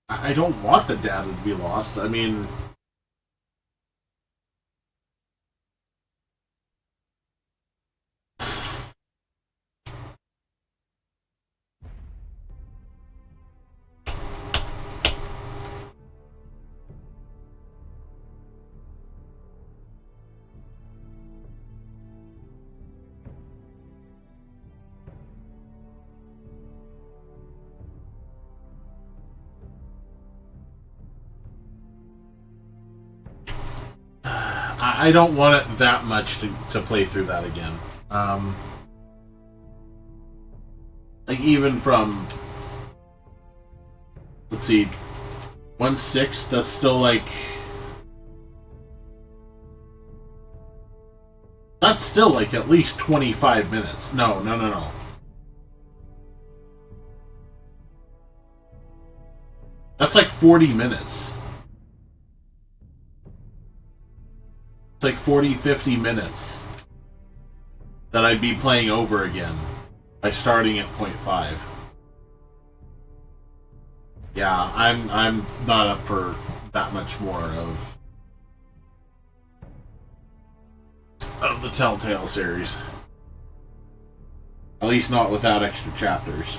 I don't want the data to be lost. I mean, I don't want it that much to play through that again. Like, even from, let's see, 1/6, that's still like, that's still like at least 25 minutes. No. That's like 40 minutes. It's like 40, 50 minutes that I'd be playing over again by starting at 0.5. Yeah, I'm not up for that much more of the Telltale series. At least not without extra chapters.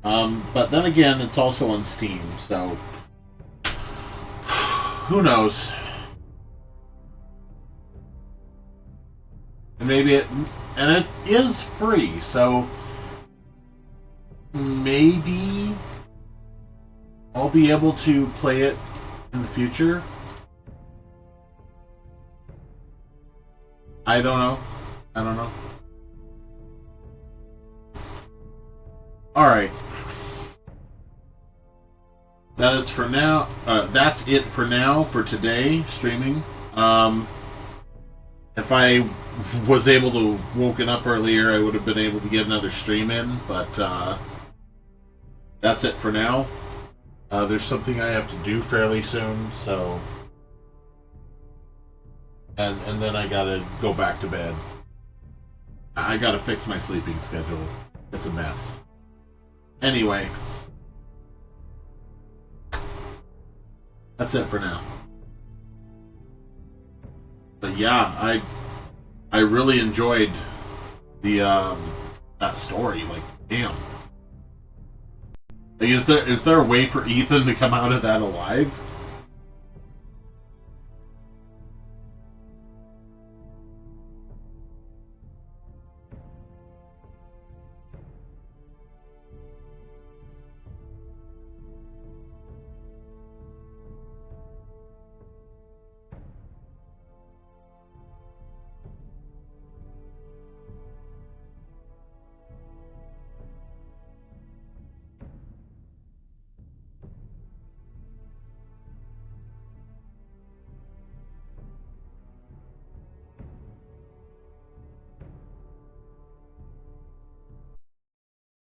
But then again, it's also on Steam, so who knows? And maybe it is free, so maybe I'll be able to play it in the future. I don't know. Alright. That's for now. That's it for now for today streaming. If I was able to woken up earlier, I would have been able to get another stream in, but that's it for now. There's something I have to do fairly soon, so and then I gotta go back to bed. I gotta fix my sleeping schedule. It's a mess. Anyway, that's it for now. But yeah, I really enjoyed the that story. Like, damn. Like, is there a way for Ethan to come out of that alive?